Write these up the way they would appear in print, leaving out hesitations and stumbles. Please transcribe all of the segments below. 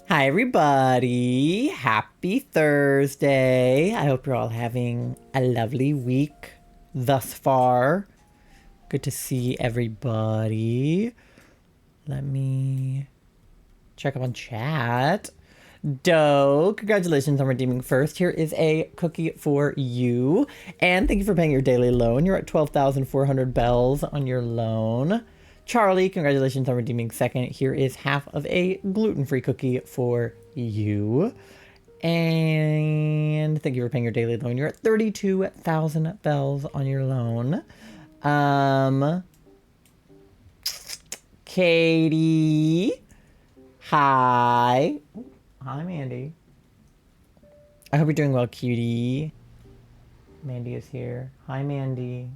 Hi, everybody. Happy Thursday. I hope you're all having a lovely week thus far. Good to see everybody. Let me check up on chat. Doe, congratulations on redeeming first. Here is a cookie for you. And thank you for paying your daily loan. You're at 12,400 bells on your loan. Charlie, congratulations on redeeming second. Here is half of a gluten-free cookie for you. And thank you for paying your daily loan. You're at 32,000 bells on your loan. Katie. Hi. Hi, Mandy. I hope you're doing well, cutie. Mandy is here. Hi, Mandy.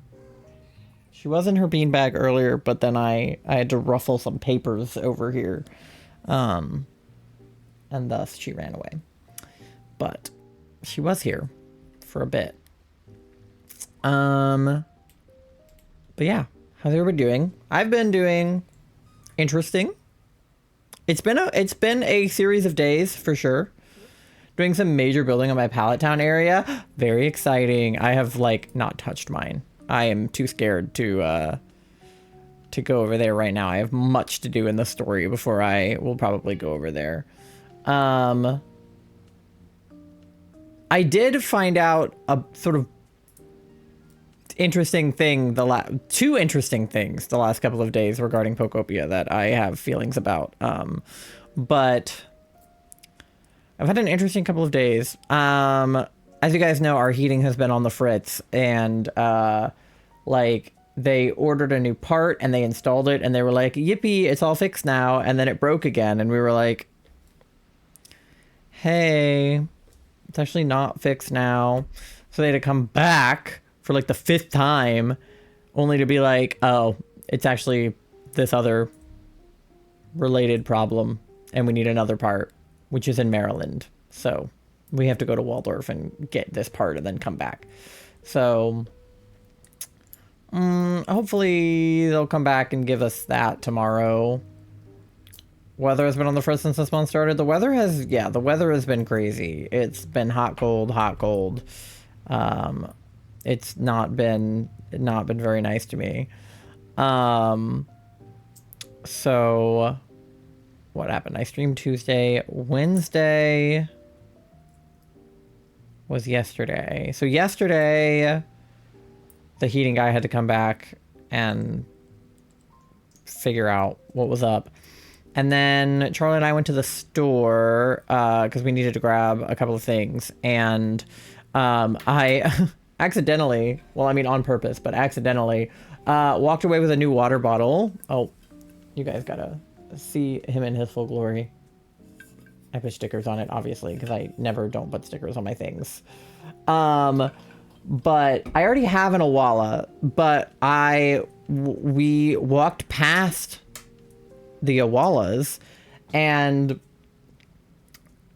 She was in her beanbag earlier, but then I had to ruffle some papers over here. And thus she ran away. But she was here for a bit. But yeah, how's everybody doing? I've been doing interesting. It's been a series of days for sure. Doing some major building on my Pallet Town area. Very exciting. I have like not touched mine. I am too scared to go over there right now. I have much to do in the story before I will probably go over there. I did find out a sort of interesting thing, two interesting things the last couple of days regarding POKOPIA that I have feelings about. But I've had an interesting couple of days. As you guys know, our heating has been on the fritz, and like they ordered a new part and they installed it and they were like, yippee, it's all fixed now. And then it broke again. And we were like, hey, it's actually not fixed now. So they had to come back for like the 5th time, only to be like, oh, it's actually this other related problem and we need another part, which is in Maryland. So we have to go to Waldorf and get this part and then come back. So hopefully they'll come back and give us that tomorrow. Weather has been on the first since this month started. The weather has been crazy. It's been hot, cold, hot, cold. It's not been very nice to me. So what happened? I streamed Tuesday. Wednesday was yesterday. So yesterday, the heating guy had to come back and figure out what was up. And then Charlie and I went to the store because we needed to grab a couple of things. And I accidentally, well, I mean on purpose, but accidentally walked away with a new water bottle. Oh, you guys gotta see him in his full glory. I put stickers on it, obviously, because I never don't put stickers on my things. But I already have an Awala, but we walked past the Awalas, and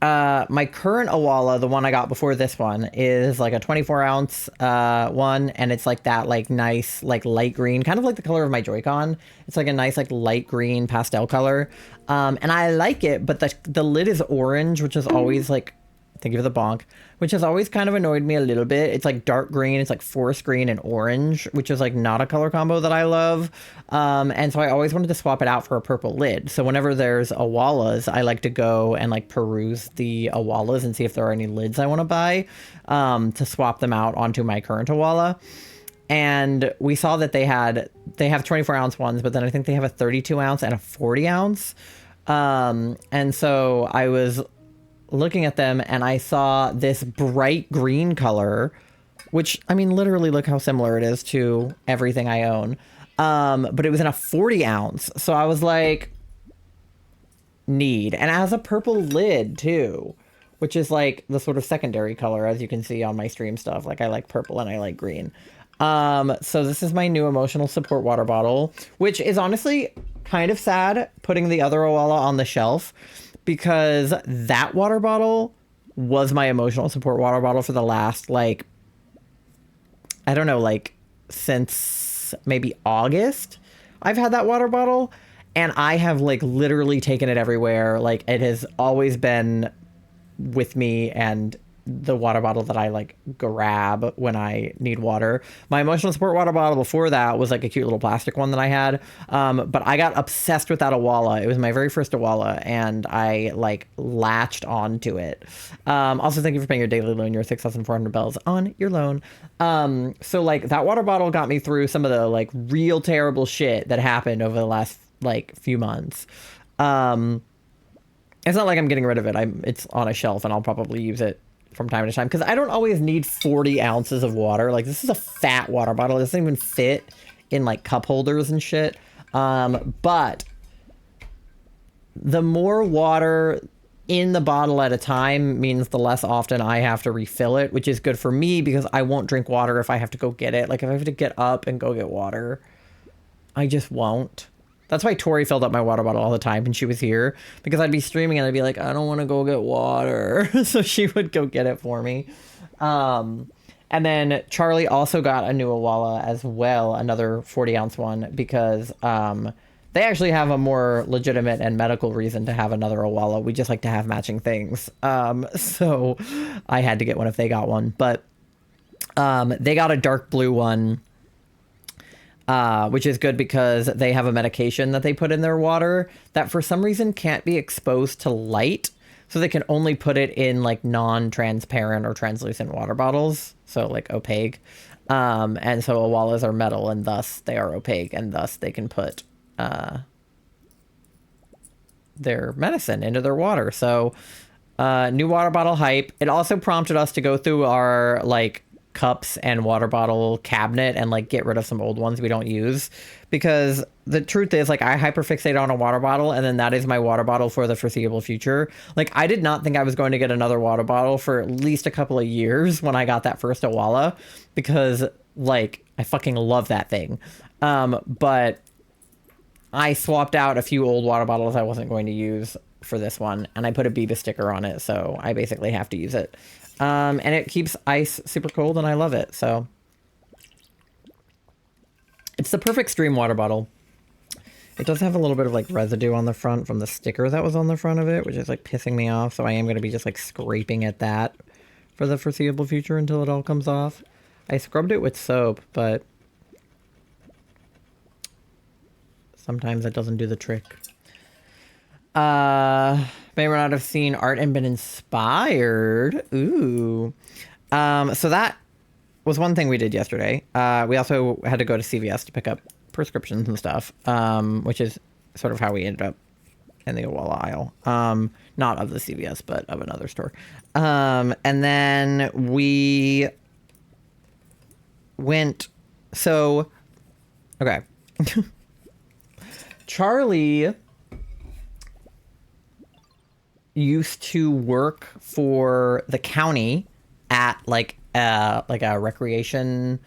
my current Awala, the one I got before this one, is like a 24 ounce one, and it's like that like nice like light green, kind of like the color of my Joy-Con. It's like a nice like light green pastel color, and I like it, but the lid is orange, which is always like, thank you for the bonk, which has always kind of annoyed me a little bit. It's like dark green, it's like forest green and orange, which is like not a color combo that I love. And so I always wanted to swap it out for a purple lid. So whenever there's Awalas, I like to go and like peruse the Awalas and see if there are any lids I want to buy, to swap them out onto my current Awala. And we saw that they have 24 ounce ones, but then I think they have a 32 ounce and a 40 ounce. And so I was looking at them and I saw this bright green color, which, I mean, literally look how similar it is to everything I own. But it was in a 40 ounce. So I was like, need. And it has a purple lid too, which is like the sort of secondary color, as you can see on my stream stuff. Like I like purple and I like green. So this is my new emotional support water bottle, which is honestly kind of sad putting the other Awala on the shelf, because that water bottle was my emotional support water bottle for the last, like, I don't know, like, since maybe August. I've had that water bottle, and I have, like, literally taken it everywhere. Like, it has always been with me, and the water bottle that I like grab when I need water. My emotional support water bottle before that was like a cute little plastic one that I had. But I got obsessed with that Awala. It was my very first Awala, and I like latched onto it. Also, thank you for paying your daily loan, your 6,400 bells on your loan. So like that water bottle got me through some of the like real terrible shit that happened over the last like few months. It's not like I'm getting rid of it. It's on a shelf and I'll probably use it from time to time, because I don't always need 40 ounces of water. Like, this is a fat water bottle. It doesn't even fit in like cup holders and shit. But the more water in the bottle at a time means the less often I have to refill it, which is good for me because I won't drink water if I have to go get it. Like, if I have to get up and go get water, I just won't. That's why Tori filled up my water bottle all the time when she was here, because I'd be streaming and I'd be like, I don't want to go get water. So she would go get it for me. And then Charlie also got a new Awala as well, another 40 ounce one, because they actually have a more legitimate and medical reason to have another Awala. We just like to have matching things. So I had to get one if they got one. But they got a dark blue one, which is good because they have a medication that they put in their water that for some reason can't be exposed to light. So they can only put it in like non-transparent or translucent water bottles. So like opaque. And so Awalas are metal and thus they are opaque, and thus they can put their medicine into their water. So new water bottle hype. It also prompted us to go through our like cups and water bottle cabinet and like get rid of some old ones we don't use, because the truth is, like, I hyperfixate on a water bottle and then that is my water bottle for the foreseeable future. Like, I did not think I was going to get another water bottle for at least a couple of years when I got that first Awala, because like I fucking love that thing. But I swapped out a few old water bottles I wasn't going to use for this one, and I put a Biba sticker on it, so I basically have to use it. And it keeps ice super cold, and I love it. So it's the perfect stream water bottle. It does have a little bit of like residue on the front from the sticker that was on the front of it, which is like pissing me off. So I am going to be just like scraping at that for the foreseeable future until it all comes off. I scrubbed it with soap, but sometimes it doesn't do the trick. May or not have seen art and been inspired. Ooh. So that was one thing we did yesterday. We also had to go to CVS to pick up prescriptions and stuff, which is sort of how we ended up in the Awala aisle. Not of the CVS, but of another store. And then we went, so, okay. Charlie used to work for the county at like a recreation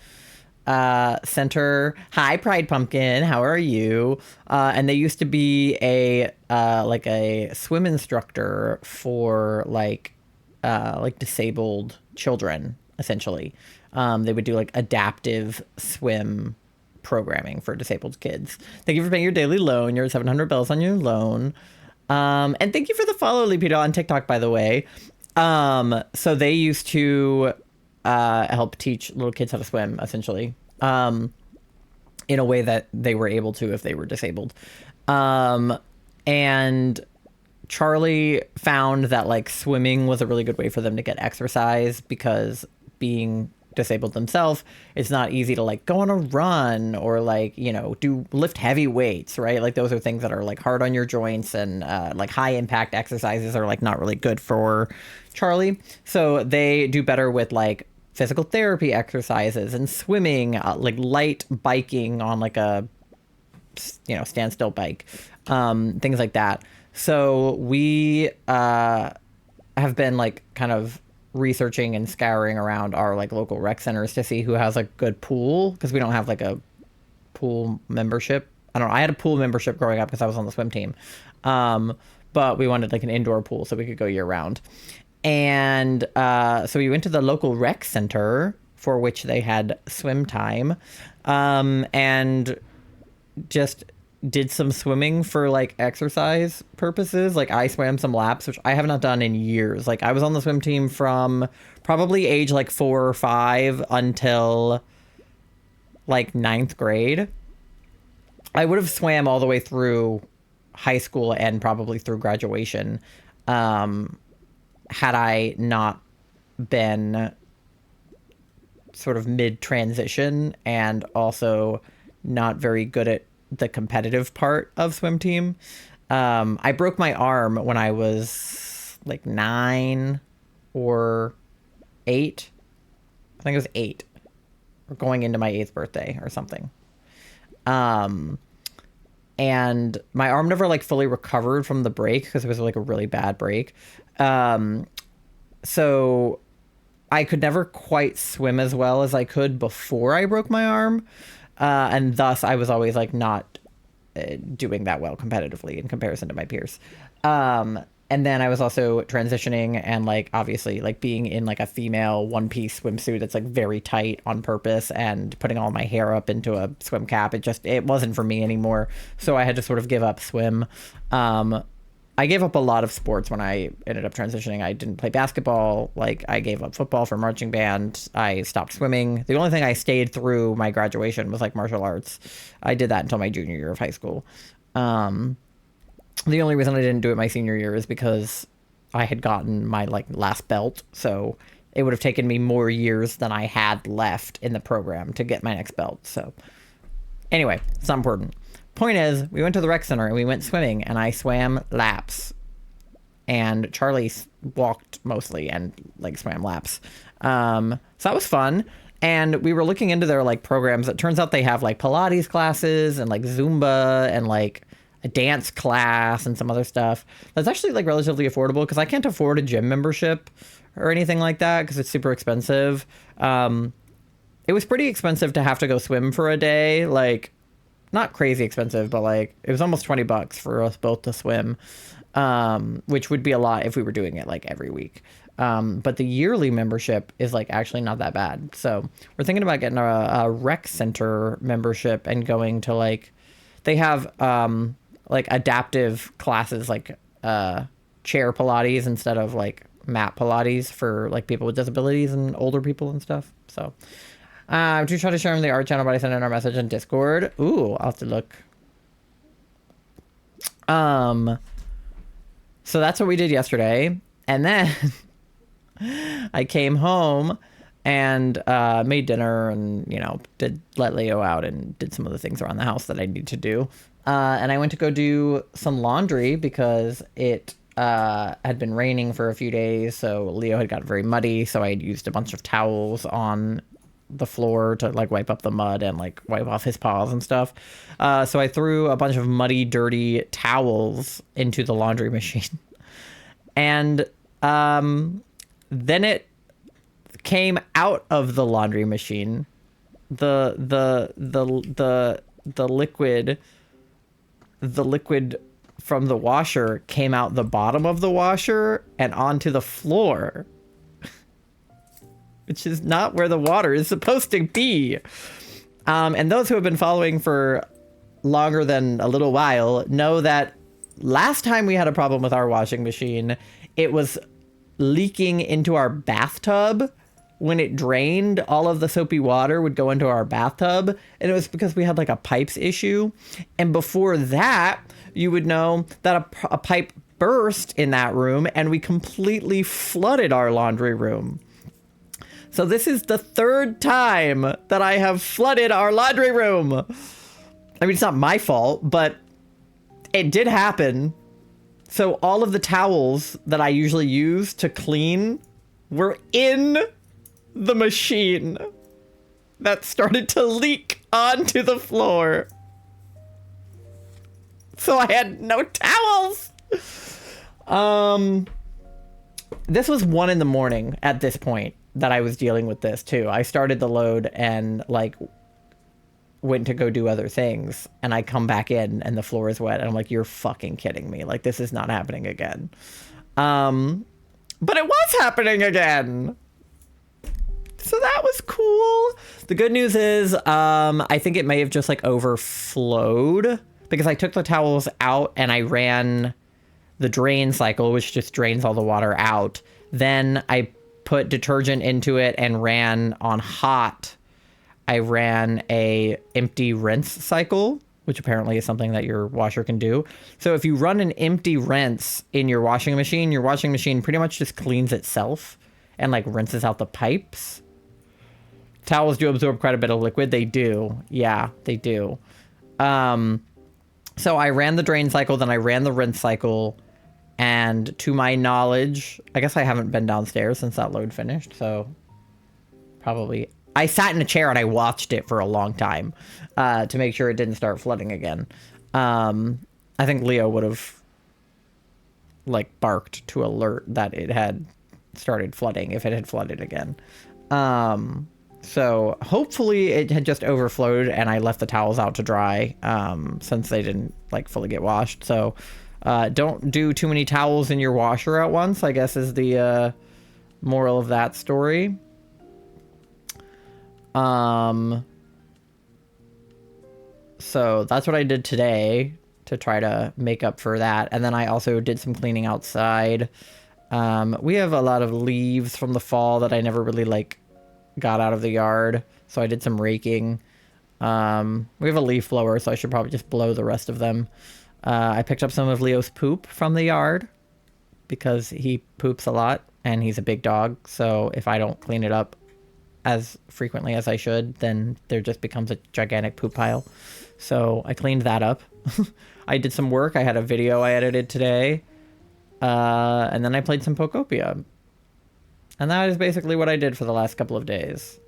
center. Hi, Pride Pumpkin. How are you? And they used to be a like a swim instructor for like disabled children, essentially. They would do like adaptive swim programming for disabled kids. Thank you for paying your daily loan. You're 700 bells on your loan. And thank you for the follow, Lipido, on TikTok, by the way. So they used to help teach little kids how to swim, essentially, in a way that they were able to if they were disabled. And Charlie found that like swimming was a really good way for them to get exercise because being disabled themselves, it's not easy to like go on a run or like, you know, lift heavy weights, right? Like those are things that are like hard on your joints, and like high impact exercises are like not really good for Charlie. So they do better with like physical therapy exercises and swimming, like light biking on like a, you know, standstill bike, things like that. So we have been like kind of researching and scouring around our like local rec centers to see who has like good pool, because we don't have like a pool membership. I don't know. I had a pool membership growing up because I was on the swim team. But we wanted like an indoor pool so we could go year round. And so we went to the local rec center, for which they had swim time, and just did some swimming for like exercise purposes. Like I swam some laps, which I have not done in years. Like I was on the swim team from probably age like 4 or 5 until like ninth grade. I would have swam all the way through high school and probably through graduation, had I not been sort of mid-transition and also not very good at the competitive part of swim team. I broke my arm when I was like 9 or 8. I think it was 8, or going into my 8th birthday or something. And my arm never like fully recovered from the break because it was like a really bad break. So I could never quite swim as well as I could before I broke my arm. And thus I was always like not doing that well competitively in comparison to my peers. And then I was also transitioning and like obviously like being in like a female one-piece swimsuit that's like very tight on purpose and putting all my hair up into a swim cap. It wasn't for me anymore. So I had to sort of give up swim. I gave up a lot of sports when I ended up transitioning. I didn't play basketball. Like I gave up football for marching band. I stopped swimming. The only thing I stayed through my graduation was like martial arts. I did that until my junior year of high school. The only reason I didn't do it my senior year is because I had gotten my like last belt. So it would have taken me more years than I had left in the program to get my next belt. So anyway, it's not important. Point is, we went to the rec center and we went swimming, and I swam laps, and Charlie walked mostly and like swam laps. So that was fun. And we were looking into their like programs. It turns out they have like Pilates classes and like Zumba and like a dance class and some other stuff that's actually like relatively affordable, because I can't afford a gym membership or anything like that because it's super expensive. It was pretty expensive to have to go swim for a day. Like, not crazy expensive, but like it was almost $20 for us both to swim, which would be a lot if we were doing it like every week. But the yearly membership is like actually not that bad. So we're thinking about getting a rec center membership and going to like, they have like adaptive classes, like chair Pilates instead of like mat Pilates for like people with disabilities and older people and stuff. So I'm trying to share in the art channel, but I sent in our message on Discord. Ooh, I'll have to look. So that's what we did yesterday. And then I came home and made dinner and, you know, let Leo out and did some of the things around the house that I need to do. And I went to go do some laundry because it had been raining for a few days. So Leo had got very muddy. So I used a bunch of towels on the floor to like wipe up the mud and like wipe off his paws and stuff. So I threw a bunch of muddy, dirty towels into the laundry machine. And then it came out of the laundry machine. The liquid from the washer came out the bottom of the washer and onto the floor, which is not where the water is supposed to be. And those who have been following for longer than a little while know that last time we had a problem with our washing machine, it was leaking into our bathtub. When it drained, all of the soapy water would go into our bathtub, and it was because we had like a pipes issue. And before that, you would know that a pipe burst in that room, and we completely flooded our laundry room. So this is the third time that I have flooded our laundry room. I mean, it's not my fault, but it did happen. So all of the towels that I usually use to clean were in the machine that started to leak onto the floor. So I had no towels. This was 1 a.m. at this point that I was dealing with this too. I started the load and like went to go do other things, and I come back in and the floor is wet, and I'm like, you're fucking kidding me. Like, this is not happening again. But it was happening again. So that was cool. The good news is, I think it may have just like overflowed because I took the towels out and I ran the drain cycle, which just drains all the water out. Then I put detergent into it and ran on hot. I ran a empty rinse cycle, which apparently is something that your washer can do. So if you run an empty rinse in your washing machine pretty much just cleans itself and like rinses out the pipes. Towels do absorb quite a bit of liquid. They do. Yeah, they do. So I ran the drain cycle, then I ran the rinse cycle, and to my knowledge, I guess I haven't been downstairs since that load finished, so probably... I sat in a chair and I watched it for a long time to make sure it didn't start flooding again. I think Leo would have like barked to alert that it had started flooding if it had flooded again. So hopefully it had just overflowed and I left the towels out to dry since they didn't like fully get washed. So don't do too many towels in your washer at once, I guess is the moral of that story. So that's what I did today to try to make up for that. And then I also did some cleaning outside. We have a lot of leaves from the fall that I never really like got out of the yard. So I did some raking. We have a leaf blower, so I should probably just blow the rest of them. I picked up some of Leo's poop from the yard because he poops a lot and he's a big dog. So if I don't clean it up as frequently as I should, then there just becomes a gigantic poop pile. So I cleaned that up. I did some work. I had a video I edited today. And then I played some POKOPIA. And that is basically what I did for the last couple of days.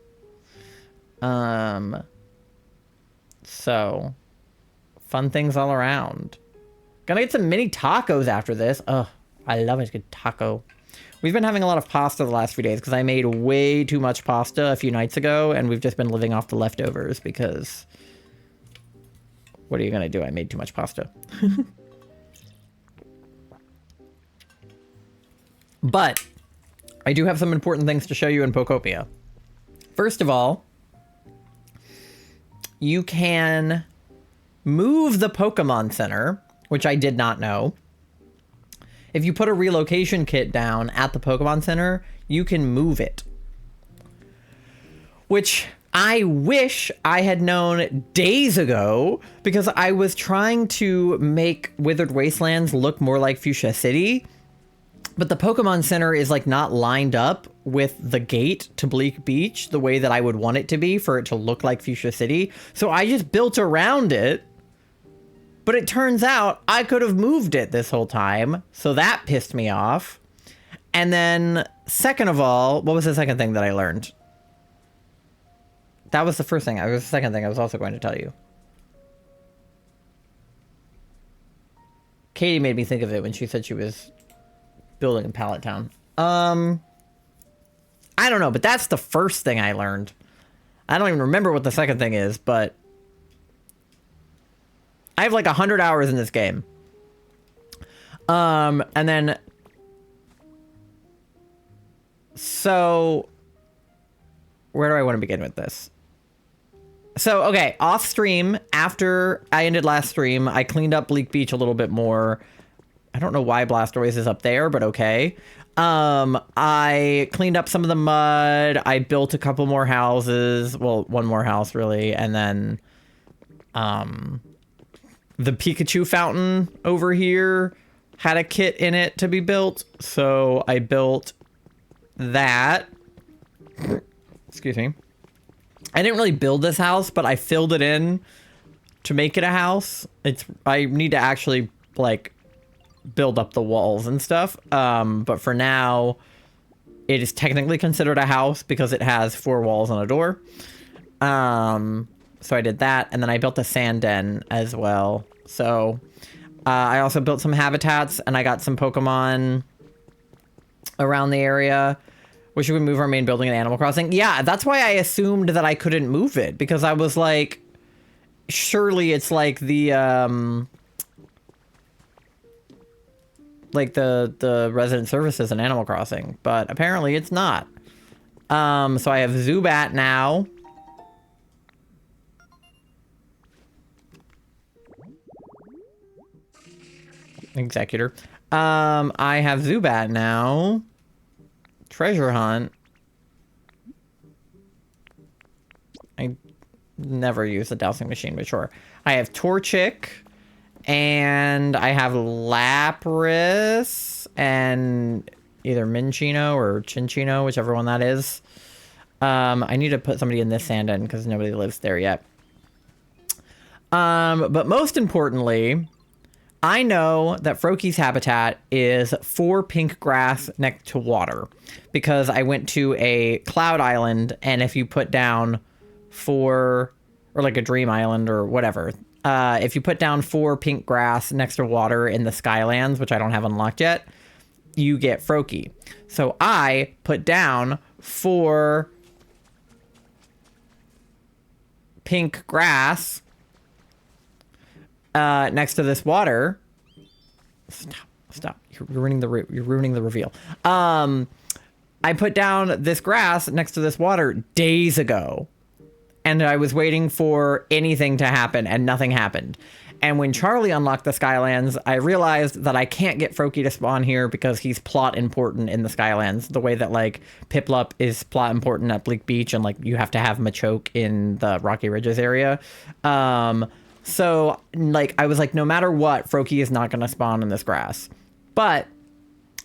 So fun things all around. Gonna get some mini tacos after this. Oh, I love a good taco. We've been having a lot of pasta the last few days because I made way too much pasta a few nights ago, and we've just been living off the leftovers because what are you gonna do? I made too much pasta. But I do have some important things to show you in POKOPIA. First of all, you can move the Pokemon Center, which I did not know. If you put a relocation kit down at the Pokemon Center, you can move it. Which I wish I had known days ago, because I was trying to make Withered Wastelands look more like Fuchsia City, but the Pokemon Center is like not lined up with the gate to Bleak Beach the way that I would want it to be for it to look like Fuchsia City. So I just built around it. But it turns out I could have moved it this whole time. So that pissed me off. And then second of all, what was the second thing that I learned? That was the first thing. It was the second thing I was also going to tell you. Katie made me think of it when she said she was building in Pallet Town. I don't know, but that's the first thing I learned. I don't even remember what the second thing is, but I have like 100 hours in this game. And then, so where do I want to begin with this? So, okay, off stream, after I ended last stream, I cleaned up Bleak Beach a little bit more. I don't know why Blastoise is up there, but okay. I cleaned up some of the mud. I built a couple more houses. Well, one more house, really. And then, the Pikachu fountain over here had a kit in it to be built. So I built that. Excuse me. I didn't really build this house, but I filled it in to make it a house. I need to actually like build up the walls and stuff. But for now, it is technically considered a house because it has 4 walls and a door. So I did that, and then I built a sand den as well. So I also built some habitats, and I got some Pokemon around the area. We should move our main building in Animal Crossing. Yeah, that's why I assumed that I couldn't move it, because I was like, surely it's like the resident services in Animal Crossing, but apparently it's not. So I have Zubat now. Executor. I have Zubat now. Treasure hunt. I never use the dowsing machine, but sure. I have Torchic, and I have Lapras, and either Minchino or Chinchino, whichever one that is. I need to put somebody in this sand den because nobody lives there yet. But most importantly, I know that Froakie's habitat is 4 pink grass next to water, because I went to a cloud island, and if you put down 4, or like a dream island or whatever, if you put down 4 pink grass next to water in the Skylands, which I don't have unlocked yet, you get Froakie. So I put down 4 pink grass next to this water. Stop. You're ruining the reveal. I put down this grass next to this water days ago, and I was waiting for anything to happen, and nothing happened. And when Charlie unlocked the Skylands, I realized that I can't get Froakie to spawn here because he's plot important in the Skylands, the way that like Piplup is plot important at Bleak Beach, and like you have to have Machoke in the Rocky Ridges area. So, like, I was like, no matter what, Froakie is not going to spawn in this grass. But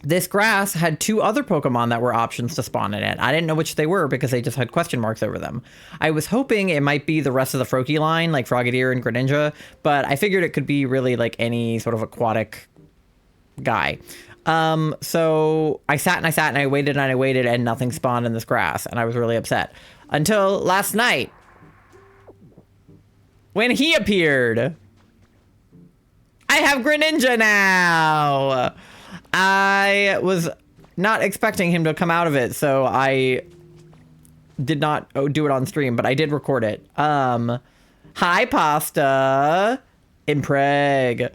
this grass had 2 other Pokemon that were options to spawn in it. I didn't know which they were because they just had question marks over them. I was hoping it might be the rest of the Froakie line, like Frogadier and Greninja, but I figured it could be really, like, any sort of aquatic guy. So I sat and I waited and nothing spawned in this grass, and I was really upset. Until last night, when he appeared. I have Greninja now! I was not expecting him to come out of it, so I did not do it on stream, but I did record it. Hi, Pasta! Impreg.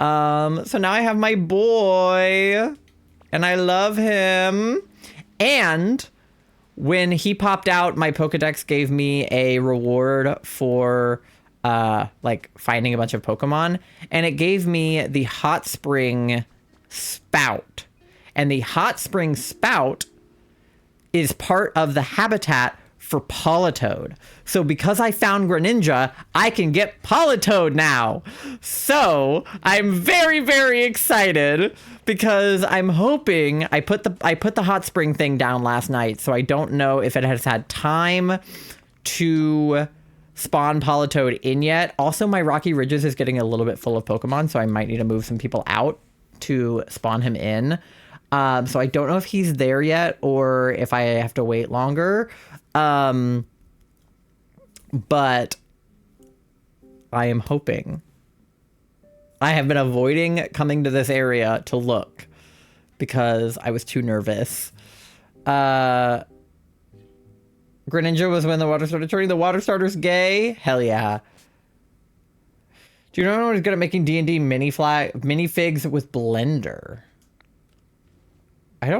So now I have my boy, and I love him. And when he popped out, my Pokedex gave me a reward for like finding a bunch of Pokemon, and it gave me the Hot Spring Spout. And the Hot Spring Spout is part of the habitat for Politoed. So because I found Greninja, I can get Politoed now. So I'm very, very excited because I'm hoping I put the Hot Spring thing down last night, so I don't know if it has had time to spawn Politoed in yet. Also, my Rocky Ridges is getting a little bit full of Pokemon, so I might need to move some people out to spawn him in. So I don't know if he's there yet or if I have to wait longer. But I am hoping. I have been avoiding coming to this area to look because I was too nervous. Greninja was when the water started turning. The water starter's gay? Hell yeah. Do you know anyone who's good at making D&D minifigs with Blender? I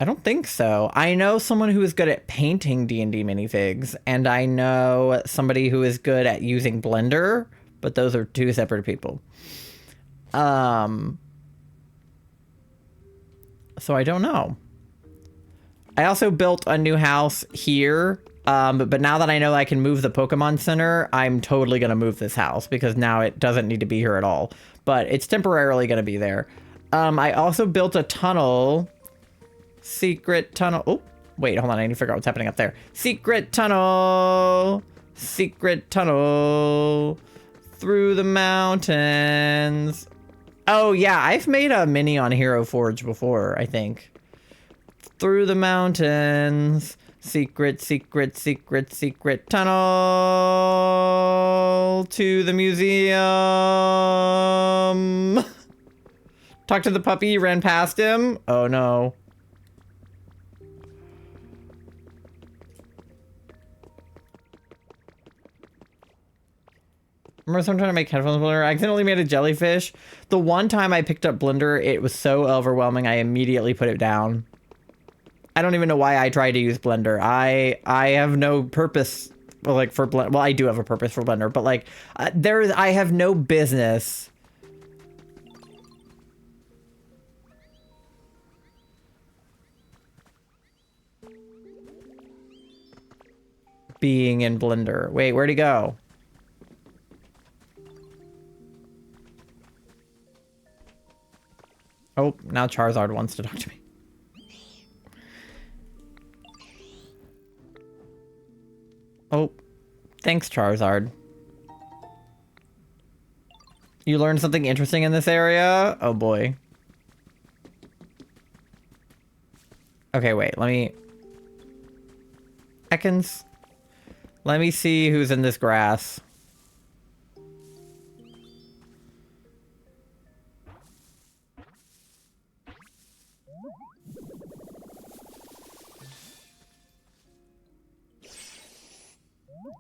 don't think so. I know someone who is good at painting D&D minifigs, and I know somebody who is good at using Blender, but those are two separate people. So I don't know. I also built a new house here, but now that I know I can move the Pokemon Center, I'm totally going to move this house because now it doesn't need to be here at all. But it's temporarily going to be there. I also built a tunnel. Secret tunnel. Oh, wait, hold on. I need to figure out what's happening up there. Secret tunnel. Secret tunnel. Through the mountains. Oh, yeah. I've made a mini on Hero Forge before, I think. Through the mountains. Secret, secret, secret, secret tunnel. To the museum. Talk to the puppy. Ran past him. Oh, no. Remember someone trying to make headphones Blender? I accidentally made a jellyfish. The one time I picked up Blender, it was so overwhelming, I immediately put it down. I don't even know why I tried to use Blender. I have no purpose, like, for Blender. Well, I do have a purpose for Blender, but, like, I have no business being in Blender. Wait, where'd he go? Oh, now Charizard wants to talk to me. Oh, thanks, Charizard. You learned something interesting in this area? Oh, boy. Okay, wait, let me... Ekans. Let me see who's in this grass.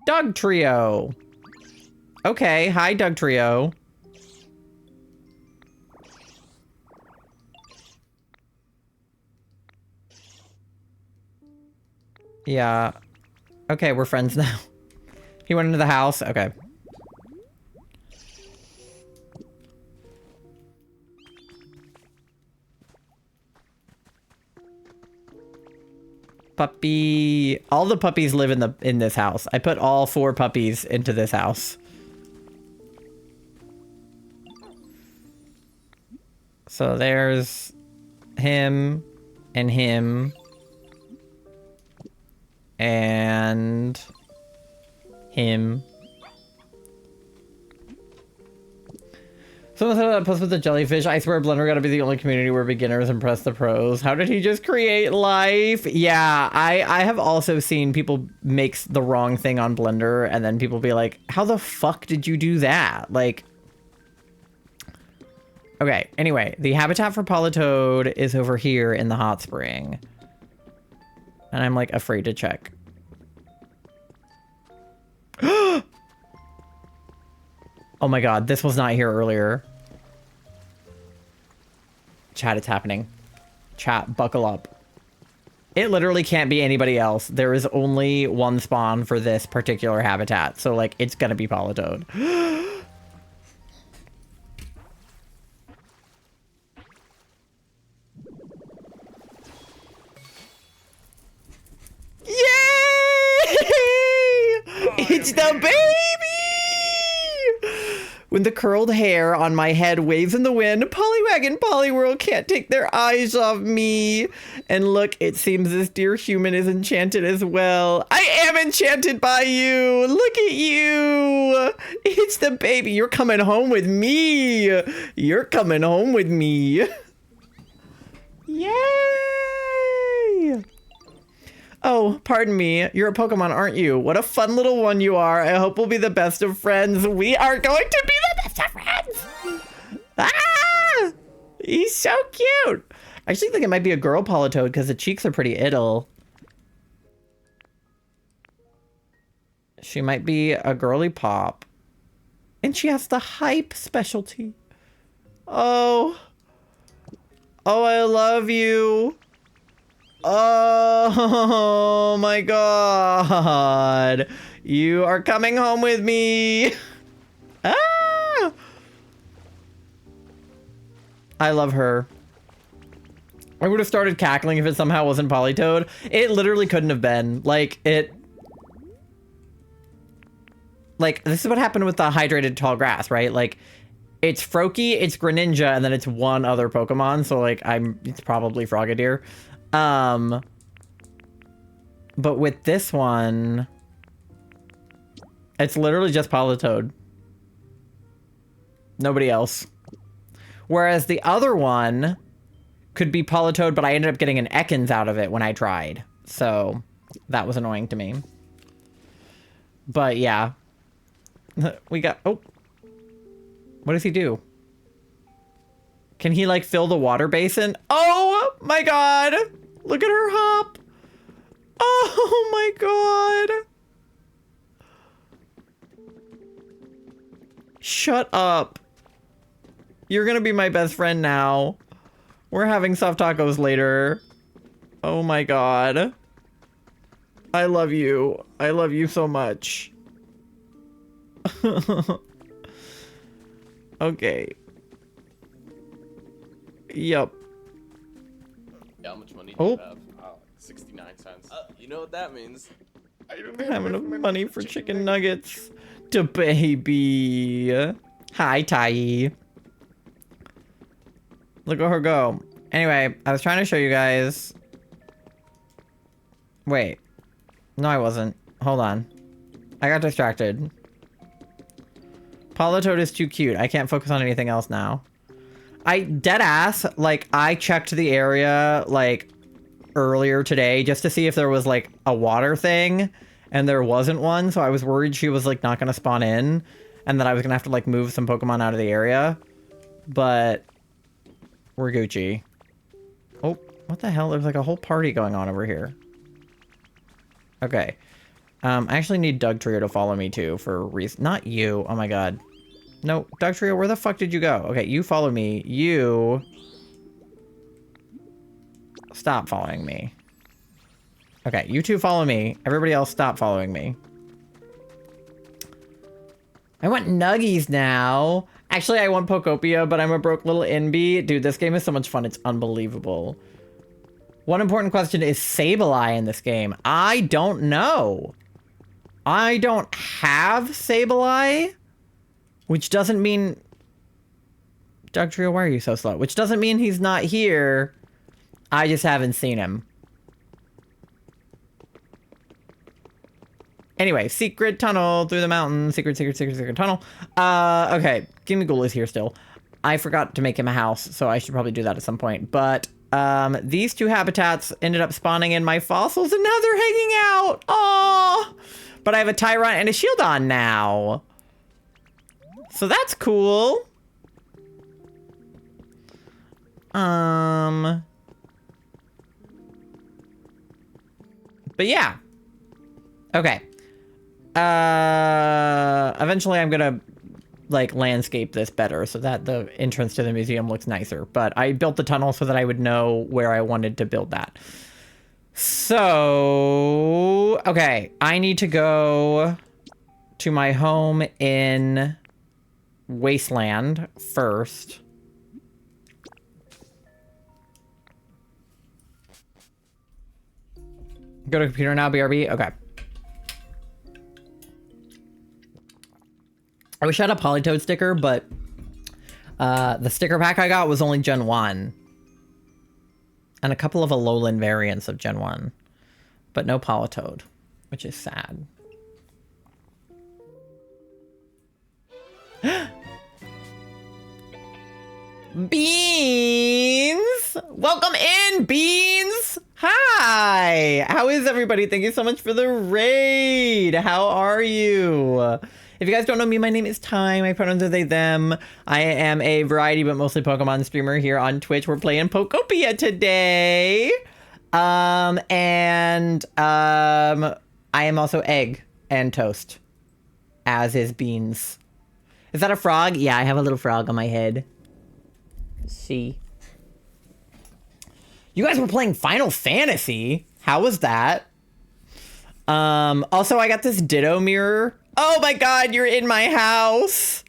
Doug Trio. Okay, hi, Doug Trio. Yeah. Okay, we're friends now. He went into the house. Okay. Puppy. All the puppies live in this house. I put all 4 puppies into this house. So there's him and him and him. Someone said that post with the jellyfish. I swear Blender gotta be the only community where beginners impress the pros. How did he just create life? Yeah, I have also seen people make the wrong thing on Blender and then people be like, how the fuck did you do that? Like, okay, anyway, the habitat for Politoed is over here in the hot spring. And I'm like afraid to check. Oh my god, this was not here earlier. Chat, it's happening. Chat, buckle up. It literally can't be anybody else. There is only one spawn for this particular habitat. So, like, it's gonna be Politoed. Yay! It's the baby! When the curled hair on my head waves in the wind, Poliwag and Poliwhirl can't take their eyes off me. And look, it seems this dear human is enchanted as well. I am enchanted by you. Look at you. It's the baby. You're coming home with me. You're coming home with me. Yay! Oh, pardon me. You're a Pokemon, aren't you? What a fun little one you are. I hope we'll be the best of friends. We are going to be the best of friends. Ah! He's so cute. I actually think it might be a girl Politoed because the cheeks are pretty iddle. She might be a girly pop. And she has the hype specialty. Oh. Oh, I love you. Oh my god. You are coming home with me. Ah! I love her. I would have started cackling if it somehow wasn't Politoed. It literally couldn't have been. Like, this is what happened with the hydrated tall grass, right? Like, it's Froakie, it's Greninja, and then it's one other Pokemon. So, like, it's probably Frogadier. But with this one, it's literally just Politoed. Nobody else. Whereas the other one could be Politoed, but I ended up getting an Ekans out of it when I tried. So, that was annoying to me. But, yeah. We got... Oh. What does he do? Can he, like, fill the water basin? Oh, my God. Look at her hop. Oh, my God. Shut up. You're gonna be my best friend now. We're having soft tacos later. Oh, my God. I love you. I love you so much. Okay. Yup. Yeah, how much money do you have? 69 cents. You know what that means. I don't have enough money for chicken nuggets. To baby. Hi, Tai. Look at her go. Anyway, I was trying to show you guys. Wait. No, I wasn't. Hold on. I got distracted. Politoed is too cute. I can't focus on anything else now. Dead ass, like, I checked the area, like, earlier today just to see if there was, like, a water thing, and there wasn't one, so I was worried she was, like, not gonna spawn in, and that I was gonna have to, like, move some Pokemon out of the area. But we're Gucci. Oh, what the hell? There's, like, a whole party going on over here. Okay. I actually need Dugtrio to follow me, too, for a reason. Not you. Oh, my God. No, Dugtrio, where the fuck did you go? Okay, you follow me. You... Stop following me. Okay, you two follow me. Everybody else stop following me. I want Nuggies now. Actually, I want Pokopia, but I'm a broke little NB. Dude, this game is so much fun. It's unbelievable. One important question is Sableye in this game. I don't know. I don't have Sableye, which doesn't mean... Dugtrio, why are you so slow? Which doesn't mean he's not here. I just haven't seen him. Anyway, secret tunnel through the mountain. Secret tunnel. Okay. Gimme is here still. I forgot to make him a house, so I should probably do that at some point. But, these two habitats ended up spawning in my fossils, and now they're hanging out. Aww. But I have a Tyron and a Shieldon now. So that's cool. But yeah. Okay. Eventually I'm gonna, like, landscape this better so that the entrance to the museum looks nicer. But I built the tunnel so that I would know where I wanted to build that. So, okay. I need to go to my home in Wasteland first. Go to computer now, BRB? Okay. I wish I had a Politoed sticker, but the sticker pack I got was only Gen 1. And a couple of Alolan variants of Gen 1. But no Politoed, which is sad. Beans! Welcome in, Beans! Hi! How is everybody? Thank you so much for the raid! How are you? If you guys don't know me, my name is Ty. My pronouns are they, them. I am a variety, but mostly Pokemon streamer here on Twitch. We're playing POKOPIA today. I am also egg and toast, as is beans. Is that a frog? Yeah, I have a little frog on my head. See. You guys were playing Final Fantasy. How was that? Also, I got this Ditto mirror. Oh my god, you're in my house.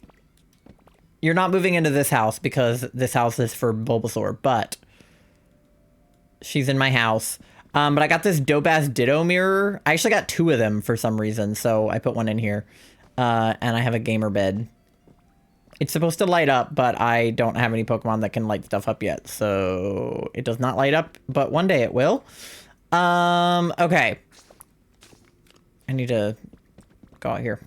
You're not moving into this house because this house is for Bulbasaur, but she's in my house. But I got this dope-ass Ditto mirror. I actually got 2 of them for some reason, so I put one in here. And I have a gamer bed. It's supposed to light up, but I don't have any Pokemon that can light stuff up yet, so it does not light up, but one day it will. Okay. I need to go out here.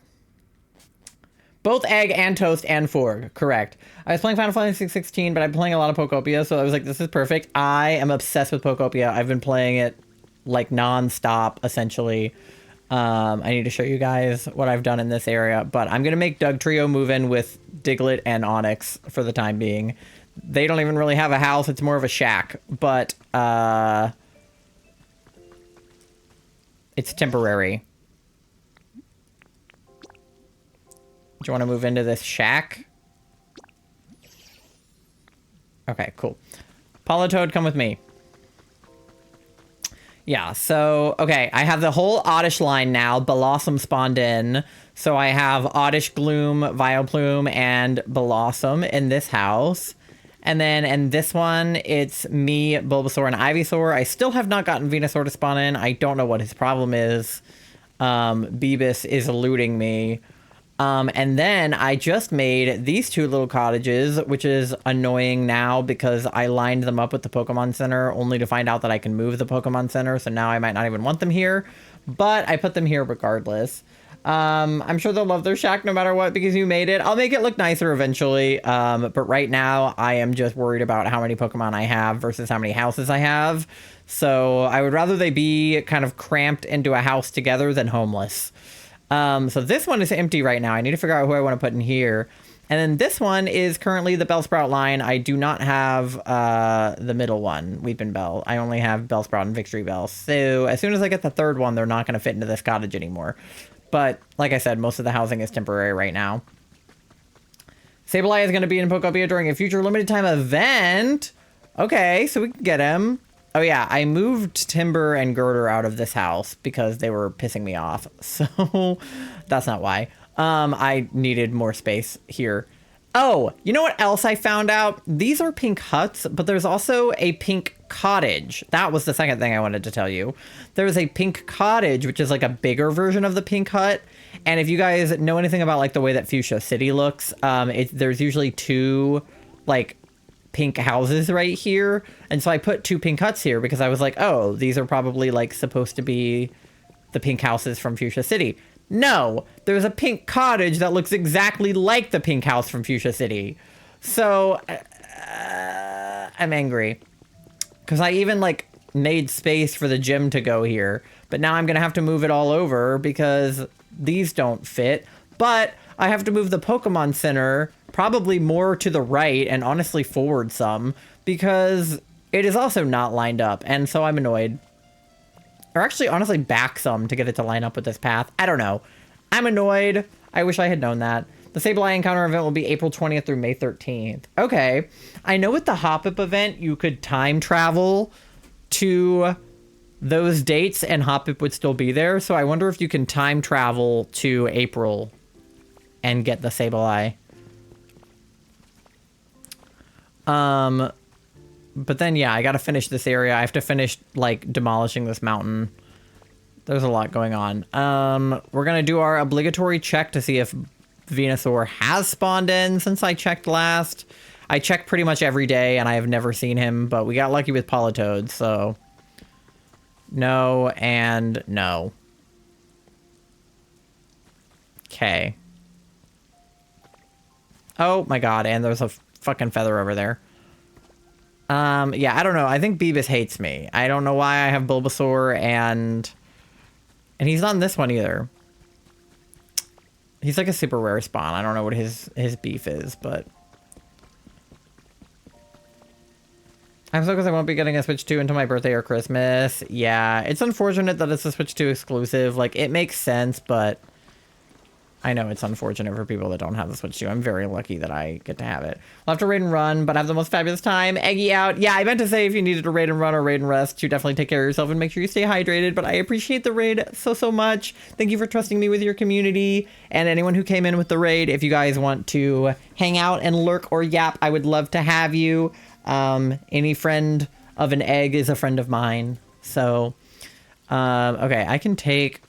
Both egg and toast and forg, correct. I was playing Final Fantasy 16, but I'm playing a lot of POKOPIA, so I was like, this is perfect. I am obsessed with POKOPIA. I've been playing it like non-stop, essentially. I need to show you guys what I've done in this area, but I'm going to make Doug Trio move in with Diglett and Onyx for the time being. They don't even really have a house. It's more of a shack, but it's temporary. Do you want to move into this shack? Okay, cool. Politoad, come with me. Yeah, so, okay, I have the whole Oddish line now. Blossom spawned in. So I have Oddish, Gloom, Vileplume, and Blossom in this house. And then in this one, it's me, Bulbasaur, and Ivysaur. I still have not gotten Venusaur to spawn in. I don't know what his problem is. Beebus is eluding me. And then I just made these 2 little cottages, which is annoying now because I lined them up with the Pokemon Center only to find out that I can move the Pokemon Center. So now I might not even want them here, but I put them here regardless. I'm sure they'll love their shack no matter what because you made it. I'll make it look nicer eventually. But right now I am just worried about how many Pokemon I have versus how many houses I have. So I would rather they be kind of cramped into a house together than homeless. So this one is empty right now. I need to figure out who I want to put in here. And then this one is currently the Bellsprout line. I do not have the middle one, Weepin' Bell. I only have Bellsprout and Victory Bell. So as soon as I get the 3rd one, they're not going to fit into this cottage anymore. But like I said, most of the housing is temporary right now. Sableye is going to be in POKOPIA during a future limited time event. Okay, so we can get him. Oh yeah, I moved Timber and Girder out of this house because they were pissing me off. So that's not why. I needed more space here. Oh, you know what else I found out? These are pink huts, but there's also a pink cottage. That was the second thing I wanted to tell you. There's a pink cottage, which is like a bigger version of the pink hut. And if you guys know anything about like the way that Fuchsia City looks, there's usually 2 like pink houses right here, and so I put 2 pink huts here because I was like, oh, these are probably like supposed to be the pink houses from Fuchsia City. No, there's a pink cottage that looks exactly like the pink house from Fuchsia City. So I'm angry because I even like made space for the gym to go here, but now I'm gonna have to move it all over because these don't fit. But I have to move the Pokemon Center probably more to the right and honestly forward some because it is also not lined up. And so I'm annoyed. Or actually, honestly, back some to get it to line up with this path. I don't know. I'm annoyed. I wish I had known that. The Sableye Encounter event will be April 20th through May 13th. Okay. I know with the Hop-Up event, you could time travel to those dates and Hop-Up would still be there. So I wonder if you can time travel to April and get the Sableye. But then, yeah, I gotta finish this area. I have to finish, like, demolishing this mountain. There's a lot going on. We're gonna do our obligatory check to see if Venusaur has spawned in since I checked last. I check pretty much every day, and I have never seen him, but we got lucky with Politoed, so... No and no. Okay. Oh my god, and there's a fucking feather over there. Yeah, I don't know. I think Beebus hates me. I don't know why I have Bulbasaur and he's not in this one either. He's like a super rare spawn. I don't know what his beef is, but... I'm so because I won't be getting a Switch 2 until my birthday or Christmas. Yeah, it's unfortunate that it's a Switch 2 exclusive. Like, it makes sense, but... I know it's unfortunate for people that don't have the Switch 2. I'm very lucky that I get to have it. I'll have to raid and run, but have the most fabulous time. Eggy out. Yeah, I meant to say if you needed to raid and run or raid and rest, you definitely take care of yourself and make sure you stay hydrated. But I appreciate the raid so much. Thank you for trusting me with your community. And anyone who came in with the raid, if you guys want to hang out and lurk or yap, I would love to have you. Any friend of an egg is a friend of mine. So, okay, I can take...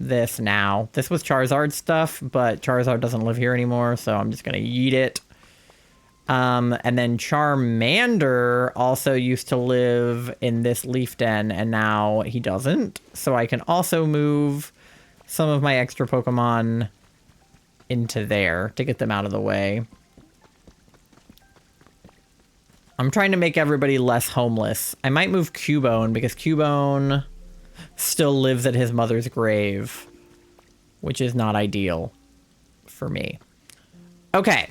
this now. This was Charizard stuff, but Charizard doesn't live here anymore, so I'm just gonna yeet it. And then Charmander also used to live in this leaf den, and now he doesn't. So I can also move some of my extra Pokemon into there to get them out of the way. I'm trying to make everybody less homeless. I might move Cubone, because Cubone still lives at his mother's grave, which is not ideal for me. Okay,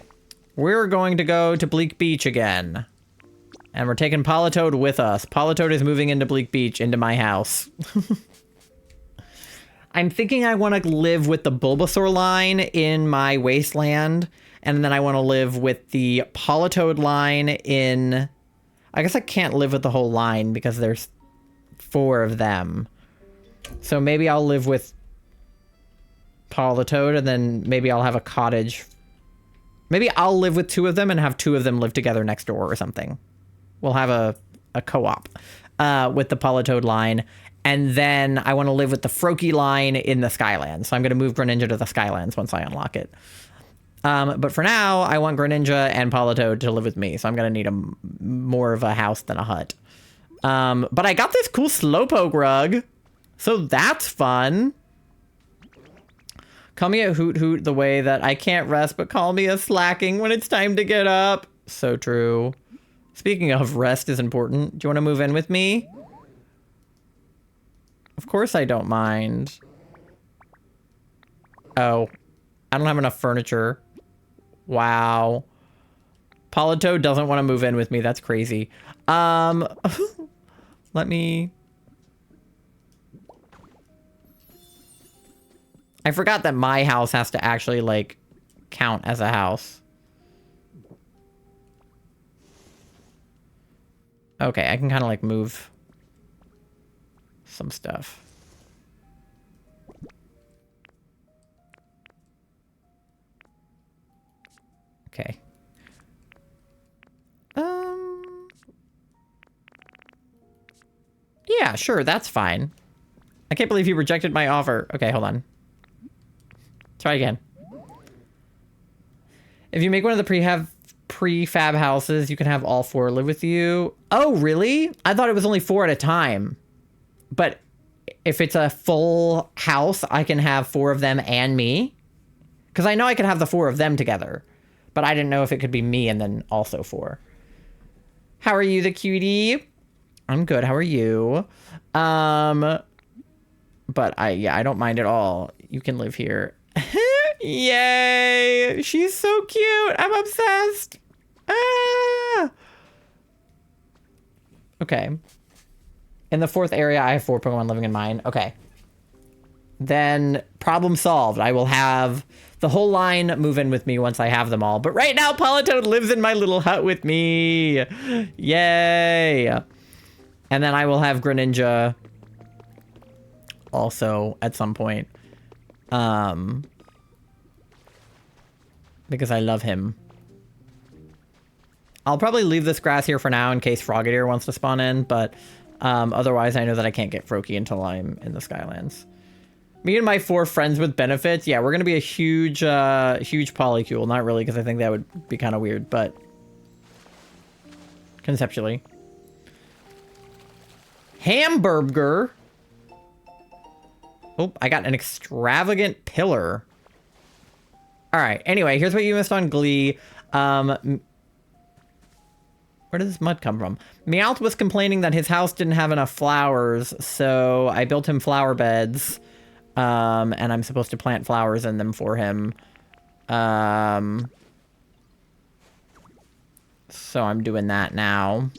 we're going to go to Bleak Beach again, and we're taking Politoed with us. Politoed is moving into Bleak Beach, into my house. I'm thinking I want to live with the Bulbasaur line in my wasteland, and then I want to live with the Politoed line in... I guess I can't live with the whole line because there's 4 of them. So maybe I'll live with Politoed, and then maybe I'll have a cottage. Maybe I'll live with 2 of them and have 2 of them live together next door or something. We'll have a co-op with the Politoed line. And then I want to live with the Froakie line in the Skylands. So I'm going to move Greninja to the Skylands once I unlock it. But for now, I want Greninja and Politoed to live with me. So I'm going to need more of a house than a hut. But I got this cool Slowpoke rug. So that's fun. Call me a hoot hoot the way that I can't rest, but call me a slacking when it's time to get up. So true. Speaking of, rest is important. Do you want to move in with me? Of course I don't mind. Oh, I don't have enough furniture. Wow. Politoed doesn't want to move in with me. That's crazy. Let me... I forgot that my house has to actually, like, count as a house. Okay, I can kind of, like, move some stuff. Okay. Yeah, sure, that's fine. I can't believe you rejected my offer. Okay, hold on. Try again. If you make one of the prefab houses, you can have all 4 live with you. Oh, really? I thought it was only 4 at a time. But if it's a full house, I can have 4 of them and me. Because I know I can have the 4 of them together. But I didn't know if it could be me and then also 4. How are you, the cutie? I'm good. How are you? But I don't mind at all. You can live here. Yay! She's so cute. I'm obsessed. Ah! Okay. In the 4th area, I have 4 Pokemon living in mine. Okay. Then, problem solved. I will have the whole line move in with me once I have them all. But right now, Politoed lives in my little hut with me. Yay! And then I will have Greninja also at some point. Because I love him. I'll probably leave this grass here for now in case Frogadier wants to spawn in, but otherwise I know that I can't get Froakie until I'm in the Skylands. Me and my 4 friends with benefits. Yeah, we're going to be a huge polycule. Not really, because I think that would be kind of weird, but conceptually. Hamburger. Oh, I got an extravagant pillar. All right. Anyway, here's what you missed on Glee. Where did this mud come from? Meowth was complaining that his house didn't have enough flowers, so I built him flower beds. And I'm supposed to plant flowers in them for him. So I'm doing that now.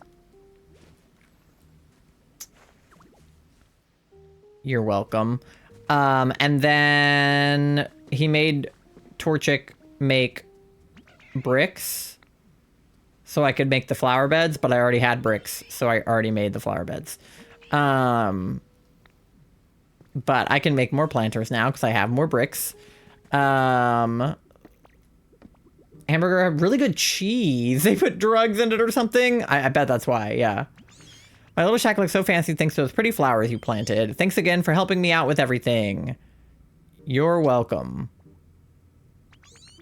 You're welcome. And then he made Torchic make bricks so I could make the flower beds, but I already had bricks, so I already made the flower beds. But I can make more planters now because I have more bricks. Hamburger have really good cheese. They put drugs in it or something. I bet that's why, yeah. My little shack looks so fancy thanks to those pretty flowers you planted. Thanks again for helping me out with everything. You're welcome.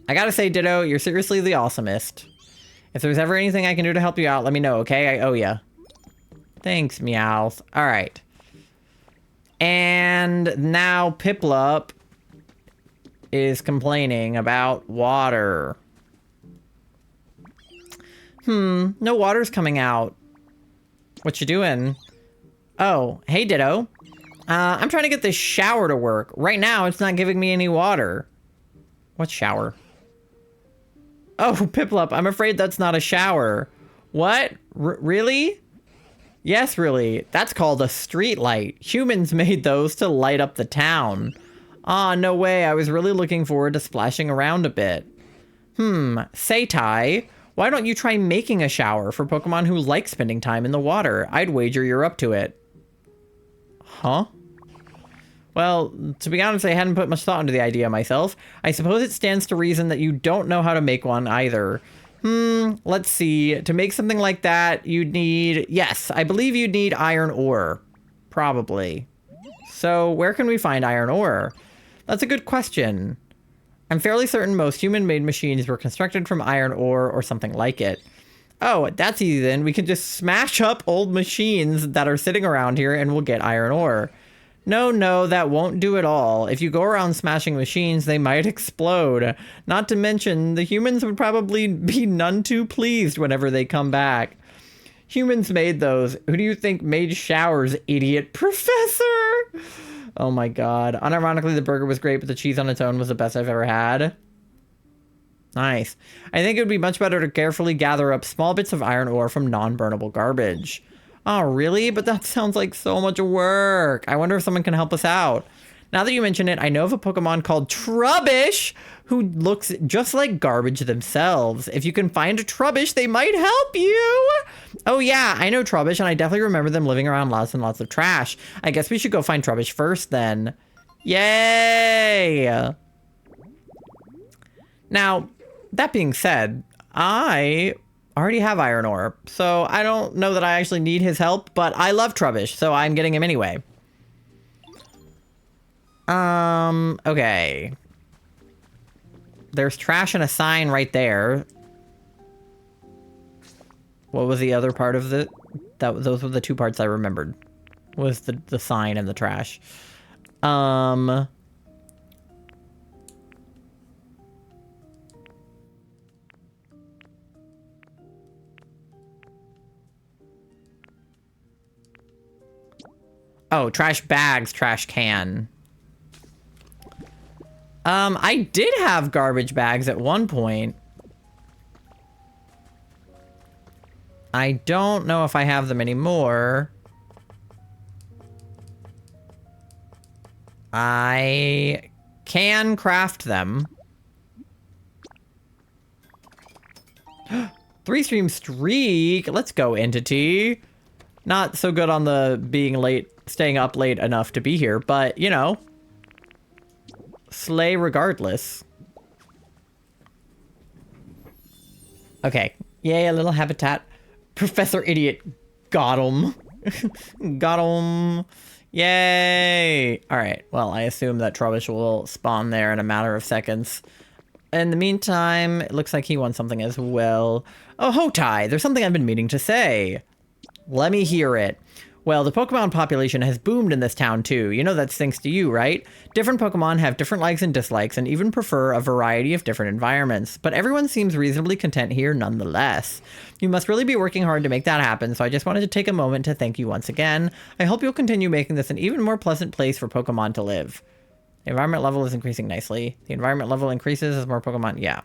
I gotta say, Ditto, you're seriously the awesomest. If there's ever anything I can do to help you out, let me know, okay? I owe ya. Thanks, Meowth. Alright. And now Piplup is complaining about water. No water's coming out. What you doing? Oh, hey, Ditto. I'm trying to get this shower to work. Right now, it's not giving me any water. What shower? Oh, Piplup, I'm afraid that's not a shower. What? Really? Yes, really. That's called a street light. Humans made those to light up the town. Ah, no way. I was really looking forward to splashing around a bit. Say, Ty, why don't you try making a shower for Pokemon who like spending time in the water? I'd wager you're up to it. Huh? Well, to be honest, I hadn't put much thought into the idea myself. I suppose it stands to reason that you don't know how to make one either. Let's see. To make something like that, you'd need... Yes, I believe you'd need iron ore. Probably. So, where can we find iron ore? That's a good question. I'm fairly certain most human-made machines were constructed from iron ore or something like it. Oh, that's easy then. We can just smash up old machines that are sitting around here and we'll get iron ore. No, that won't do it all. If you go around smashing machines, they might explode. Not to mention, the humans would probably be none too pleased whenever they come back. Humans made those. Who do you think made showers, idiot professor? Oh my god. Unironically, the burger was great, but the cheese on its own was the best I've ever had. Nice. I think it would be much better to carefully gather up small bits of iron ore from non-burnable garbage. Oh, really? But that sounds like so much work. I wonder if someone can help us out. Now that you mention it, I know of a Pokemon called Trubbish who looks just like garbage themselves. If you can find a Trubbish, they might help you. Oh yeah, I know Trubbish, and I definitely remember them living around lots and lots of trash. I guess we should go find Trubbish first then. Yay! Now, that being said, I already have iron ore, so I don't know that I actually need his help, but I love Trubbish, so I'm getting him anyway. Okay. There's trash and a sign right there. What was the other part of the... Those were the two parts I remembered. Was the sign and the trash. Oh, trash bags, trash can. I did have garbage bags at one point. I don't know if I have them anymore. I can craft them. 3-stream streak. Let's go, entity. Not so good on the being late, staying up late enough to be here, but, you know. Slay regardless. Okay. Yay, a little habitat. Professor Idiot. Got him. Got him. Yay. Alright, well, I assume that Trubbish will spawn there in a matter of seconds. In the meantime, it looks like he wants something as well. Oh, Hotai, there's something I've been meaning to say. Let me hear it. Well, the Pokemon population has boomed in this town too. You know that's thanks to you, right? Different Pokemon have different likes and dislikes and even prefer a variety of different environments, but everyone seems reasonably content here nonetheless. You must really be working hard to make that happen, so I just wanted to take a moment to thank you once again. I hope you'll continue making this an even more pleasant place for Pokemon to live. The environment level is increasing nicely. The environment level increases as more Pokemon. Yeah.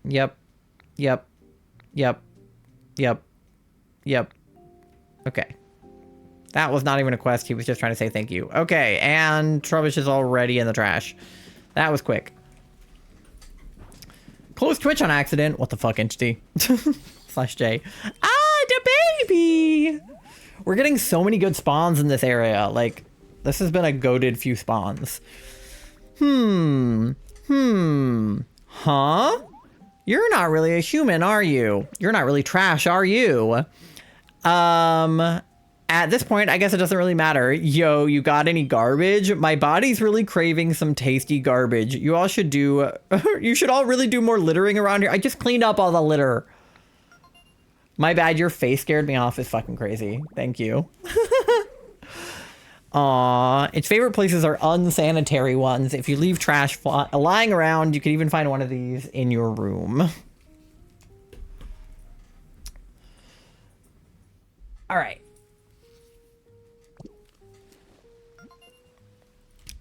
Yep. Yep. Yep. Yep. Yep. Okay. That was not even a quest. He was just trying to say thank you. Okay, and Trubbish is already in the trash. That was quick. Close Twitch on accident. What the fuck, entity? /J. Ah, the baby! We're getting so many good spawns in this area. Like, this has been a goated few spawns. Huh? You're not really a human, are you? You're not really trash, are you? At this point, I guess it doesn't really matter. Yo, you got any garbage? My body's really craving some tasty garbage. You all should do... you should all really do more littering around here. I just cleaned up all the litter. My bad, your face scared me off. It's fucking crazy. Thank you. Aw, its favorite places are unsanitary ones. If you leave trash lying around, you could even find one of these in your room. All right.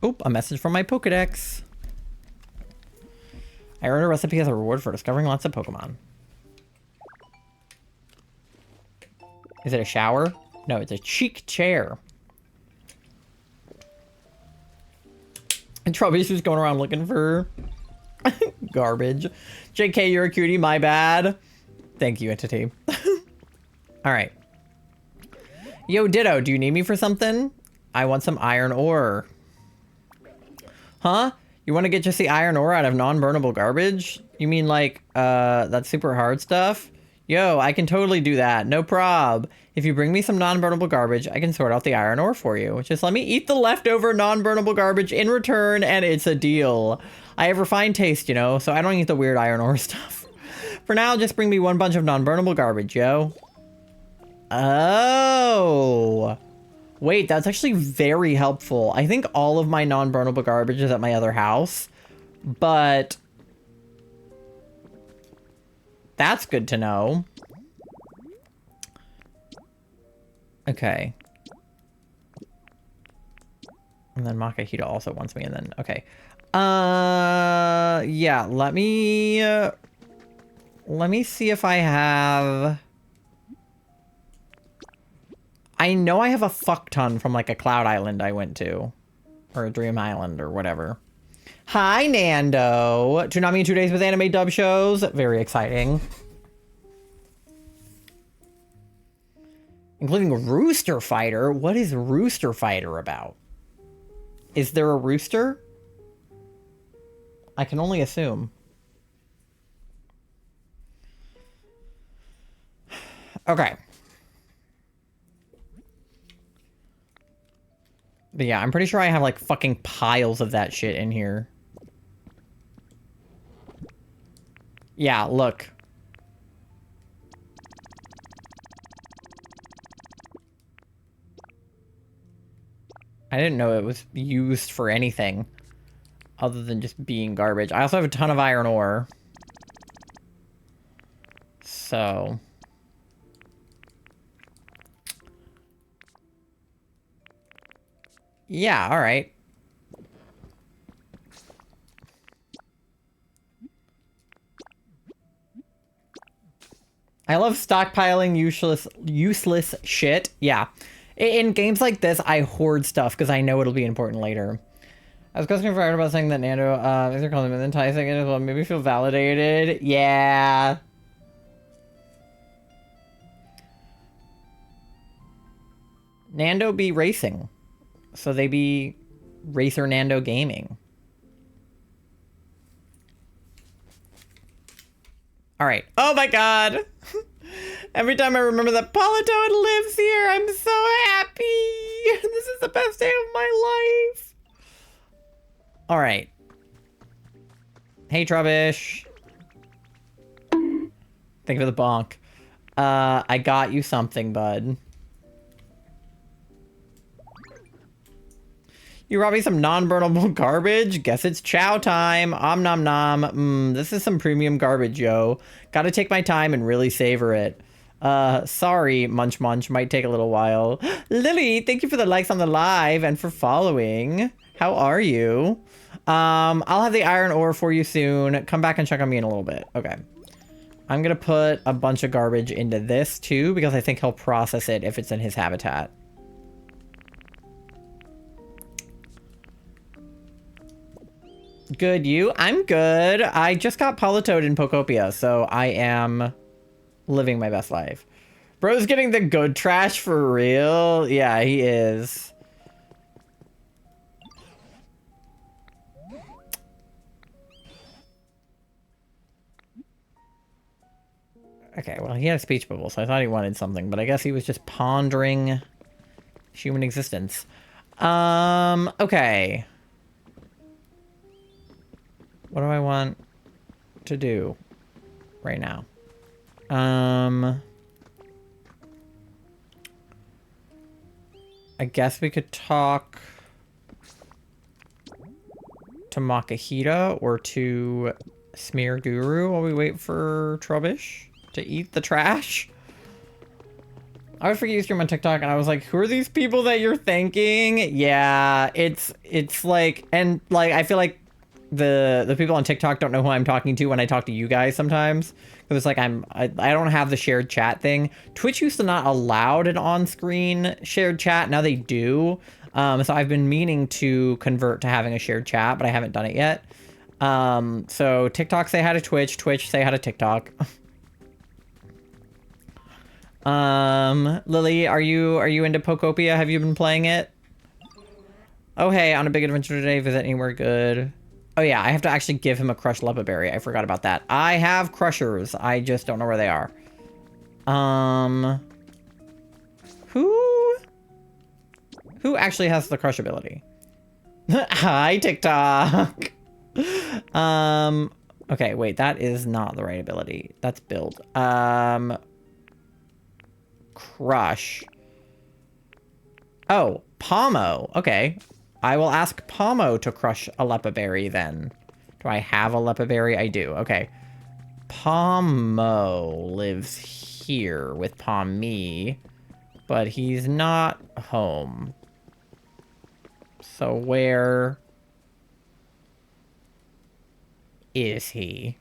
Oop, a message from my Pokedex. I earned a recipe as a reward for discovering lots of Pokemon. Is it a shower? No, it's a cheek chair. And Trubbish was going around looking for garbage. JK, you're a cutie, my bad. Thank you, entity. All right. Yo, Ditto, do you need me for something? I want some iron ore. Huh? You want to get just the iron ore out of non-burnable garbage? You mean like, that super hard stuff? Yo, I can totally do that. No prob. If you bring me some non-burnable garbage, I can sort out the iron ore for you. Just let me eat the leftover non-burnable garbage in return, and it's a deal. I have refined taste, you know, so I don't eat the weird iron ore stuff. For now, just bring me one bunch of non-burnable garbage, yo. Oh. Wait, that's actually very helpful. I think all of my non-burnable garbage is at my other house, but that's good to know. Okay. And then Makahita also wants me, and then, okay. Yeah, let me see if I have... I know I have a fuck ton from like a cloud island I went to. Or a dream island or whatever. Hi, Nando. Toonami in 2 days with anime dub shows. Very exciting. Including Rooster Fighter. What is Rooster Fighter about? Is there a rooster? I can only assume. Okay. But yeah, I'm pretty sure I have like fucking piles of that shit in here. Yeah, look. I didn't know it was used for anything other than just being garbage. I also have a ton of iron ore. So... yeah, all right. I love stockpiling useless shit. Yeah. In games like this, I hoard stuff because I know it'll be important later. I was questioning for about saying that Nando is a compliment enticing as well. Made me feel validated. Yeah. Nando be racing. So they be Racer Nando Gaming. All right. Oh my god. Every time I remember that Politoed lives here, I'm so happy. This is the best day of my life. All right. Hey, Trubbish. Thank you for the bonk. I got you something, bud. You brought me some non-burnable garbage? Guess it's chow time. Om nom nom. This is some premium garbage, yo. Gotta take my time and really savor it. Sorry, Munch Munch. Might take a little while. Lily, thank you for the likes on the live and for following. How are you? I'll have the iron ore for you soon. Come back and check on me in a little bit. Okay. I'm gonna put a bunch of garbage into this too, because I think he'll process it if it's in his habitat. Good, you? I'm good. I just got Politoed in Pokopia, so I am living my best life. Bro's getting the good trash for real? Yeah, he is. Okay, well, he had a speech bubble, so I thought he wanted something, but I guess he was just pondering human existence. Okay. What do I want to do right now? I guess we could talk to Makahita or to Smear Guru while we wait for Trubbish to eat the trash. I always forget you stream on TikTok, and I was like, who are these people that you're thanking? Yeah, it's like, and like, I feel like the people on TikTok don't know who I'm talking to when I talk to you guys sometimes. Because it's like I don't have the shared chat thing. Twitch used to not allow an on-screen shared chat. Now they do. So I've been meaning to convert to having a shared chat, but I haven't done it yet. So TikTok say hi to Twitch. Twitch say hi to TikTok. Lily, are you into Pokopia? Have you been playing it? Oh, hey, on a big adventure today. Visit anywhere good. Oh yeah, I have to actually give him a crushed lepa berry. I forgot about that. I have crushers. I just don't know where they are. Who actually has the crush ability? Hi, TikTok. Okay, wait, that is not the right ability. That's build. Crush. Oh, Pomo. Okay. I will ask Pomo to crush a lepa berry then. Do I have a lepa berry? I do. Okay. Pomo lives here with Pommy, but he's not home. So where is he?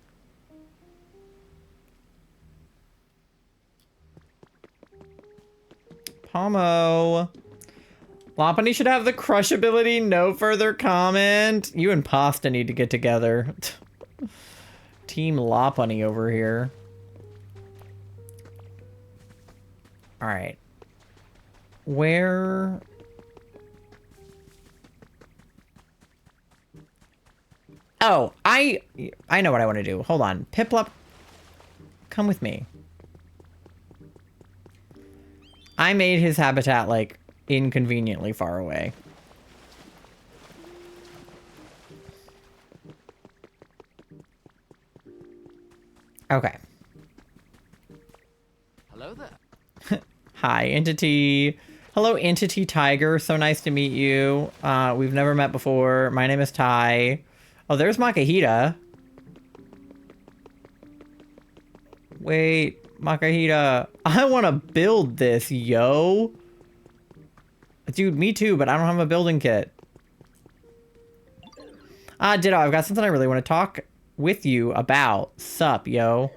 Pomo. Lopunny should have the crush ability. No further comment. You and Pasta need to get together. Team Lopunny over here. Alright. Where... Oh, I know what I want to do. Hold on. Piplup, come with me. I made his habitat, like, inconveniently far away. Okay. Hello there. Hi, Entity. Hello, Entity Tiger. So nice to meet you. We've never met before. My name is Ty. Oh, there's Makahita. Wait, Makahita. I want to build this, yo. Dude, me too, but I don't have a building kit. Ditto, I've got something I really want to talk with you about. Sup, yo.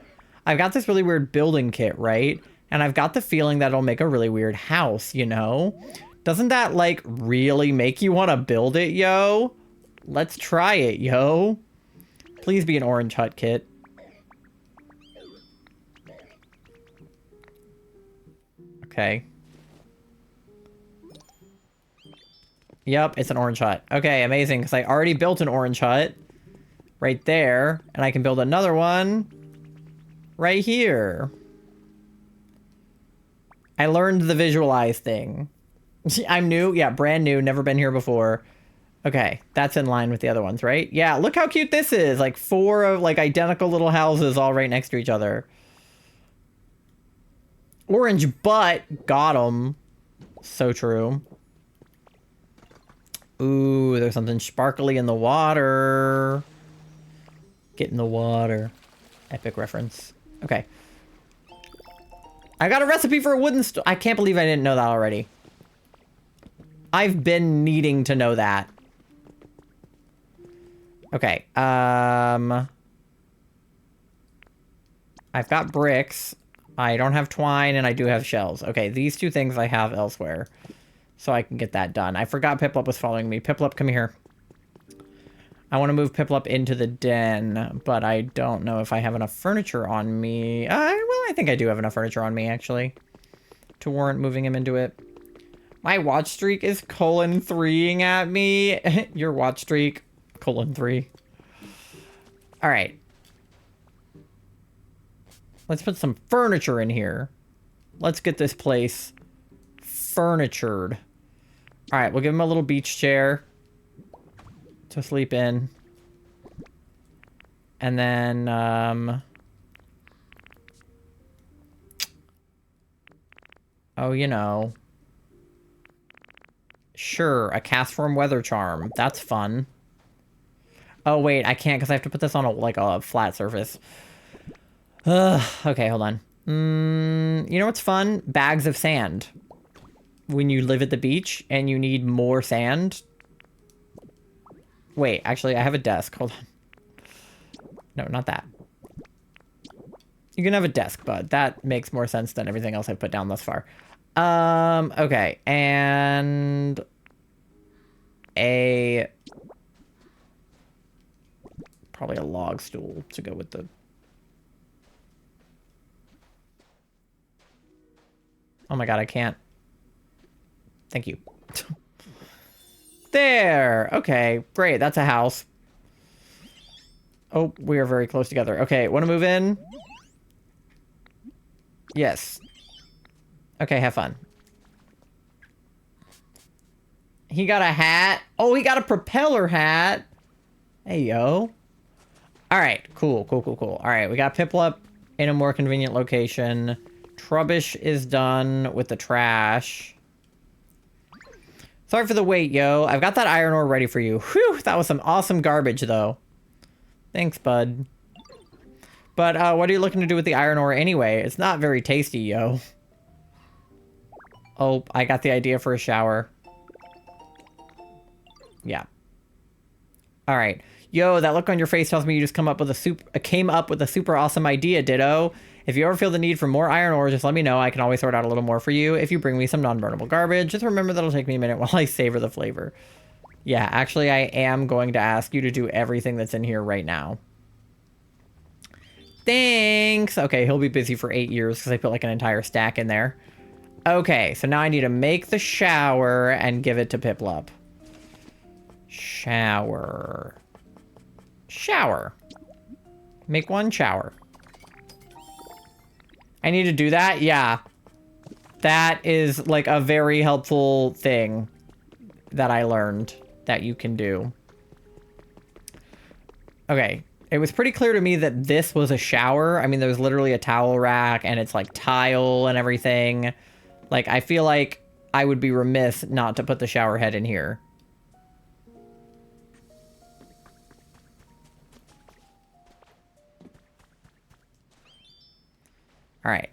I've got this really weird building kit, right? And I've got the feeling that it'll make a really weird house, you know? Doesn't that, like, really make you want to build it, yo? Let's try it, yo. Please be an orange hut kit. Okay. Yep, it's an orange hut. Okay, amazing, because I already built an orange hut right there, and I can build another one right here. I learned the visualize thing. I'm new. Yeah, brand new. Never been here before. Okay, that's in line with the other ones, right? Yeah, look how cute this is. Like 4 of like identical little houses all right next to each other. Orange butt. Got 'em. So true. Ooh, there's something sparkly in the water. Get in the water. Epic reference. Okay. I got a recipe for a wooden stove. I can't believe I didn't know that already. I've been needing to know that. Okay. I've got bricks. I don't have twine, and I do have shells. Okay, these two things I have elsewhere. So I can get that done. I forgot Piplup was following me. Piplup, come here. I want to move Piplup into the den, but I don't know if I have enough furniture on me. Well, I think I do have enough furniture on me, actually, to warrant moving him into it. My watch streak is :3ing at me. Your watch streak, :3. All right. Let's put some furniture in here. Let's get this place furnitured. All right, we'll give him a little beach chair to sleep in. And then, oh, you know. Sure, a cast form weather charm. That's fun. Oh, wait, I can't because I have to put this on a flat surface. Okay, hold on. You know what's fun? Bags of sand. When you live at the beach and you need more sand. Wait, actually, I have a desk. Hold on. No, not that. You can have a desk, bud. That makes more sense than everything else I've put down thus far. Okay, and probably a log stool to go with the... Oh my god, I can't. Thank you. There! Okay, great, that's a house. Oh, we are very close together. Okay, want to move in? Yes. Okay, have fun. He got a hat. Oh, he got a propeller hat. Hey, yo. All right, cool. All right, we got Piplup in a more convenient location. Trubbish is done with the trash. Sorry for the wait, yo. I've got that iron ore ready for you. Whew, that was some awesome garbage, though. Thanks, bud. But what are you looking to do with the iron ore anyway? It's not very tasty, yo. Oh, I got the idea for a shower. Yeah. All right. Yo, that look on your face tells me you just came up with a super awesome idea, Ditto. If you ever feel the need for more iron ore, just let me know. I can always sort out a little more for you if you bring me some non-burnable garbage. Just remember that'll take me a minute while I savor the flavor. Yeah, actually, I am going to ask you to do everything that's in here right now. Thanks. Okay, he'll be busy for 8 years because I put like an entire stack in there. Okay, so now I need to make the shower and give it to Piplup. Shower. Shower. Make one shower. I need to do that? Yeah. That is like a very helpful thing that I learned that you can do. Okay. It was pretty clear to me that this was a shower. I mean, there was literally a towel rack and it's like tile and everything. Like, I feel like I would be remiss not to put the shower head in here. All right.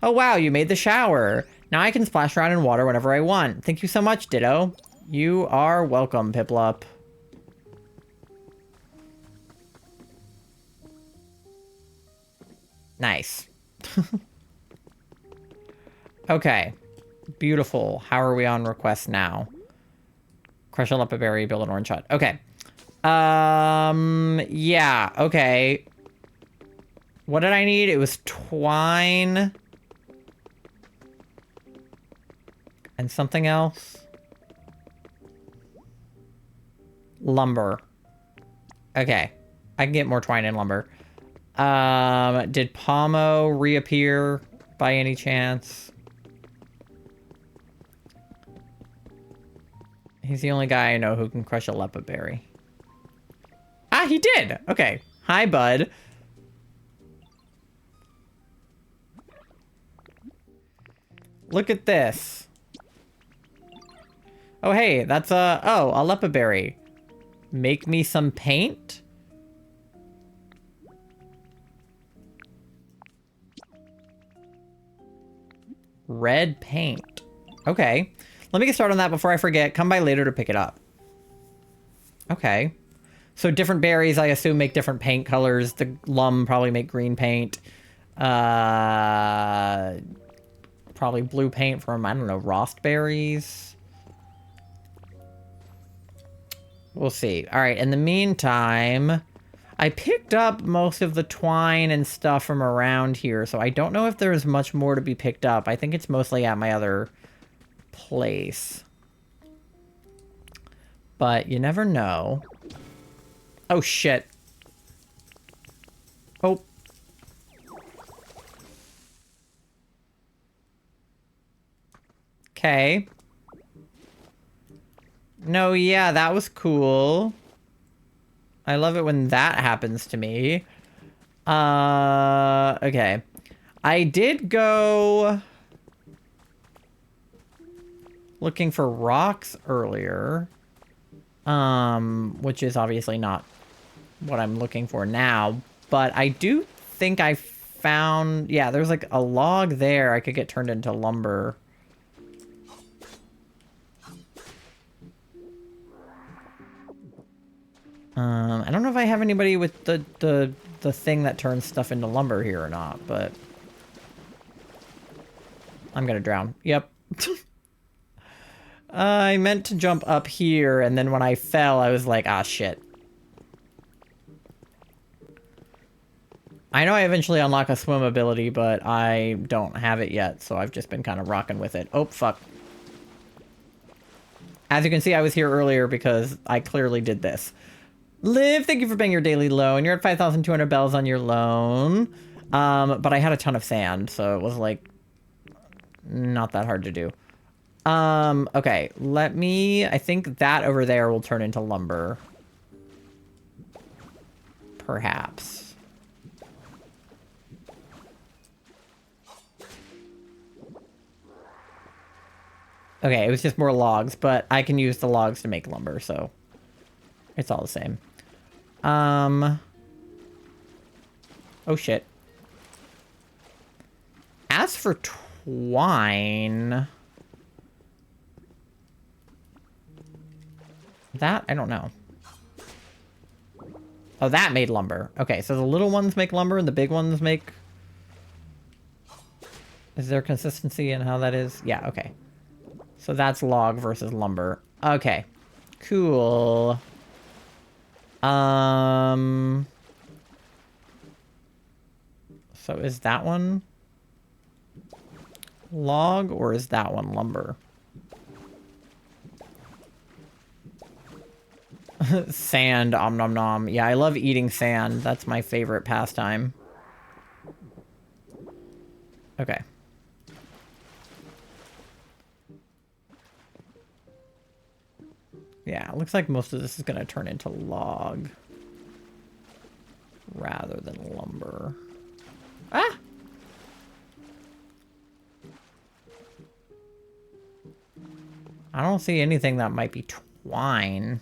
Oh, wow, you made the shower. Now I can splash around in water whenever I want. Thank you so much, Ditto. You are welcome, Piplup. Nice. Okay. Beautiful. How are we on request now? Crush a leopard berry, build an orange hut. Okay. Yeah, okay. What did I need? It was twine. And something else. Lumber. Okay. I can get more twine and lumber. Did Pomo reappear by any chance? He's the only guy I know who can crush a leopard berry. Ah, he did! Okay. Hi, bud. Look at this. Oh, hey, that's a leopard berry. Make me some paint? Red paint. Okay. Let me get started on that before I forget. Come by later to pick it up. Okay. So different berries, I assume, make different paint colors. The lum probably make green paint. Probably blue paint from, I don't know, rost berries. We'll see. All right, in the meantime, I picked up most of the twine and stuff from around here, so I don't know if there's much more to be picked up. I think it's mostly at my other place. But you never know. Oh, shit. Oh. Okay. No, yeah, that was cool. I love it when that happens to me. Okay. I did go looking for rocks earlier. Which is obviously not what I'm looking for now. But I do think I found... Yeah, there's like a log there I could get turned into lumber. I don't know if I have anybody with the thing that turns stuff into lumber here or not, but... I'm gonna drown. Yep. I meant to jump up here, and then when I fell, I was like, ah, shit. I know I eventually unlock a swim ability, but I don't have it yet, so I've just been kind of rocking with it. Oh, fuck. As you can see, I was here earlier because I clearly did this. Liv, thank you for paying your daily loan. You're at 5,200 bells on your loan. But I had a ton of sand, so it was, like, not that hard to do. Okay, let me... I think that over there will turn into lumber. Perhaps. Okay, it was just more logs, but I can use the logs to make lumber, so... It's all the same. Oh, shit. As for twine... That? I don't know. Oh, that made lumber. Okay, so the little ones make lumber and the big ones make... Is there consistency in how that is? Yeah, okay. So that's log versus lumber. Okay. Cool. So is that one log or is that one lumber? Sand, om nom nom. Yeah, I love eating sand. That's my favorite pastime. Okay. Yeah, it looks like most of this is going to turn into log rather than lumber. Ah! I don't see anything that might be twine.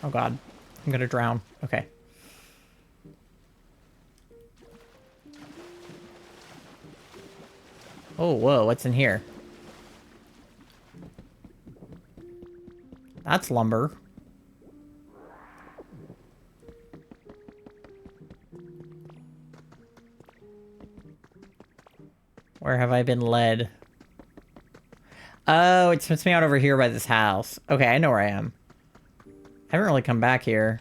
Oh god, I'm gonna drown. Okay. Oh, whoa, what's in here? That's lumber. Where have I been led? Oh, it spits me out over here by this house. Okay, I know where I am. I haven't really come back here.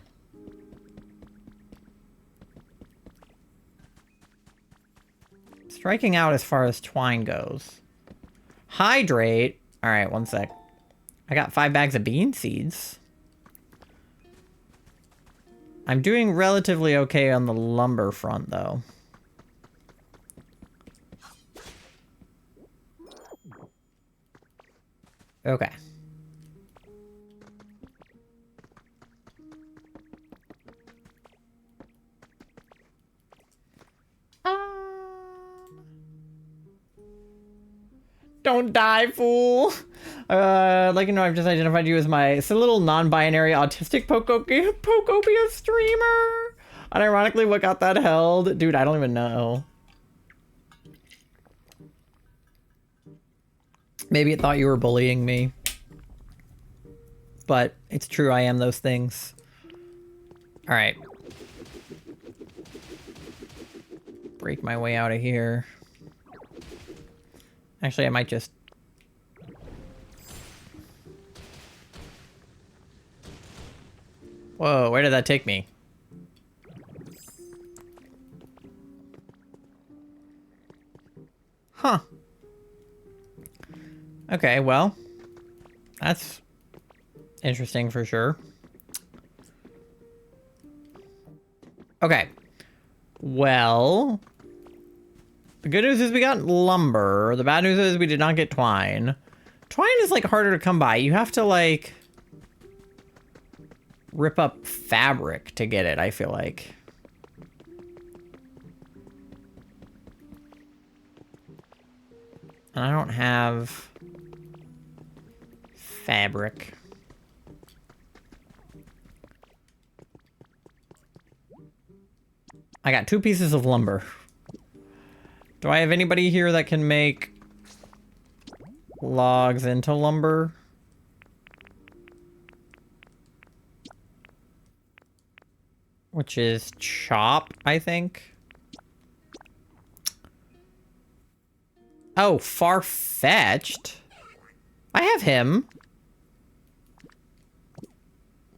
Striking out as far as twine goes. Hydrate. All right, one sec. I got 5 bags of bean seeds. I'm doing relatively okay on the lumber front, though. Okay. Don't die, fool! I'd like to know I've just identified you as it's a little non-binary autistic Pokopia streamer! Unironically, what got that held? Dude, I don't even know. Maybe it thought you were bullying me. But it's true, I am those things. Alright. Break my way out of here. Actually, I might just... Whoa, where did that take me? Huh. Okay, well. That's interesting for sure. Okay. Well... The good news is we got lumber. The bad news is we did not get twine. Twine is, like, harder to come by. You have to, like... rip up fabric to get it, I feel like. And I don't have... fabric. I got 2 pieces of lumber. Do I have anybody here that can make logs into lumber? Which is chop, I think. Oh, far-fetched. I have him.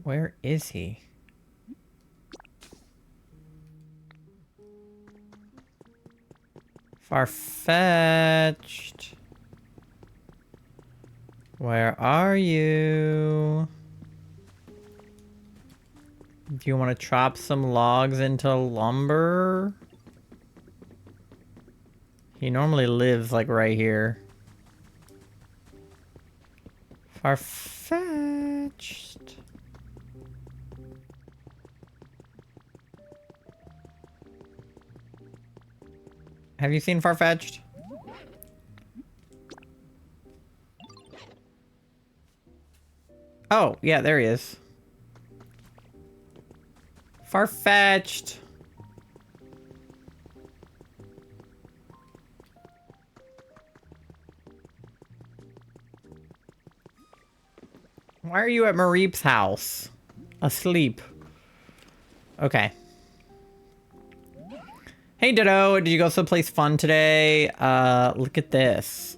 Where is he? Far-fetched. Where are you? Do you want to chop some logs into lumber? He normally lives like right here. Far-fetched. Have you seen Far-fetched? Oh, yeah, there he is. Far-fetched. Why are you at Mareep's house? Asleep. Okay. Hey, Ditto. Did you go someplace fun today? Look at this.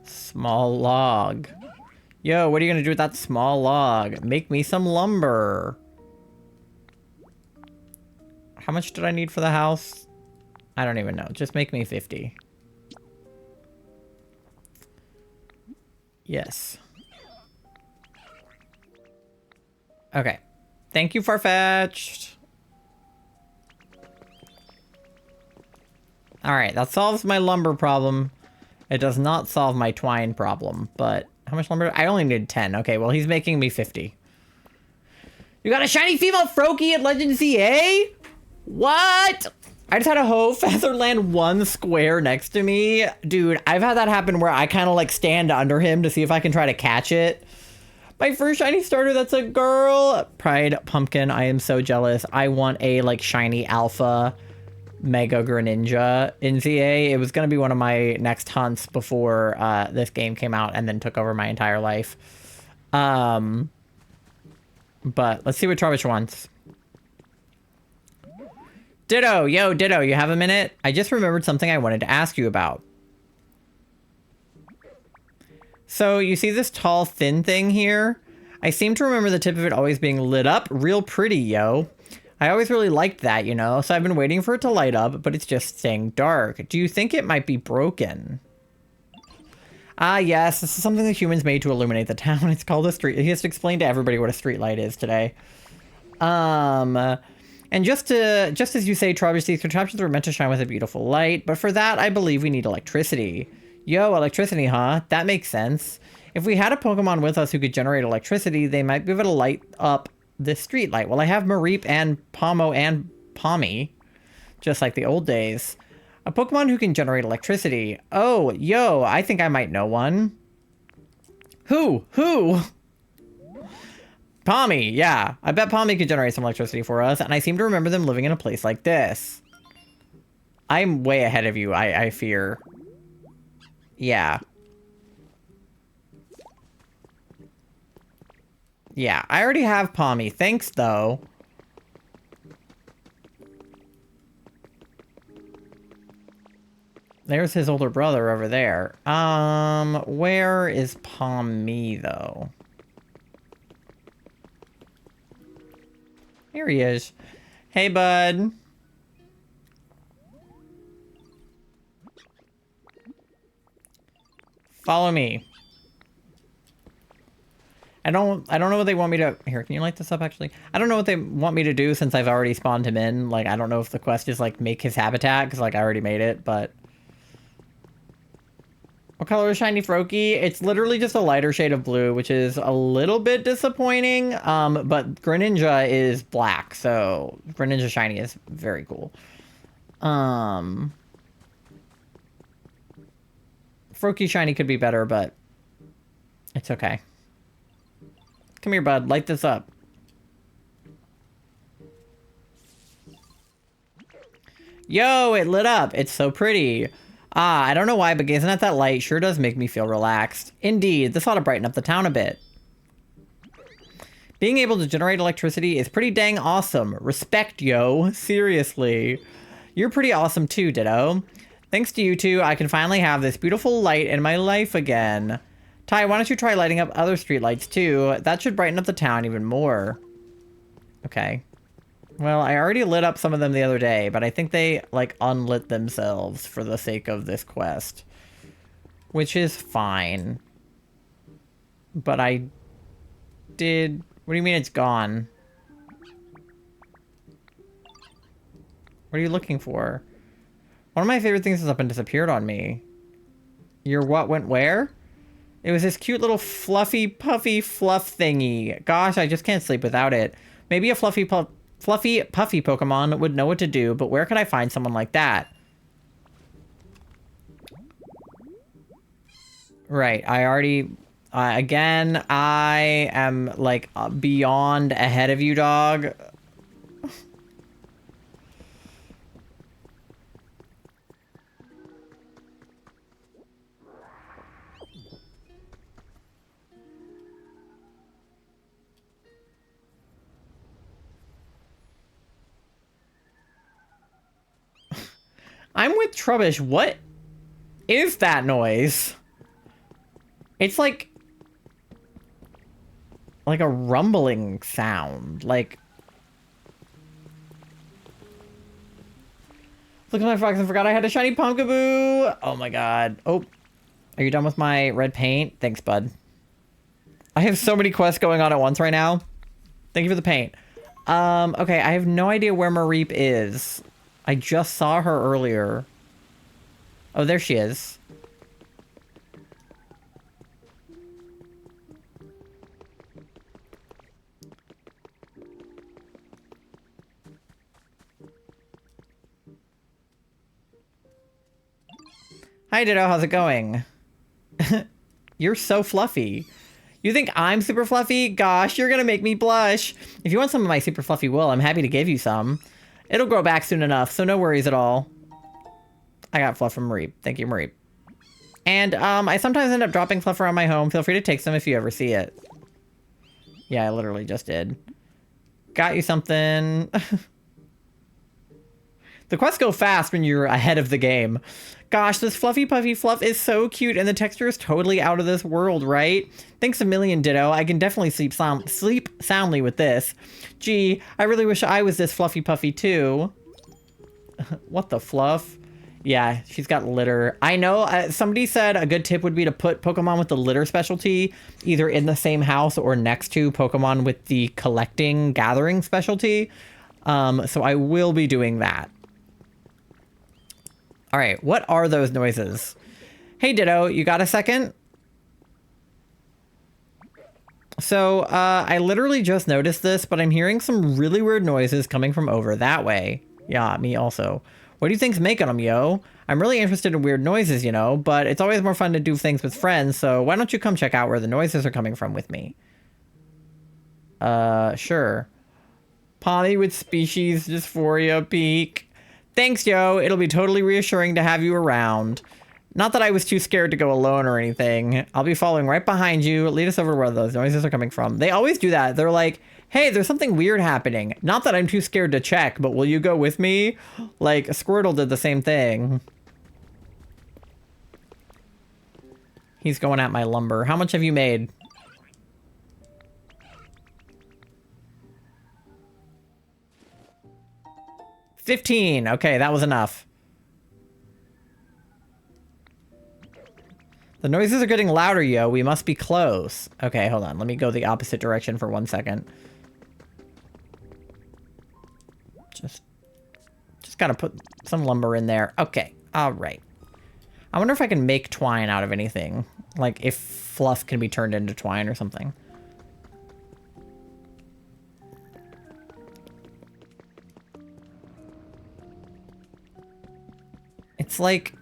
Small log. Yo, what are you gonna do with that small log? Make me some lumber. How much did I need for the house? I don't even know. Just make me 50. Yes. Okay. Thank you, Far-fetched. Alright, that solves my lumber problem. It does not solve my twine problem, but how much lumber? I only need 10. Okay, well, he's making me 50. You got a shiny female Froakie at Legend CA? What? I just had a hoe feather land 1 square next to me. Dude, I've had that happen where I kind of like stand under him to see if I can try to catch it. My first shiny starter, that's a girl. Pride Pumpkin, I am so jealous. I want a like shiny alpha Mega Greninja in ZA. It was going to be one of my next hunts before this game came out and then took over my entire life. But let's see what Trubbish wants. Ditto, yo, Ditto, you have a minute? I just remembered something I wanted to ask you about. So, you see this tall, thin thing here? I seem to remember the tip of it always being lit up real pretty, yo. I always really liked that, you know, so I've been waiting for it to light up, but it's just staying dark. Do you think it might be broken? Ah, yes, this is something that humans made to illuminate the town. It's called a street. He has to explain to everybody what a street light is today. And just as you say, Trubbish, these contraptions were meant to shine with a beautiful light, but for that, I believe we need electricity. Yo, electricity, huh? That makes sense. If we had a Pokemon with us who could generate electricity, they might be able to light up this street light. Well, I have Mareep and Pomo and Pommy, just like the old days. A Pokemon who can generate electricity. Oh, yo, I think I might know one. Who? Pommy, yeah. I bet Pommy could generate some electricity for us, and I seem to remember them living in a place like this. I'm way ahead of you, I fear. Yeah. Yeah, I already have Pommy. Thanks, though. There's his older brother over there. Where is Pommy, though? Here he is. Hey, bud. Follow me. I don't know what they want me to... Here, can you light this up, actually? I don't know what they want me to do since I've already spawned him in. Like, I don't know if the quest is, like, make his habitat, because, like, I already made it, but... What color is Shiny Froakie? It's literally just a lighter shade of blue, which is a little bit disappointing, but Greninja is black, so Greninja Shiny is very cool. Froakie Shiny could be better, but it's okay. Come here, bud. Light this up. Yo, it lit up. It's so pretty. Ah, I don't know why, but gazing at that light sure does make me feel relaxed. Indeed, this ought to brighten up the town a bit. Being able to generate electricity is pretty dang awesome. Respect, yo. Seriously. You're pretty awesome too, Ditto. Thanks to you two, I can finally have this beautiful light in my life again. Ty, why don't you try lighting up other streetlights too? That should brighten up the town even more. Okay. Well, I already lit up some of them the other day, but I think they, like, unlit themselves for the sake of this quest. Which is fine. But I did... What do you mean it's gone? What are you looking for? One of my favorite things has up and disappeared on me. Your what went where? It was this cute little fluffy, puffy fluff thingy. Gosh, I just can't sleep without it. Maybe a fluffy, puffy Pokemon would know what to do, but where could I find someone like that? Right, I already... again, I am, like, beyond ahead of you, dog. I'm with Trubbish. What is that noise? It's like a rumbling sound. Like, look at my frogs. I forgot I had a shiny Pumpkaboo. Oh my god. Oh, are you done with my red paint? Thanks, bud. I have so many quests going on at once right now. Thank you for the paint. Okay, I have no idea where Mareep is. I just saw her earlier. Oh, there she is. Hi, Ditto. How's it going? You're so fluffy. You think I'm super fluffy? Gosh, you're gonna make me blush. If you want some of my super fluffy wool, I'm happy to give you some. It'll grow back soon enough, so no worries at all. I got fluff from Mareep. Thank you, Mareep. And, I sometimes end up dropping fluff around my home. Feel free to take some if you ever see it. Yeah, I literally just did. Got you something. The quests go fast when you're ahead of the game. Gosh, this fluffy puffy fluff is so cute, and the texture is totally out of this world, right? Thanks a million, Ditto. I can definitely sleep soundly with this. Gee, I really wish I was this fluffy puffy too. What the fluff? Yeah, she's got litter. I know, somebody said a good tip would be to put Pokemon with the litter specialty either in the same house or next to Pokemon with the gathering specialty. So I will be doing that. All right, what are those noises? Hey, Ditto, you got a second? So, I literally just noticed this, but I'm hearing some really weird noises coming from over that way. Yeah, me also. What do you think's making them, yo? I'm really interested in weird noises, you know, but it's always more fun to do things with friends, so why don't you come check out where the noises are coming from with me? Sure. Pommy with species dysphoria peak. Thanks, yo. It'll be totally reassuring to have you around. Not that I was too scared to go alone or anything. I'll be following right behind you. Lead us over to where those noises are coming from. They always do that. They're like, hey, there's something weird happening. Not that I'm too scared to check, but will you go with me? Like, Squirtle did the same thing. He's going at my lumber. How much have you made? $15. Okay, that was enough. The noises are getting louder, yo. We must be close. Okay, hold on. Let me go the opposite direction for 1 second. Just gotta put some lumber in there. Okay, all right. I wonder if I can make twine out of anything. Like, if fluff can be turned into twine or something. It's like...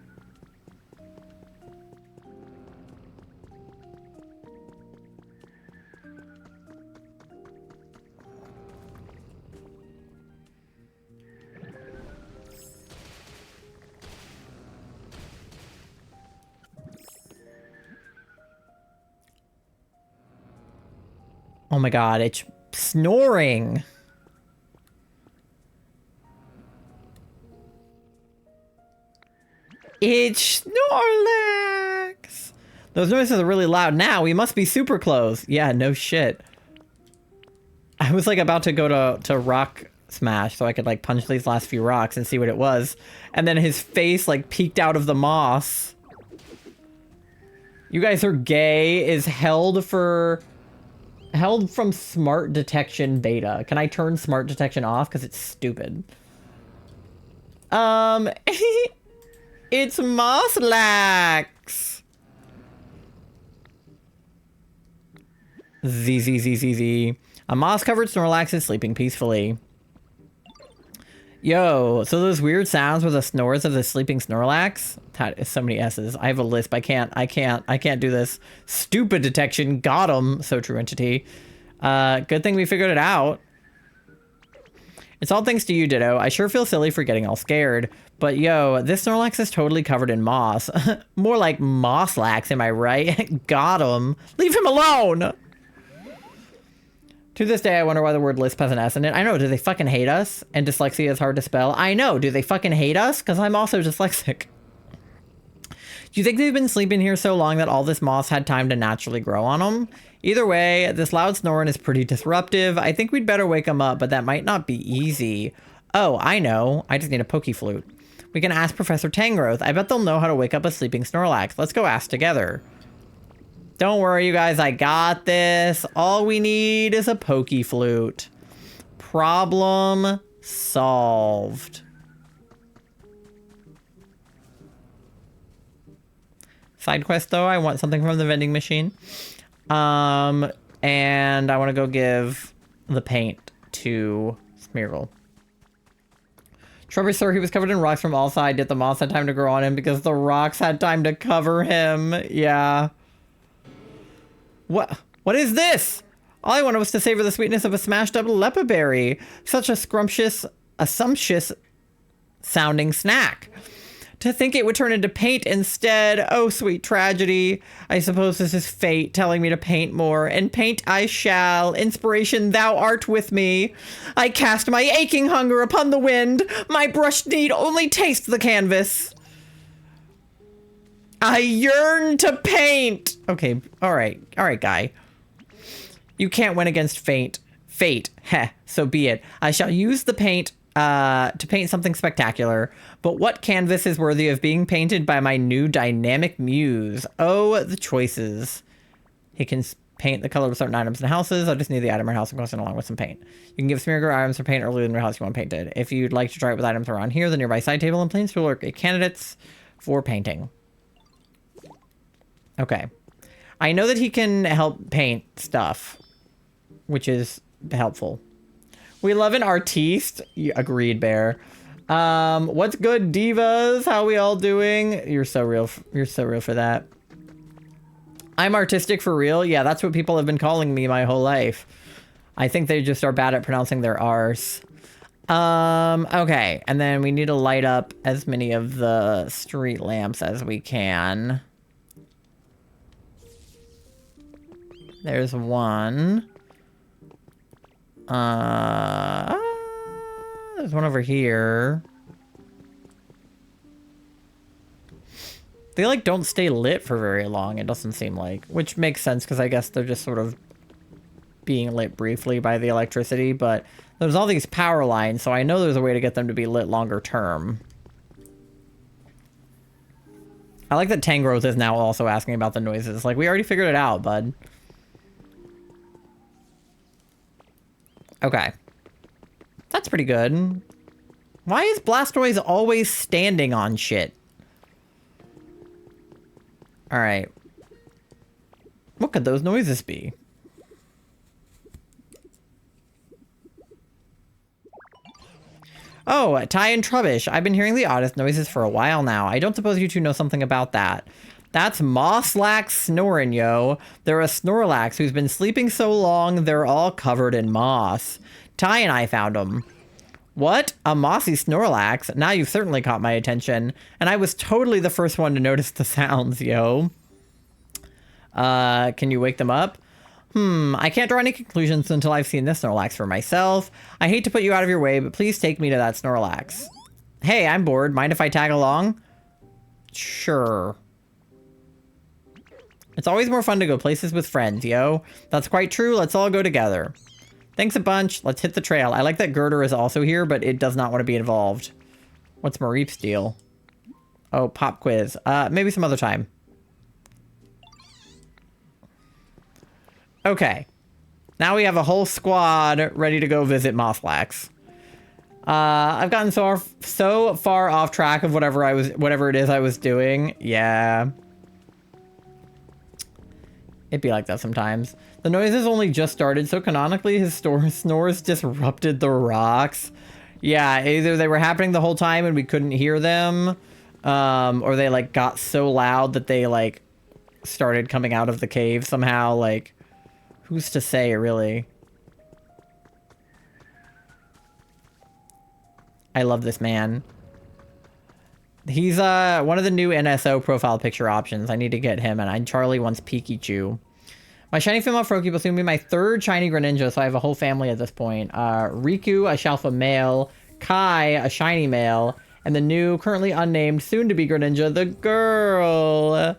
Oh my god, it's snoring. It's Snorlax. Those noises are really loud now. We must be super close. Yeah, no shit. I was like about to go to rock smash so I could like punch these last few rocks and see what it was. And then his face like peeked out of the moss. You guys are gay is held from smart detection beta. Can I turn smart detection off? Because it's stupid. It's Mosslax. Z. A moss-covered Snorlax is sleeping peacefully. Yo, so those weird sounds were the snores of the sleeping Snorlax? That is so many S's. I have a lisp. I can't do this. Stupid detection. Got him. So true entity. Good thing we figured it out. It's all thanks to you, Ditto. I sure feel silly for getting all scared. But yo, this Snorlax is totally covered in moss. More like Mosslax, am I right? Got him. Leave him alone! To this day, I wonder why the word lisp has an S in it. I know, do they fucking hate us? And dyslexia is hard to spell. I know, do they fucking hate us? Because I'm also dyslexic. Do you think they've been sleeping here so long that all this moss had time to naturally grow on them? Either way, this loud snoring is pretty disruptive. I think we'd better wake them up, but that might not be easy. Oh, I know. I just need a Poke Flute. We can ask Professor Tangrowth. I bet they'll know how to wake up a sleeping Snorlax. Let's go ask together. Don't worry, you guys. I got this. All we need is a Poke Flute. Problem solved. Side quest, though. I want something from the vending machine. And I want to go give the paint to Smeargle. Trevor, sir, he was covered in rocks from all sides, yet the moss had time to grow on him because the rocks had time to cover him. Yeah. What is this? All I wanted was to savor the sweetness of a smashed up lepa berry. Such a scrumptious, sumptuous sounding snack. To think it would turn into paint instead. Oh, sweet tragedy. I suppose this is fate telling me to paint more, and paint I shall. Inspiration, thou art with me. I cast my aching hunger upon the wind. My brush need only taste the canvas. I yearn to paint. Okay, all right, guy. You can't win against fate. Fate, heh, so be it. I shall use the paint to paint something spectacular. But what canvas is worthy of being painted by my new dynamic muse? Oh, the choices. He can paint the color of certain items and houses. I just need the item or house in question along with some paint. You can give Smeargle items for paint earlier in your house you want painted. If you'd like to try it with items around here, the nearby side table and planes will are candidates for painting. Okay. I know that he can help paint stuff, which is helpful. We love an artiste. Agreed, Bear. What's good, divas? How we all doing? You're so real. You're so real for that. I'm artistic for real. Yeah, that's what people have been calling me my whole life. I think they just are bad at pronouncing their R's. Okay, and then we need to light up as many of the street lamps as we can. There's one. There's one over here. They, like, don't stay lit for very long, it doesn't seem like. Which makes sense, because I guess they're just sort of being lit briefly by the electricity, but there's all these power lines, so I know there's a way to get them to be lit longer term. I like that Tangrowth is now also asking about the noises. Like, we already figured it out, bud. Okay. That's pretty good. Why is Blastoise always standing on shit? Alright. What could those noises be? Oh, Ty and Trubbish. I've been hearing the oddest noises for a while now. I don't suppose you two know something about that. That's Mosslax snoring, yo. They're a Snorlax who's been sleeping so long, they're all covered in moss. Ty and I found them. What? A mossy Snorlax? Now you've certainly caught my attention. And I was totally the first one to notice the sounds, yo. Can you wake them up? I can't draw any conclusions until I've seen this Snorlax for myself. I hate to put you out of your way, but please take me to that Snorlax. Hey, I'm bored. Mind if I tag along? Sure. It's always more fun to go places with friends, yo. That's quite true. Let's all go together. Thanks a bunch. Let's hit the trail. I like that Girder is also here, but it does not want to be involved. What's Mareep's deal? Oh, pop quiz. Maybe some other time. Okay. Now we have a whole squad ready to go visit Mosslax. I've gotten so far off track of whatever it is I was doing. Yeah. It'd be like that sometimes. The noises only just started, so canonically his snores disrupted the rocks. Yeah, either they were happening the whole time and we couldn't hear them, or they, like, got so loud that they, like, started coming out of the cave somehow, like... Who's to say, really? I love this man. He's one of the new NSO profile picture options. I need to get him, and Charlie wants Pikachu. My shiny female Froakie will soon be my third shiny Greninja, so I have a whole family at this point. Riku, a Shalfa male, Kai, a shiny male, and the new, currently unnamed, soon-to-be Greninja, the girl. All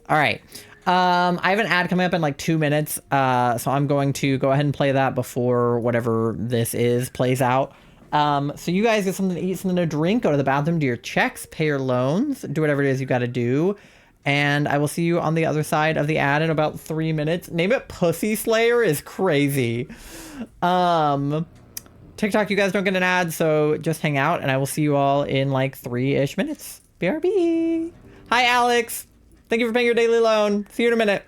right. I have an ad coming up in like 2 minutes, so I'm going to go ahead and play that before whatever this is plays out. So you guys get something to eat, something to drink, go to the bathroom, do your checks, pay your loans, do whatever it is you got to do. And I will see you on the other side of the ad in about 3 minutes. Name it Pussy Slayer is crazy. TikTok, you guys don't get an ad, so just hang out, and I will see you all in like 3-ish minutes. BRB. Hi, Alex. Thank you for paying your daily loan. See you in a minute.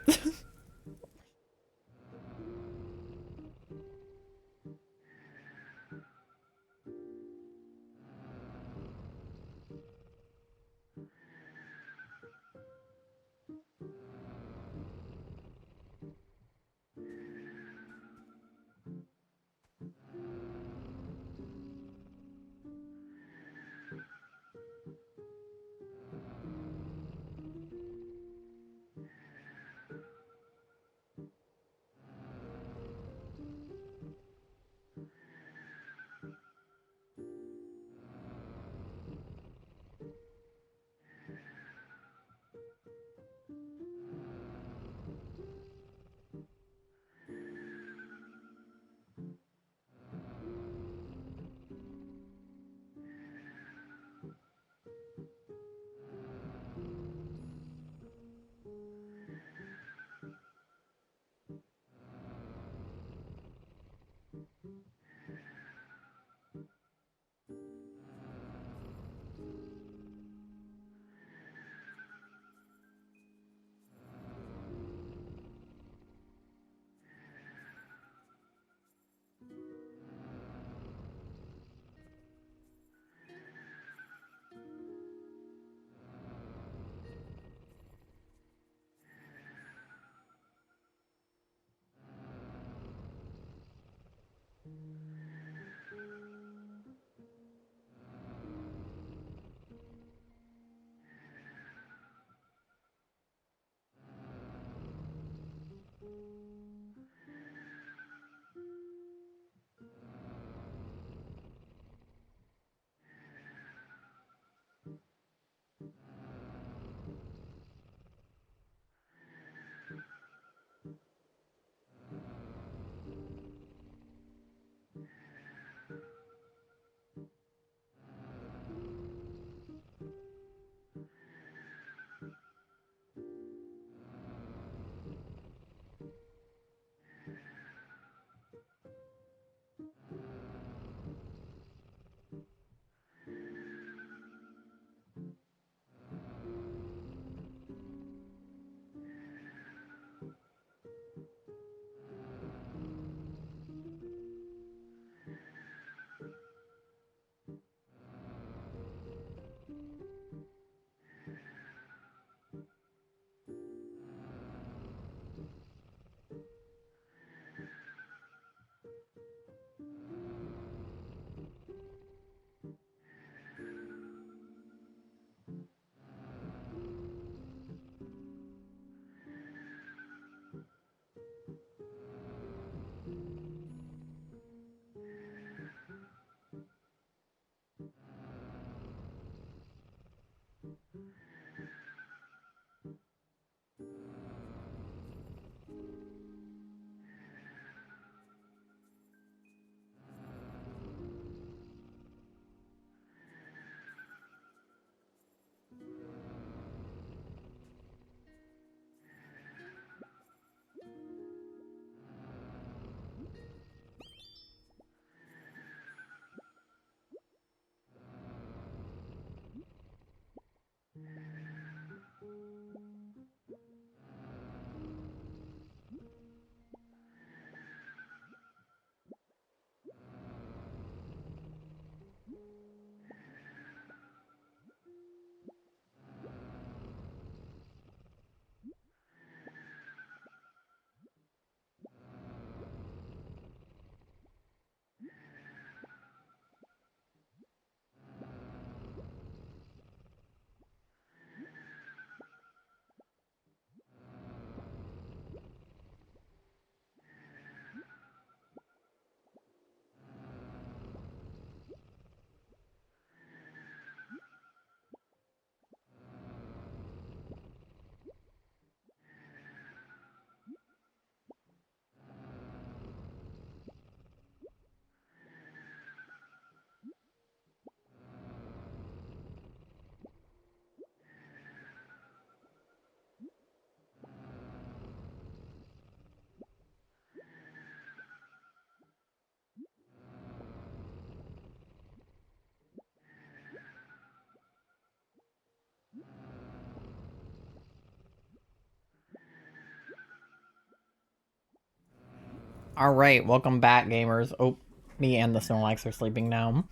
All right, welcome back, gamers. Oh, me and the Snorlax are sleeping now.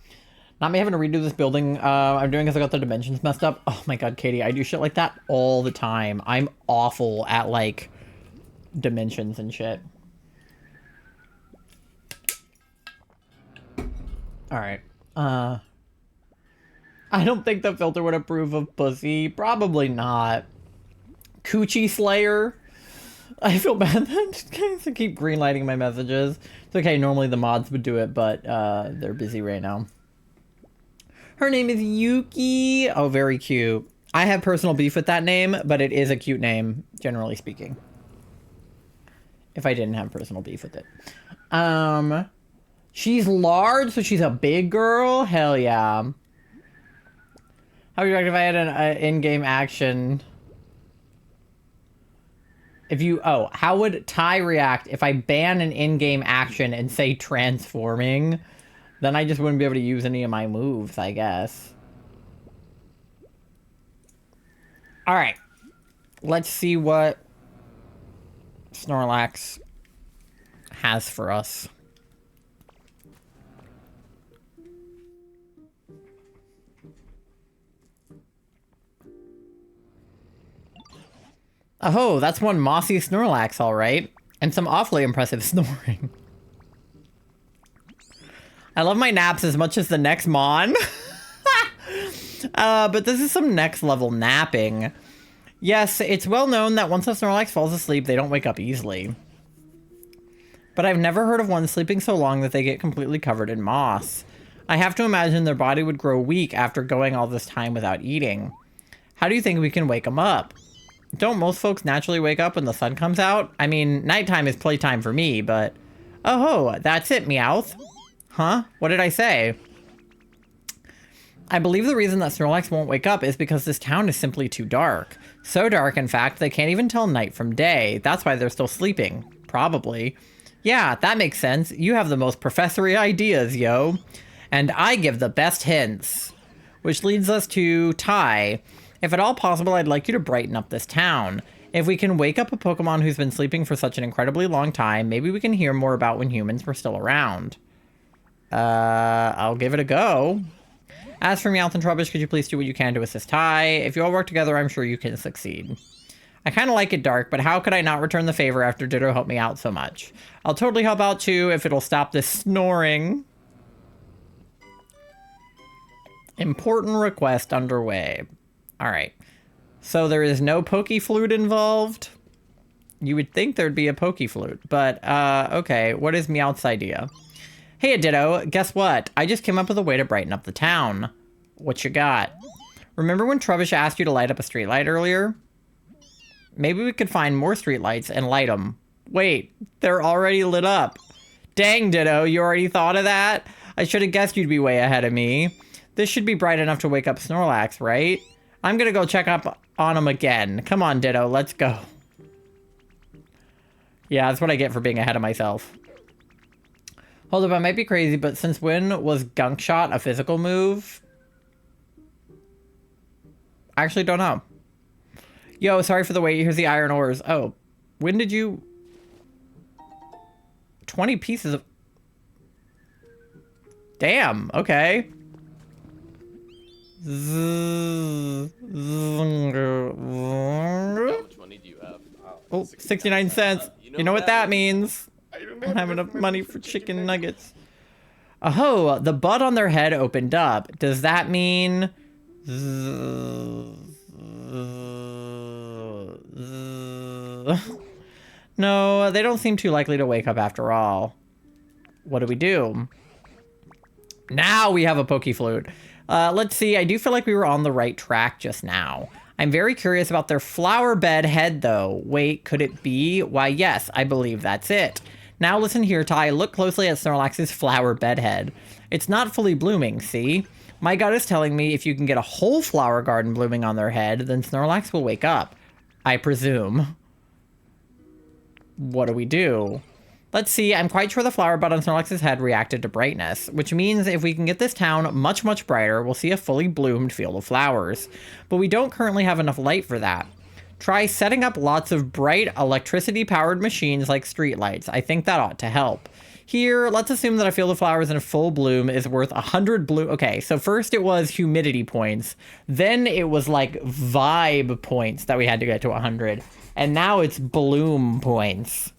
Not me having to redo this building. I'm doing because I got the dimensions messed up. Oh my god, Katie, I do shit like that all the time. I'm awful at, like, dimensions and shit. Alright. I don't think the filter would approve of pussy. Probably not. Coochie Slayer? I feel bad that I keep greenlighting my messages. It's okay, normally the mods would do it, but they're busy right now. Her name is Yuki. Oh, very cute. I have personal beef with that name, but it is a cute name, generally speaking. If I didn't have personal beef with it. She's large, so she's a big girl? Hell yeah. How would you react if I had an in-game action? If you... Oh, how would Ty react if I ban an in-game action and say transforming? Then I just wouldn't be able to use any of my moves, I guess. Alright. Let's see what Snorlax has for us. Oh, that's one mossy Snorlax, alright. And some awfully impressive snoring. I love my naps as much as the next Mon. But this is some next level napping. Yes, it's well known that once a Snorlax falls asleep, they don't wake up easily. But I've never heard of one sleeping so long that they get completely covered in moss. I have to imagine their body would grow weak after going all this time without eating. How do you think we can wake them up? Don't most folks naturally wake up when the sun comes out? I mean, nighttime is playtime for me, but... Oh, that's it, Meowth. Huh? What did I say? I believe the reason that Snorlax won't wake up is because this town is simply too dark. So dark, in fact, they can't even tell night from day. That's why they're still sleeping. Probably. Yeah, that makes sense. You have the most professory ideas, yo. And I give the best hints. Which leads us to Ty. If at all possible, I'd like you to brighten up this town. If we can wake up a Pokemon who's been sleeping for such an incredibly long time, maybe we can hear more about when humans were still around. I'll give it a go. As for Meowth and Trubbish, could you please do what you can to assist Ty? If you all work together, I'm sure you can succeed. I kind of like it dark, but how could I not return the favor after Ditto helped me out so much? I'll totally help out too if it'll stop this snoring. Important request underway. Alright. So there is no Pokeflute involved? You would think there'd be a Pokeflute, but, okay. What is Meowth's idea? Hey, Ditto, guess what? I just came up with a way to brighten up the town. What you got? Remember when Trubbish asked you to light up a streetlight earlier? Maybe we could find more streetlights and light them. Wait, they're already lit up. Dang, Ditto, you already thought of that? I should have guessed you'd be way ahead of me. This should be bright enough to wake up Snorlax, right? I'm gonna go check up on him again. Come on, Ditto, let's go. Yeah, that's what I get for being ahead of myself. Hold up, I might be crazy, but since when was Gunk Shot a physical move? I actually don't know. Yo, sorry for the wait. Here's the iron ores. Oh, when did you... 20 pieces of... Damn, okay. How much money do you have? Oh, 69 cents. You know what that means. I don't have enough money for chicken nuggets. Oh, the bud on their head opened up. Does that mean... No, they don't seem too likely to wake up after all. What do we do? Now we have a Pokeflute. Let's see, I do feel like we were on the right track just now. I'm very curious about their flower bed head though. Wait, could it be? Why yes, I believe that's it. Now listen here, Ty, look closely at Snorlax's flower bed head. It's not fully blooming, see? My gut is telling me if you can get a whole flower garden blooming on their head, then Snorlax will wake up. I presume. What do we do? Let's see, I'm quite sure the flower bud on Snorlax's head reacted to brightness, which means if we can get this town much, much brighter, we'll see a fully bloomed field of flowers. But we don't currently have enough light for that. Try setting up lots of bright electricity-powered machines like streetlights. I think that ought to help. Here, let's assume that a field of flowers in full bloom is worth 100 bloom. Okay, so first it was humidity points. Then it was like vibe points that we had to get to 100. And now it's bloom points.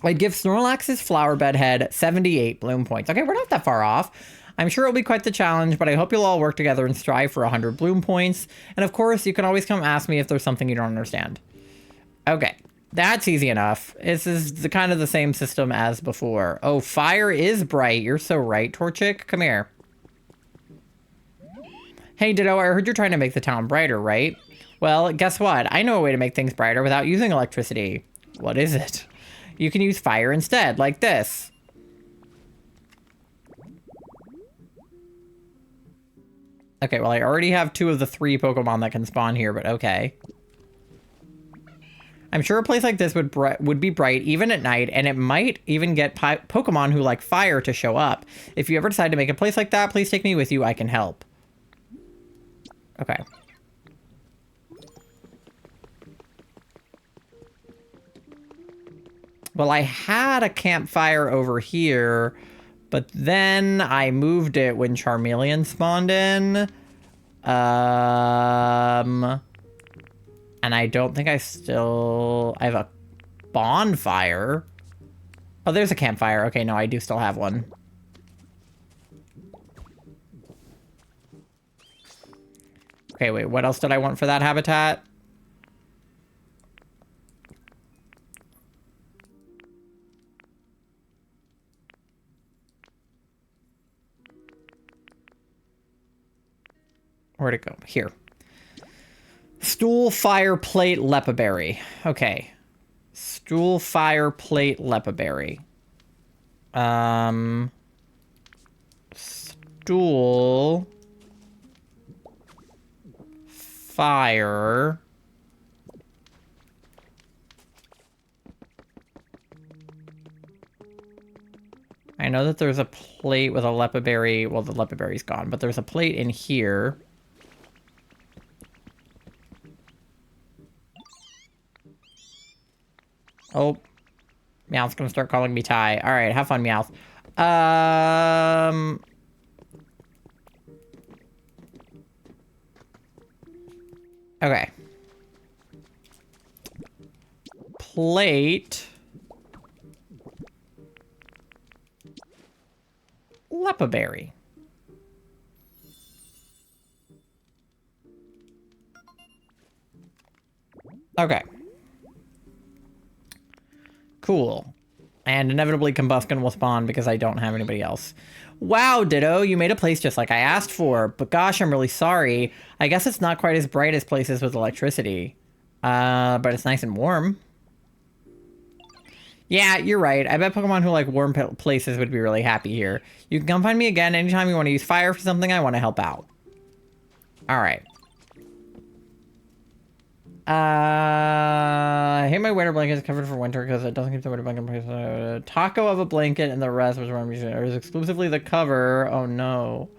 I'd give Snorlax's flower bed head 78 bloom points. Okay, we're not that far off. I'm sure it'll be quite the challenge, but I hope you'll all work together and strive for 100 bloom points. And of course, you can always come ask me if there's something you don't understand. Okay, that's easy enough. This is kind of the same system as before. Oh, fire is bright. You're so right, Torchic. Come here. Hey, Ditto, I heard you're trying to make the town brighter, right? Well, guess what? I know a way to make things brighter without using electricity. What is it? You can use fire instead, like this. Okay, well, I already have 2 of the 3 Pokemon that can spawn here, but okay. I'm sure a place like this would be bright even at night, and it might even get Pokemon who like fire to show up. If you ever decide to make a place like that, please take me with you. I can help. Okay. Well, I had a campfire over here, but then I moved it when Charmeleon spawned in. And I don't think I have a bonfire. Oh, there's a campfire. Okay, no, I do still have one. Okay, wait, what else did I want for that habitat? Where'd it go? Here. Stool, fire, plate, lepaberry. Okay. Stool, fire, plate, lepaberry. Stool. Fire. I know that there's a plate with a lepaberry. Well, the lepaberry's gone, but there's a plate in here. Oh, Meowth's gonna start calling me Ty. All right, have fun, Meowth. Okay. Plate. Lepaberry. Okay. Cool. And inevitably Combuskin will spawn because I don't have anybody else. Wow, Ditto, you made a place just like I asked for, but gosh, I'm really sorry. I guess it's not quite as bright as places with electricity. But it's nice and warm. Yeah, you're right. I bet Pokemon who like warm places would be really happy here. You can come find me again anytime you want to use fire for something. I want to help out. All right. I hate my winter blanket is covered for winter because it doesn't keep the winter blanket in place. Taco of a blanket and the rest was what I'm using. It was exclusively the cover. Oh no.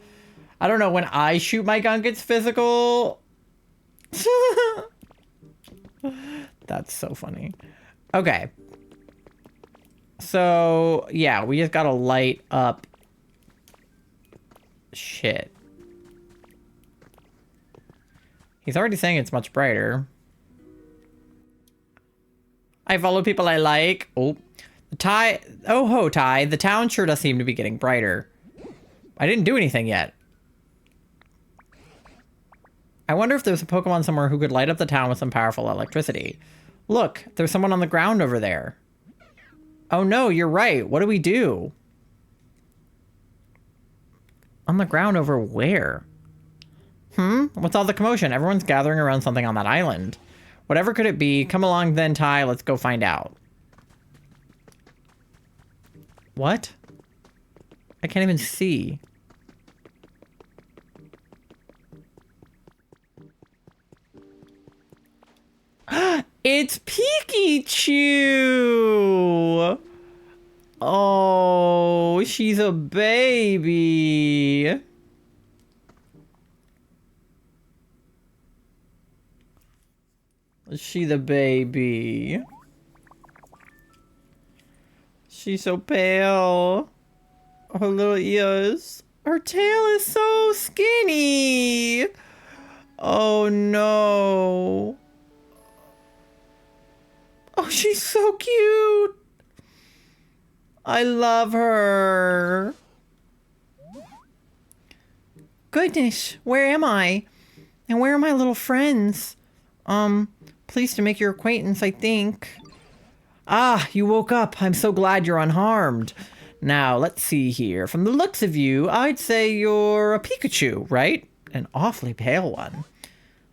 I don't know. When I shoot my gun gets physical. That's so funny. Okay. So, yeah, we just gotta light up shit. He's already saying it's much brighter. I follow people I like. Oh, Ty, the town sure does seem to be getting brighter. I didn't do anything yet. I wonder if there's a Pokemon somewhere who could light up the town with some powerful electricity. Look, there's someone on the ground over there. Oh no, you're right. What do we do? On the ground over where? What's all the commotion? Everyone's gathering around something on that island. Whatever could it be? Come along then, Ty. Let's go find out. What? I can't even see. It's Pikachu! Oh, she's a baby. Is she the baby? She's so pale. Her little ears. Her tail is so skinny. Oh no. Oh, she's so cute. I love her. Goodness, where am I? And where are my little friends? Pleased to make your acquaintance, I think. Ah, you woke up. I'm so glad you're unharmed. Now, let's see here. From the looks of you, I'd say you're a Pikachu, right? An awfully pale one.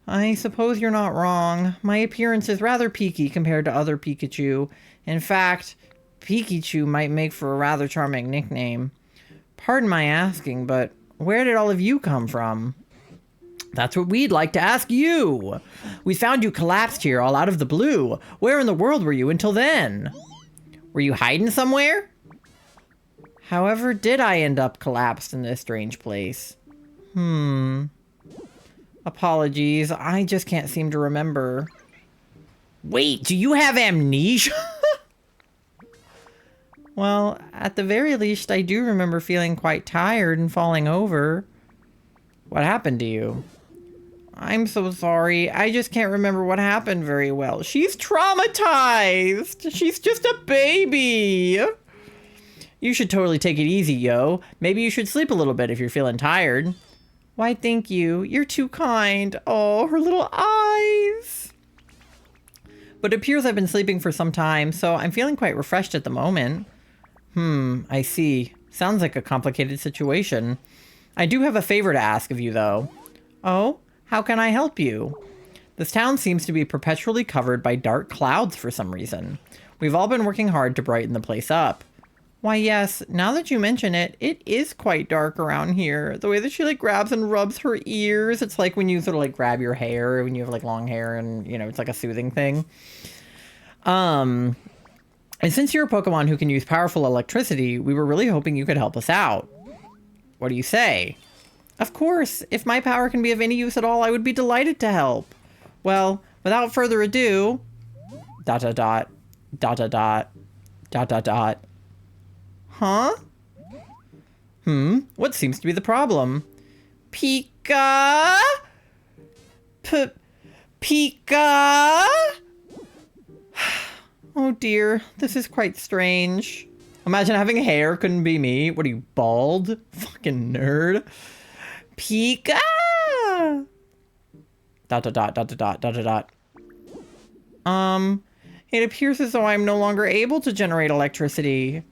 I suppose you're not wrong. My appearance is rather peaky compared to other Pikachu. In fact, Pikachu might make for a rather charming nickname. Pardon my asking, but where did all of you come from? That's what we'd like to ask you. We found you collapsed here all out of the blue. Where in the world were you until then? Were you hiding somewhere? However did I end up collapsed in this strange place? Apologies, I just can't seem to remember. Wait, do you have amnesia? Well, at the very least, I do remember feeling quite tired and falling over. What happened to you? I'm so sorry. I just can't remember what happened very well. She's traumatized. She's just a baby. You should totally take it easy, yo. Maybe you should sleep a little bit if you're feeling tired. Why, thank you. You're too kind. Oh, her little eyes. But it appears I've been sleeping for some time, so I'm feeling quite refreshed at the moment. I see. Sounds like a complicated situation. I do have a favor to ask of you, though. Oh? How can I help you? This town seems to be perpetually covered by dark clouds for some reason. We've all been working hard to brighten the place up. Why, yes, now that you mention it, it is quite dark around here. The way that she, like, grabs and rubs her ears. It's like when you sort of, like, grab your hair when you have, like, long hair and, you know, it's like a soothing thing. And since you're a Pokemon who can use powerful electricity, we were really hoping you could help us out. What do you say? Of course, if my power can be of any use at all, I would be delighted to help. Well, without further ado... ... Huh? What seems to be the problem? Pika? Pika? Oh dear, this is quite strange. Imagine having hair couldn't be me. What are you, bald? Fucking nerd. Pika! ... It appears as though I'm no longer able to generate electricity.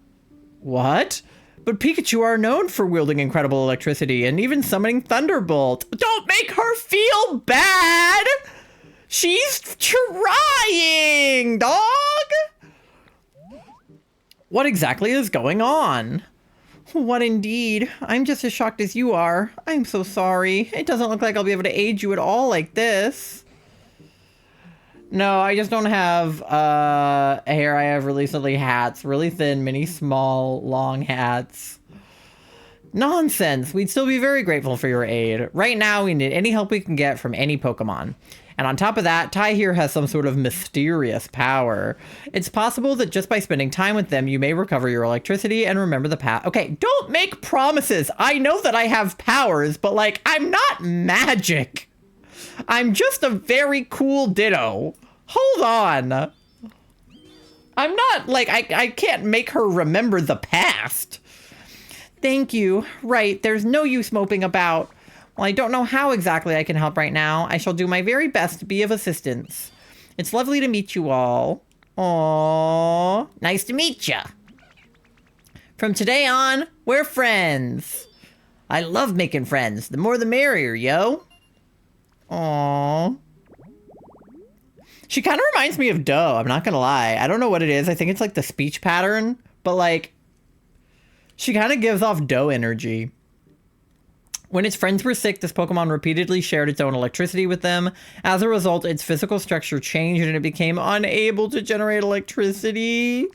What? But Pikachu are known for wielding incredible electricity and even summoning Thunderbolt. Don't make her feel bad! She's trying, dog! What exactly is going on? What indeed? I'm just as shocked as you are. I'm so sorry. It doesn't look like I'll be able to aid you at all like this. No, I just don't have hair. I have really silly hats. Really thin, mini, small, long hats. Nonsense. We'd still be very grateful for your aid. Right now, we need any help we can get from any Pokemon. And on top of that, Ty here has some sort of mysterious power. It's possible that just by spending time with them, you may recover your electricity and remember the past. Okay, don't make promises. I know that I have powers, but like, I'm not magic. I'm just a very cool Ditto. Hold on. I'm not, like, I can't make her remember the past. Thank you. Right, there's no use moping about. Well, I don't know how exactly I can help right now. I shall do my very best to be of assistance. It's lovely to meet you all. Aww. Nice to meet ya. From today on, we're friends. I love making friends. The more the merrier, yo. Aww. She kind of reminds me of Doe, I'm not gonna lie. I don't know what it is. I think it's like the speech pattern, but like, she kind of gives off Doe energy. When its friends were sick, this Pokemon repeatedly shared its own electricity with them. As a result, its physical structure changed and it became unable to generate electricity.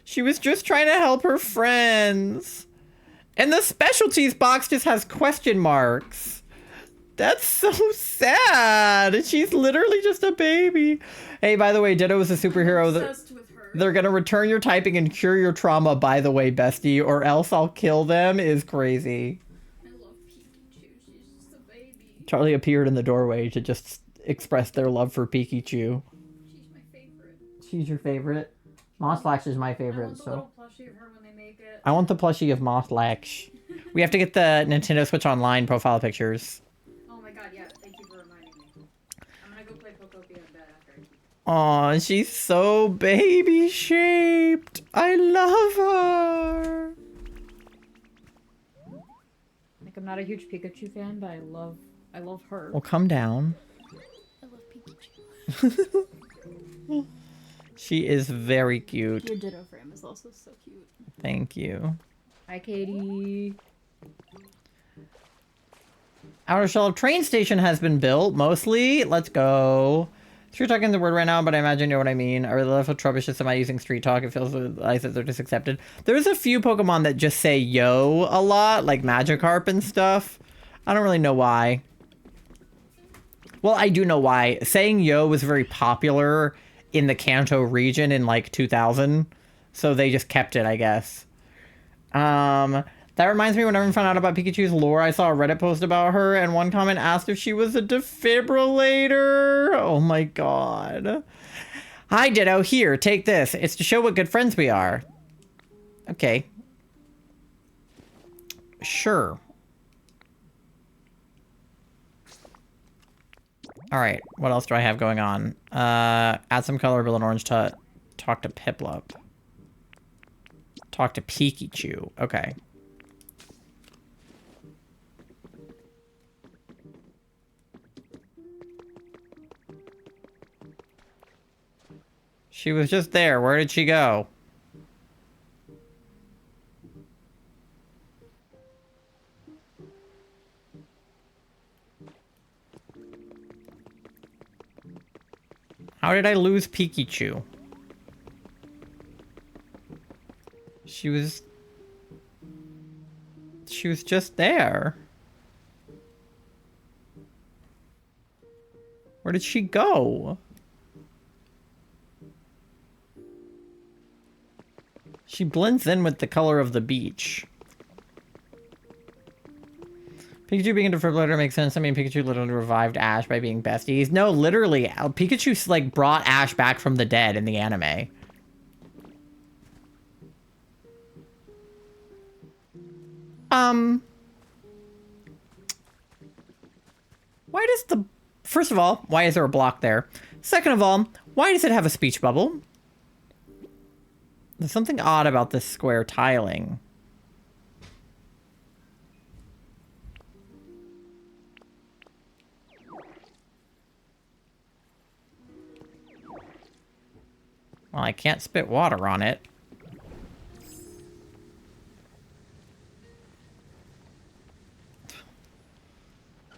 She was just trying to help her friends. And the specialties box just has question marks. That's so sad. She's literally just a baby. Hey, by the way, Ditto is a superhero. They're gonna return your typing and cure your trauma, by the way, bestie, or else I'll kill them is crazy. I love Pikachu. She's just a baby. Charlie appeared in the doorway to just express their love for Pikachu. She's my favorite. She's your favorite? Mosslash is my I favorite, want the so. little plushie of her when they make it. I want the plushie of Mosslash. We have to get the Nintendo Switch Online profile pictures. Oh my god, yeah. Thank you for reminding me. I'm gonna go play POKOPIA in bed after I keep. Aw, she's so baby shaped. I love her. Like, I'm not a huge Pikachu fan, but I love her. Well, come down. I love Pikachu. She is very cute. Your Ditto frame is also so cute. Thank you. Hi, Katie. Outer Shell train station has been built, mostly. Let's go. Street talking the word right now, but I imagine you know what I mean. I really love how Trubbish am I using street talk. It feels like they're just accepted. There's a few Pokemon that just say yo a lot, like Magikarp and stuff. I don't really know why. Well, I do know why. Saying yo was very popular in the Kanto region in like 2000. So they just kept it, I guess. That reminds me, when everyone found out about Pikachu's lore, I saw a Reddit post about her, and one comment asked if she was a defibrillator. Oh my god. Hi, Ditto. Here, take this. It's to show what good friends we are. Okay. Sure. Alright, what else do I have going on? Add some color, build an orange tut. Talk to Piplup. Talk to Pikachu. Okay. She was just there. Where did she go? How did I lose Pikachu? She was just there. Where did she go? She blends in with the color of the beach. Pikachu being a defibrillator makes sense. I mean, Pikachu literally revived Ash by being besties. No, literally, Pikachu, like, brought Ash back from the dead in the anime. Why does the... First of all, why is there a block there? Second of all, why does it have a speech bubble? There's something odd about this square tiling. Well, I can't spit water on it.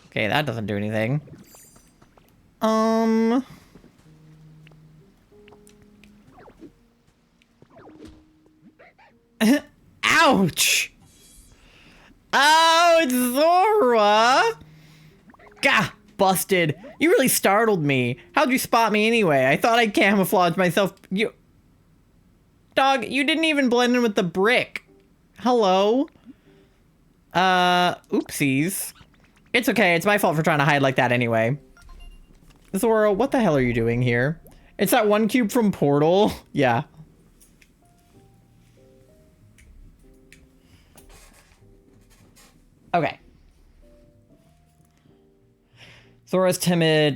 Okay, that doesn't do anything. Ouch! Oh, it's Zora! Gah! Busted. You really startled me. How'd you spot me anyway? I thought I'd camouflage myself. You... Dog, you didn't even blend in with the brick. Hello? Oopsies. It's okay. It's my fault for trying to hide like that anyway. Zora, what the hell are you doing here? It's that one cube from Portal. Yeah. Okay. Zora's timid.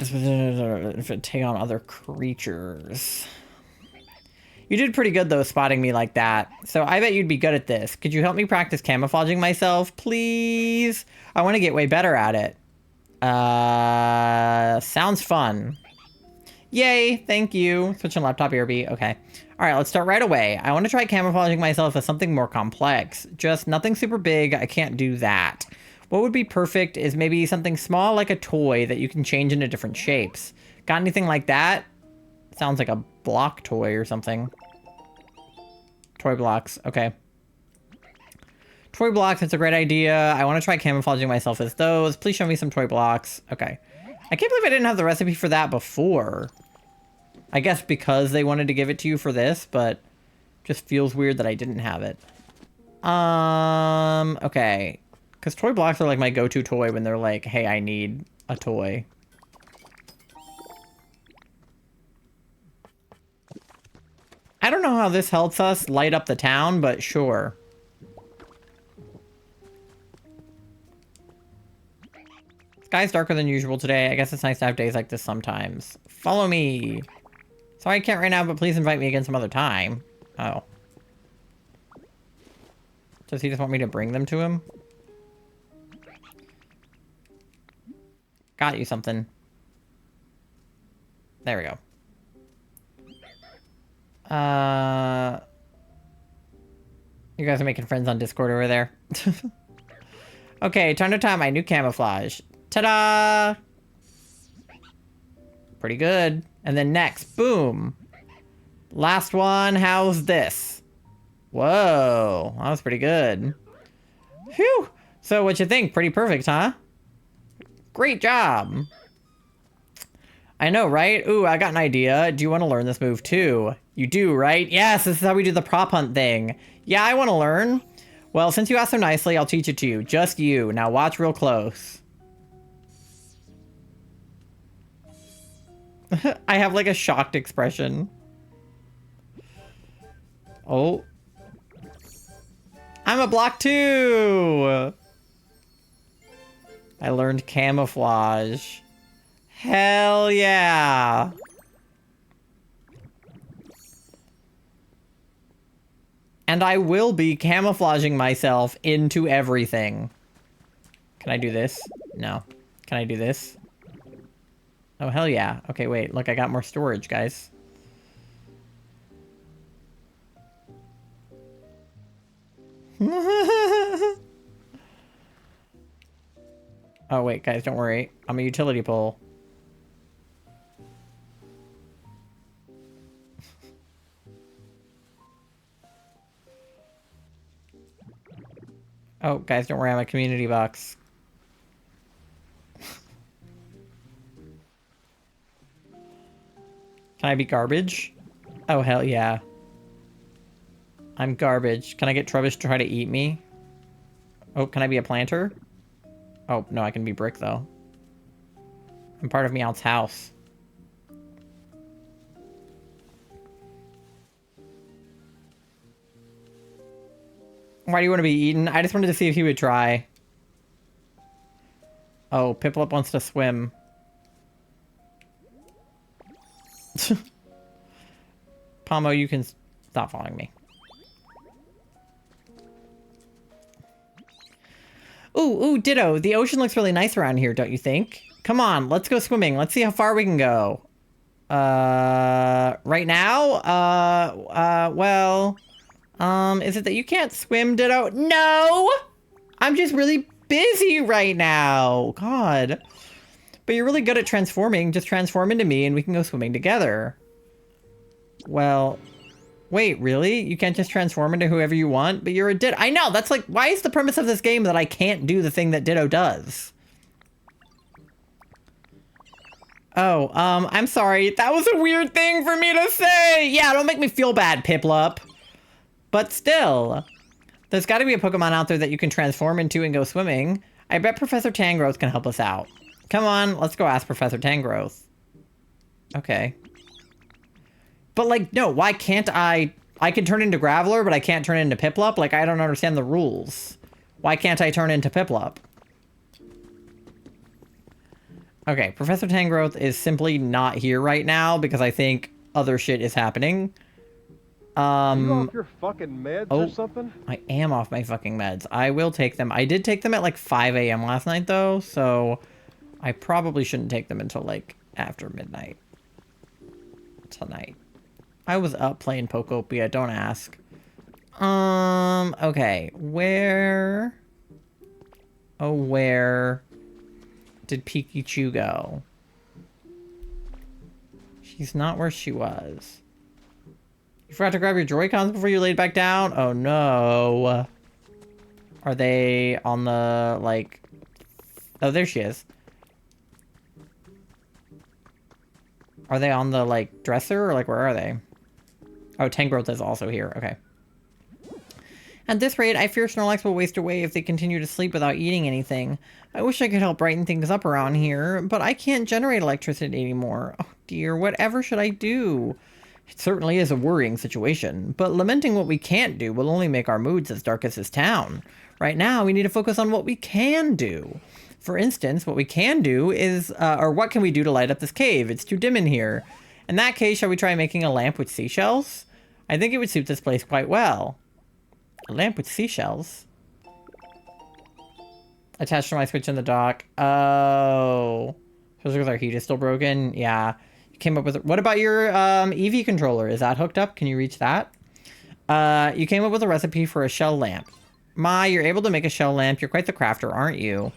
Take on other creatures. You did pretty good, though, spotting me like that. So I bet you'd be good at this. Could you help me practice camouflaging myself, please? I want to get way better at it. Sounds fun. Yay, thank you. Switching laptop ERB. Okay. All right, let's start right away. I want to try camouflaging myself as something more complex. Just nothing super big. I can't do that. What would be perfect is maybe something small like a toy that you can change into different shapes. Got anything like that? Sounds like a block toy or something. Toy blocks. Okay. Toy blocks, that's a great idea. I want to try camouflaging myself as those. Please show me some toy blocks. Okay. I can't believe I didn't have the recipe for that before. I guess because they wanted to give it to you for this, but just feels weird that I didn't have it. Okay. Because toy blocks are like my go-to toy when they're like, hey, I need a toy. I don't know how this helps us light up the town, but sure. Sky's darker than usual today. I guess it's nice to have days like this sometimes. Follow me. Sorry I can't right now, but please invite me again some other time. Oh. Does he just want me to bring them to him? Got you something. There we go. You guys are making friends on Discord over there. Okay, time to try my new camouflage. Ta-da! Pretty good. And then next, boom. Last one, how's this? Whoa, that was pretty good. Phew! So what you think? Pretty perfect, huh? Great job! I know, right? Ooh, I got an idea. Do you want to learn this move too? You do, right? Yes, this is how we do the prop hunt thing. Yeah, I want to learn. Well, since you asked so nicely, I'll teach it to you. Just you. Now watch real close. I have like a shocked expression. Oh. I'm a block 2! I learned camouflage. Hell yeah! And I will be camouflaging myself into everything. Can I do this? No. Can I do this? Oh, hell yeah. Okay, wait. Look, I got more storage, guys. Oh, wait, guys, don't worry. I'm a utility pole. Oh, guys, don't worry. I'm a community box. Can I be garbage? Oh, hell yeah. I'm garbage. Can I get Trubbish to try to eat me? Oh, can I be a planter? Oh, no, I can be brick, though. I'm part of Meowth's house. Why do you want to be eaten? I just wanted to see if he would try. Oh, Piplup wants to swim. Pomo, you can stop following me. Ooh, ditto. The ocean looks really nice around here, don't you think? Come on, let's go swimming. Let's see how far we can go. Right now? Well, is it that you can't swim, Ditto? No! I'm just really busy right now. God. But you're really good at transforming. Just transform into me and we can go swimming together. Well, wait, really? You can't just transform into whoever you want? But you're a Ditto. I know, that's like, why is the premise of this game that I can't do the thing that Ditto does? Oh, I'm sorry. That was a weird thing for me to say. Yeah, don't make me feel bad, Piplup. But still, there's got to be a Pokemon out there that you can transform into and go swimming. I bet Professor Tangrowth can help us out. Come on, let's go ask Professor Tangrowth. Okay. But like, no, why can't I can turn into Graveler, but I can't turn into Piplup? Like, I don't understand the rules. Why can't I turn into Piplup? Okay, Professor Tangrowth is simply not here right now because I think other shit is happening. Are you off your fucking meds or something? I am off my fucking meds. I will take them. I did take them at like 5 a.m. last night though, so I probably shouldn't take them until like after midnight tonight. I was up playing Pokopia, don't ask. Okay, where did Pikachu go? She's not where she was. You forgot to grab your Joy-Cons before you laid back down? Oh no. Are they on the, like... Oh, there she is. Are they on the, like, dresser? Or, like, where are they? Oh, Tangrowth is also here. Okay. At this rate, I fear Snorlax will waste away if they continue to sleep without eating anything. I wish I could help brighten things up around here, but I can't generate electricity anymore. Oh dear, whatever should I do? It certainly is a worrying situation, but lamenting what we can't do will only make our moods as dark as this town. Right now, we need to focus on what we can do. For instance, what we can do is, or what can we do to light up this cave? It's too dim in here. In that case, shall we try making a lamp with seashells? I think it would suit this place quite well. A lamp with seashells? Attached to my Switch in the dock. Oh. Because our heat is still broken? Yeah. You came up with... What about your EV controller? Is that hooked up? Can you reach that? You came up with a recipe for a shell lamp. My, you're able to make a shell lamp. You're quite the crafter, aren't you?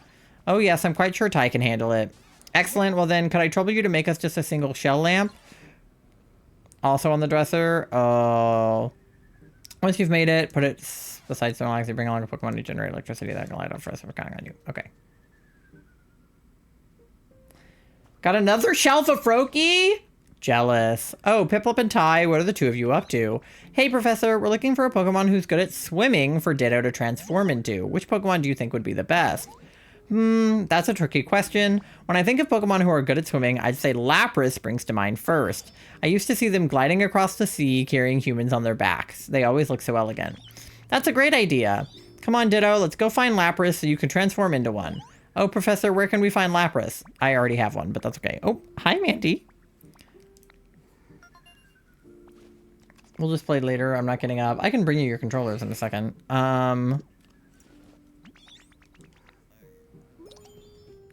Oh yes, I'm quite sure Ty can handle it. Excellent. Well then, could I trouble you to make us just a single shell lamp? Also on the dresser. Oh... Once you've made it, put it beside Snorlax, you bring along a Pokemon to generate electricity that can light up for us if we're counting on you. Okay. Got another shelf of Froakie? Jealous. Oh, Piplup and Ty, what are the two of you up to? Hey, Professor, we're looking for a Pokemon who's good at swimming for Ditto to transform into. Which Pokemon do you think would be the best? That's a tricky question. When I think of Pokemon who are good at swimming, I'd say Lapras springs to mind first. I used to see them gliding across the sea, carrying humans on their backs. They always look so elegant. That's a great idea. Come on, Ditto, let's go find Lapras so you can transform into one. Oh, Professor, where can we find Lapras? I already have one, but that's okay. Oh, hi, Mandy. We'll just play later. I'm not getting up. I can bring you your controllers in a second.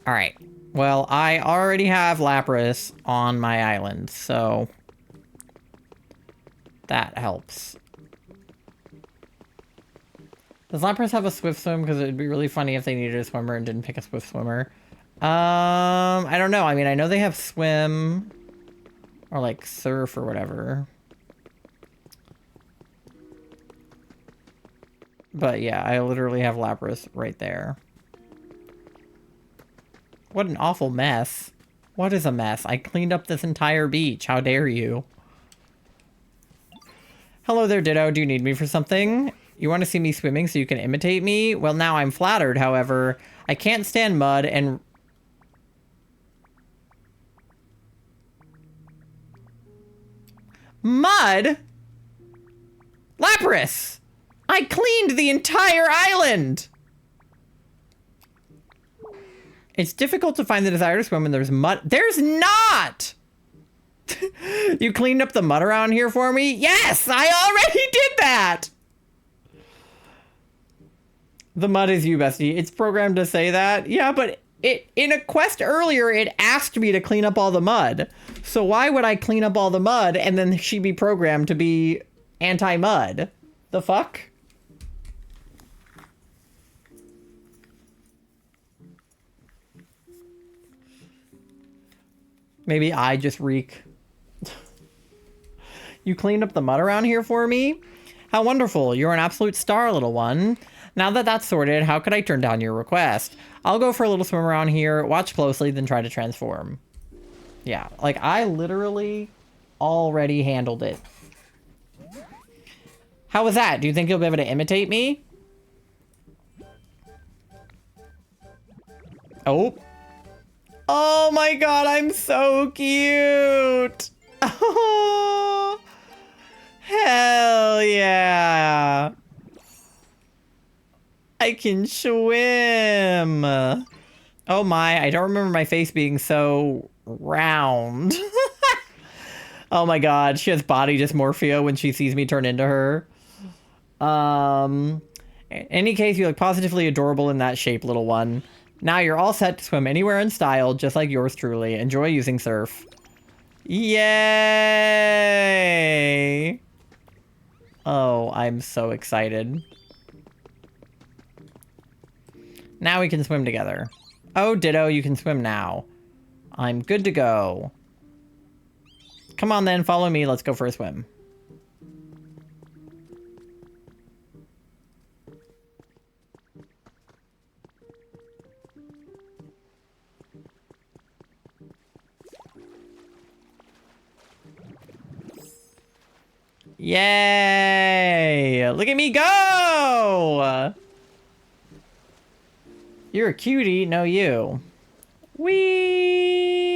Alright. Well, I already have Lapras on my island, so... that helps. Does Lapras have a Swift Swim? Because it would be really funny if they needed a swimmer and didn't pick a Swift Swimmer. I don't know. I mean, I know they have Swim... or, like, Surf or whatever. But, yeah, I literally have Lapras right there. What an awful mess. What is a mess? I cleaned up this entire beach. How dare you? Hello there, Ditto. Do you need me for something? You want to see me swimming so you can imitate me? Well, now I'm flattered, however. I can't stand mud and... Mud? Lapras! I cleaned the entire island! It's difficult to find the desire to swim when there's mud. There's not! You cleaned up the mud around here for me? Yes, I already did that! The mud is you, bestie. It's programmed to say that. Yeah, but in a quest earlier, it asked me to clean up all the mud. So why would I clean up all the mud and then she be programmed to be anti-mud? The fuck? Maybe I just reek. You cleaned up the mud around here for me? How wonderful. You're an absolute star, little one. Now that that's sorted, how could I turn down your request? I'll go for a little swim around here, watch closely, then try to transform. Yeah, like I literally already handled it. How was that? Do you think you'll be able to imitate me? Oh. Oh my god, I'm so cute. Oh. Hell yeah. I can swim. Oh my, I don't remember my face being so round. Oh my god, she has body dysmorphia when she sees me turn into her. In any case, you look positively adorable in that shape, little one. Now you're all set to swim anywhere in style, just like yours truly. Enjoy using surf. Yay! Oh, I'm so excited. Now we can swim together. Oh, ditto, you can swim now. I'm good to go. Come on then, follow me. Let's go for a swim. Yay! Look at me go! You're a cutie, no you. Whee!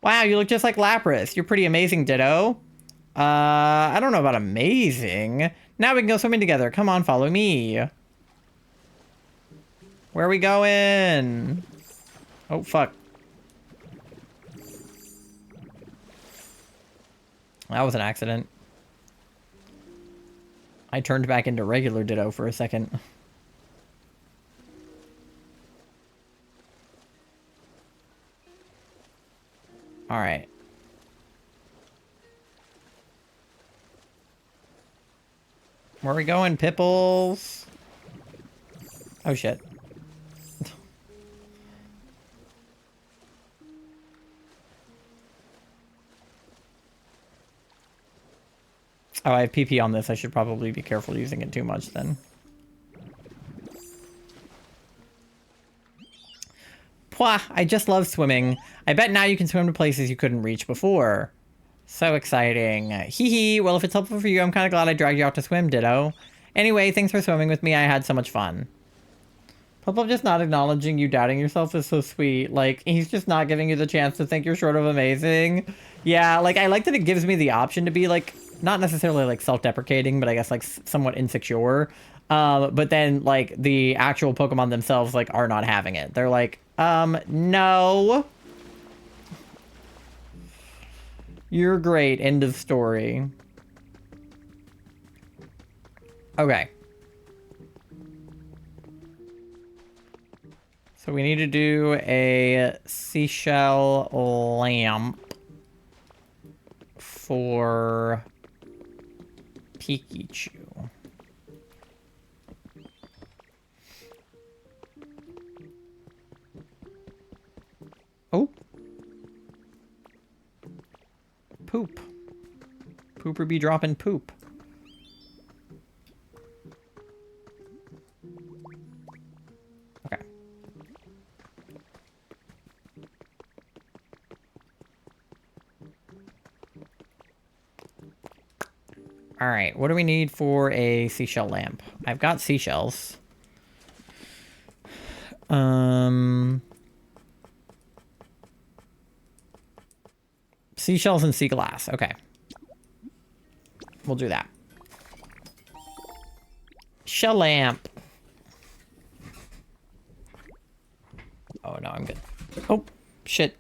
Wow, you look just like Lapras. You're pretty amazing, Ditto. I don't know about amazing. Now we can go swimming together. Come on, follow me. Where are we going? Oh, fuck. That was an accident. I turned back into regular Ditto for a second. Alright. Where are we going, Pipples? Oh, shit. Oh, I have PP on this. I should probably be careful using it too much then. Pwah, I just love swimming. I bet now you can swim to places you couldn't reach before. So exciting. Hee hee, well if it's helpful for you, I'm kind of glad I dragged you out to swim, Ditto. Anyway, thanks for swimming with me. I had so much fun. Pop-Up just not acknowledging you doubting yourself is so sweet. Like, he's just not giving you the chance to think you're short of amazing. Yeah, like, I like that it gives me the option to be, like, not necessarily, like, self-deprecating, but I guess, like, somewhat insecure. But then, like, the actual Pokemon themselves, like, are not having it. They're like, no. You're great. End of story. Okay. So we need to do a seashell lamp for Pikachu. Oh. Poop. Pooper be dropping poop. Okay. All right, what do we need for a seashell lamp? I've got seashells. Seashells and sea glass. Okay. We'll do that. Shell lamp. Oh, no, I'm good. Oh, shit.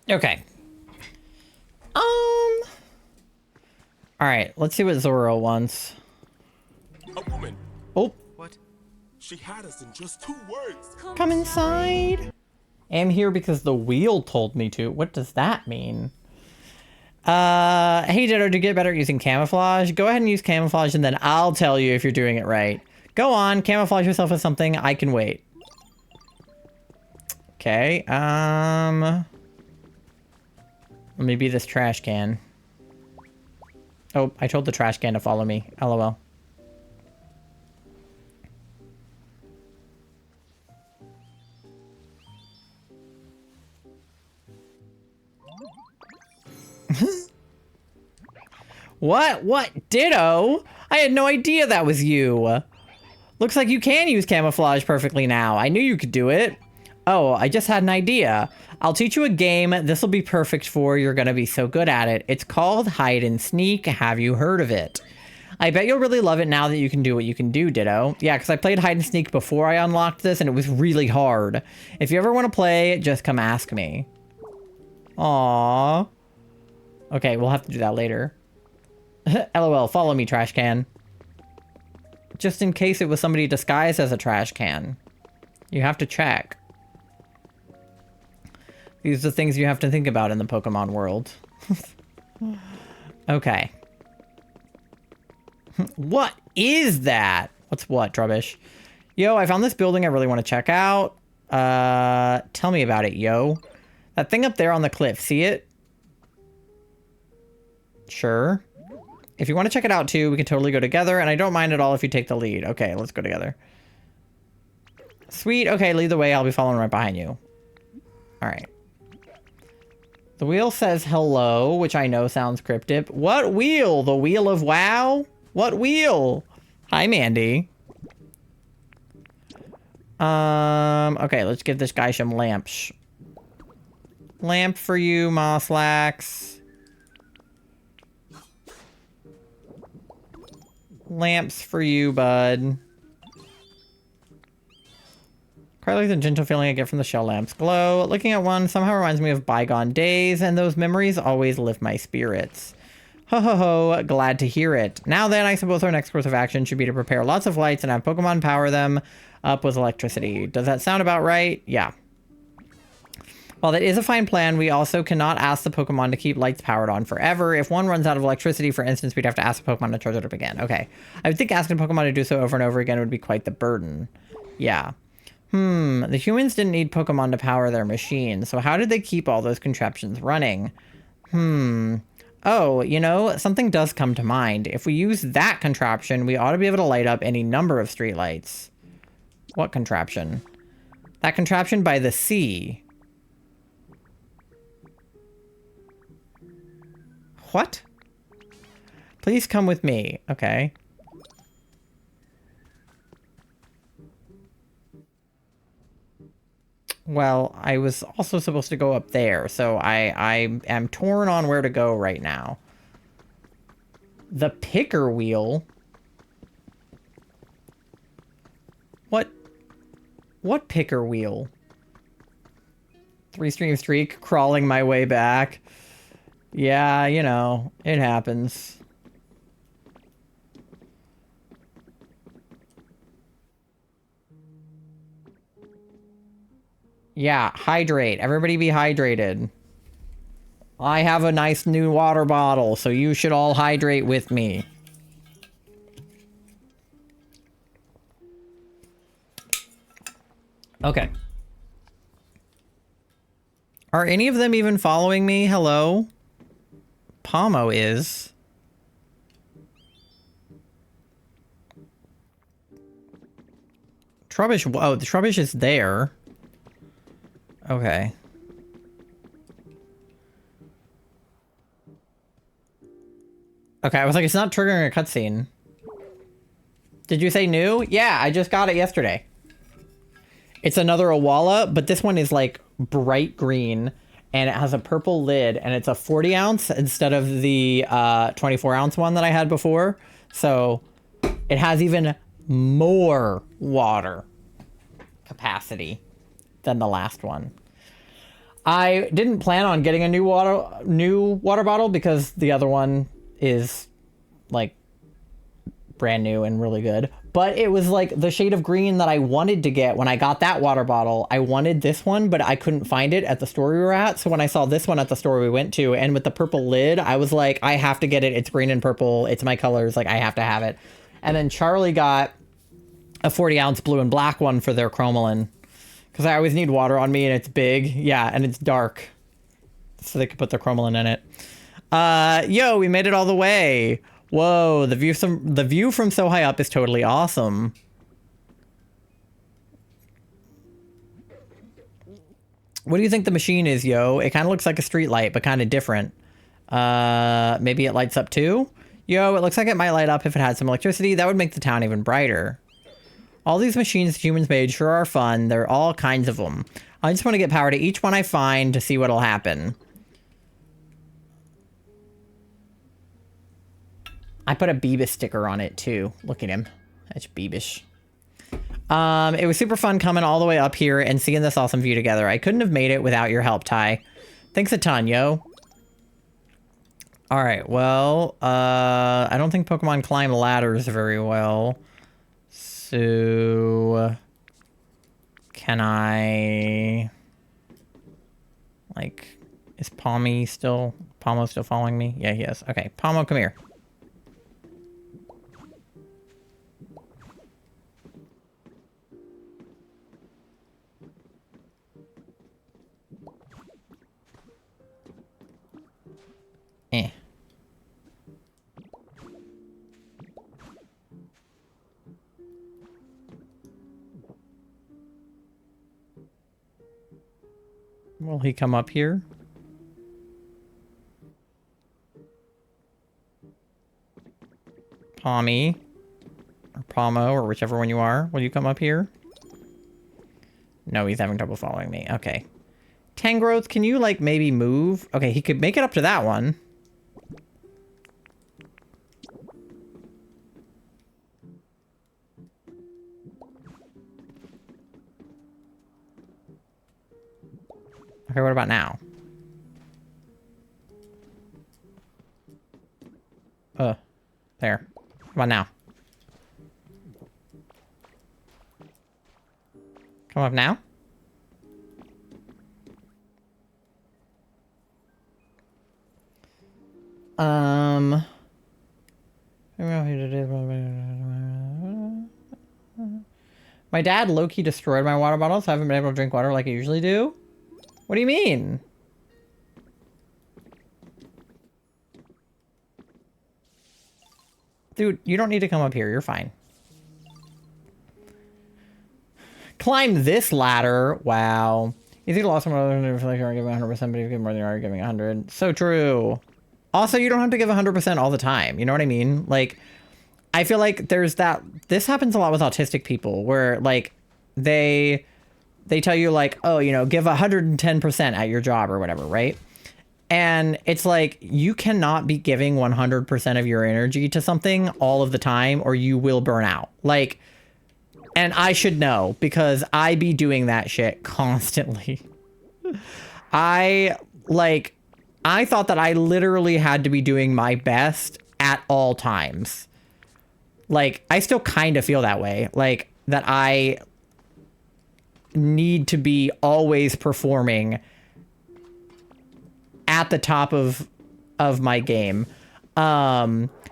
Okay. Alright, let's see what Zoro wants. A woman. Oh. What? She had us in just 2 words. Come inside. I'm here because the wheel told me to. What does that mean? Hey Ditto, to get better at using camouflage, go ahead and use camouflage and then I'll tell you if you're doing it right. Go on, camouflage yourself with something. I can wait. Okay, let me be this trash can. Oh, I told the trash can to follow me. LOL. What? What? Ditto? I had no idea that was you. Looks like you can use camouflage perfectly now. I knew you could do it. Oh, I just had an idea. I'll teach you a game this will be perfect for. You're gonna be so good at it. It's called Hide and Sneak. Have you heard of it? I bet you'll really love it now that you can do what you can do, Ditto. Yeah, because I played Hide and Sneak before I unlocked this, and it was really hard. If you ever want to play, just come ask me. Aww. Okay, we'll have to do that later. LOL, follow me, trash can. Just in case it was somebody disguised as a trash can. You have to check. These are the things you have to think about in the Pokemon world. Okay. What is that? What's what, Trubbish? Yo, I found this building I really want to check out. Tell me about it, yo. That thing up there on the cliff, see it? Sure. If you want to check it out too, we can totally go together, and I don't mind at all if you take the lead. Okay, let's go together. Sweet, okay, lead the way, I'll be following right behind you. Alright. The wheel says hello, which I know sounds cryptic. What wheel? The wheel of WoW? What wheel? Hi, Mandy. Okay, let's give this guy some lamps. Lamp for you, Mosslax. Lamps for you, bud. Quite like the gentle feeling I get from the shell lamps glow. Looking at one somehow reminds me of bygone days, and those memories always lift my spirits. Ho ho ho, glad to hear it. Now then, I suppose our next course of action should be to prepare lots of lights and have Pokemon power them up with electricity. Does that sound about right? Yeah. While that is a fine plan, we also cannot ask the Pokemon to keep lights powered on forever. If one runs out of electricity, for instance, we'd have to ask the Pokemon to charge it up again. Okay. I would think asking Pokemon to do so over and over again would be quite the burden. Yeah. The humans didn't need Pokemon to power their machines, so how did they keep all those contraptions running? Oh, you know, something does come to mind. If we use that contraption, we ought to be able to light up any number of streetlights. What contraption? That contraption by the sea. What? Please come with me. Okay. Well, I was also supposed to go up there, so I am torn on where to go right now. The picker wheel? What picker wheel? 3-stream streak, crawling my way back. Yeah, you know, it happens. Yeah, hydrate. Everybody be hydrated. I have a nice new water bottle, so you should all hydrate with me. Okay. Are any of them even following me? Hello? Pomo is. Trubbish, oh, the Trubbish is there. Okay. Okay, I was like, it's not triggering a cutscene. Did you say new? Yeah, I just got it yesterday. It's another Awala, but this one is like bright green and it has a purple lid and it's a 40 ounce instead of the 24 ounce one that I had before. So it has even more water capacity than the last one. I didn't plan on getting a new water bottle because the other one is like brand new and really good. But it was like the shade of green that I wanted to get when I got that water bottle. I wanted this one, but I couldn't find it at the store we were at. So when I saw this one at the store we went to, and with the purple lid, I was like, I have to get it. It's green and purple. It's my colors. Like, I have to have it. And then Charlie got a 40-ounce blue and black one for their Chromalin. Because I always need water on me, and it's big. Yeah, and it's dark. So they could put their Chromalin in it. Yo, we made it all the way. Whoa, the view from so high up is totally awesome. What do you think the machine is, yo? It kind of looks like a street light, but kind of different. Maybe it lights up too? Yo, it looks like it might light up if it had some electricity. That would make the town even brighter. All these machines humans made sure are fun. There are all kinds of them. I just want to get power to each one I find to see what'll happen. I put a Beavis sticker on it too. Look at him. That's Beavis. It was super fun coming all the way up here and seeing this awesome view together. I couldn't have made it without your help, Ty. Thanks a ton, yo. All right, well, I don't think Pokemon climb ladders very well. So, can I, like, is Pomo still following me? Yeah, he is. Okay, Pomo, come here. Eh. Will he come up here? Pommy. Or Pomo, or whichever one you are. Will you come up here? No, he's having trouble following me. Okay. Tangrowth, can you, like, maybe move? Okay, he could make it up to that one. Okay, what about now? There. Come on now. Come up now? My dad low-key destroyed my water bottle, so I haven't been able to drink water like I usually do. What do you mean? Dude, you don't need to come up here. You're fine. Climb this ladder. Wow. You think lost someone other than like you're giving 100%, but you give more than you are giving 100. So true. Also, you don't have to give 100% all the time. You know what I mean? Like, I feel like there's that. This happens a lot with autistic people where, like, they tell you, like, oh, you know, give 110% at your job or whatever, right? And it's like, you cannot be giving 100% of your energy to something all of the time or you will burn out. Like, and I should know because I be doing that shit constantly. I thought that I literally had to be doing my best at all times. Like, I still kind of feel that way. Like, that I need to be always performing at the top of my game.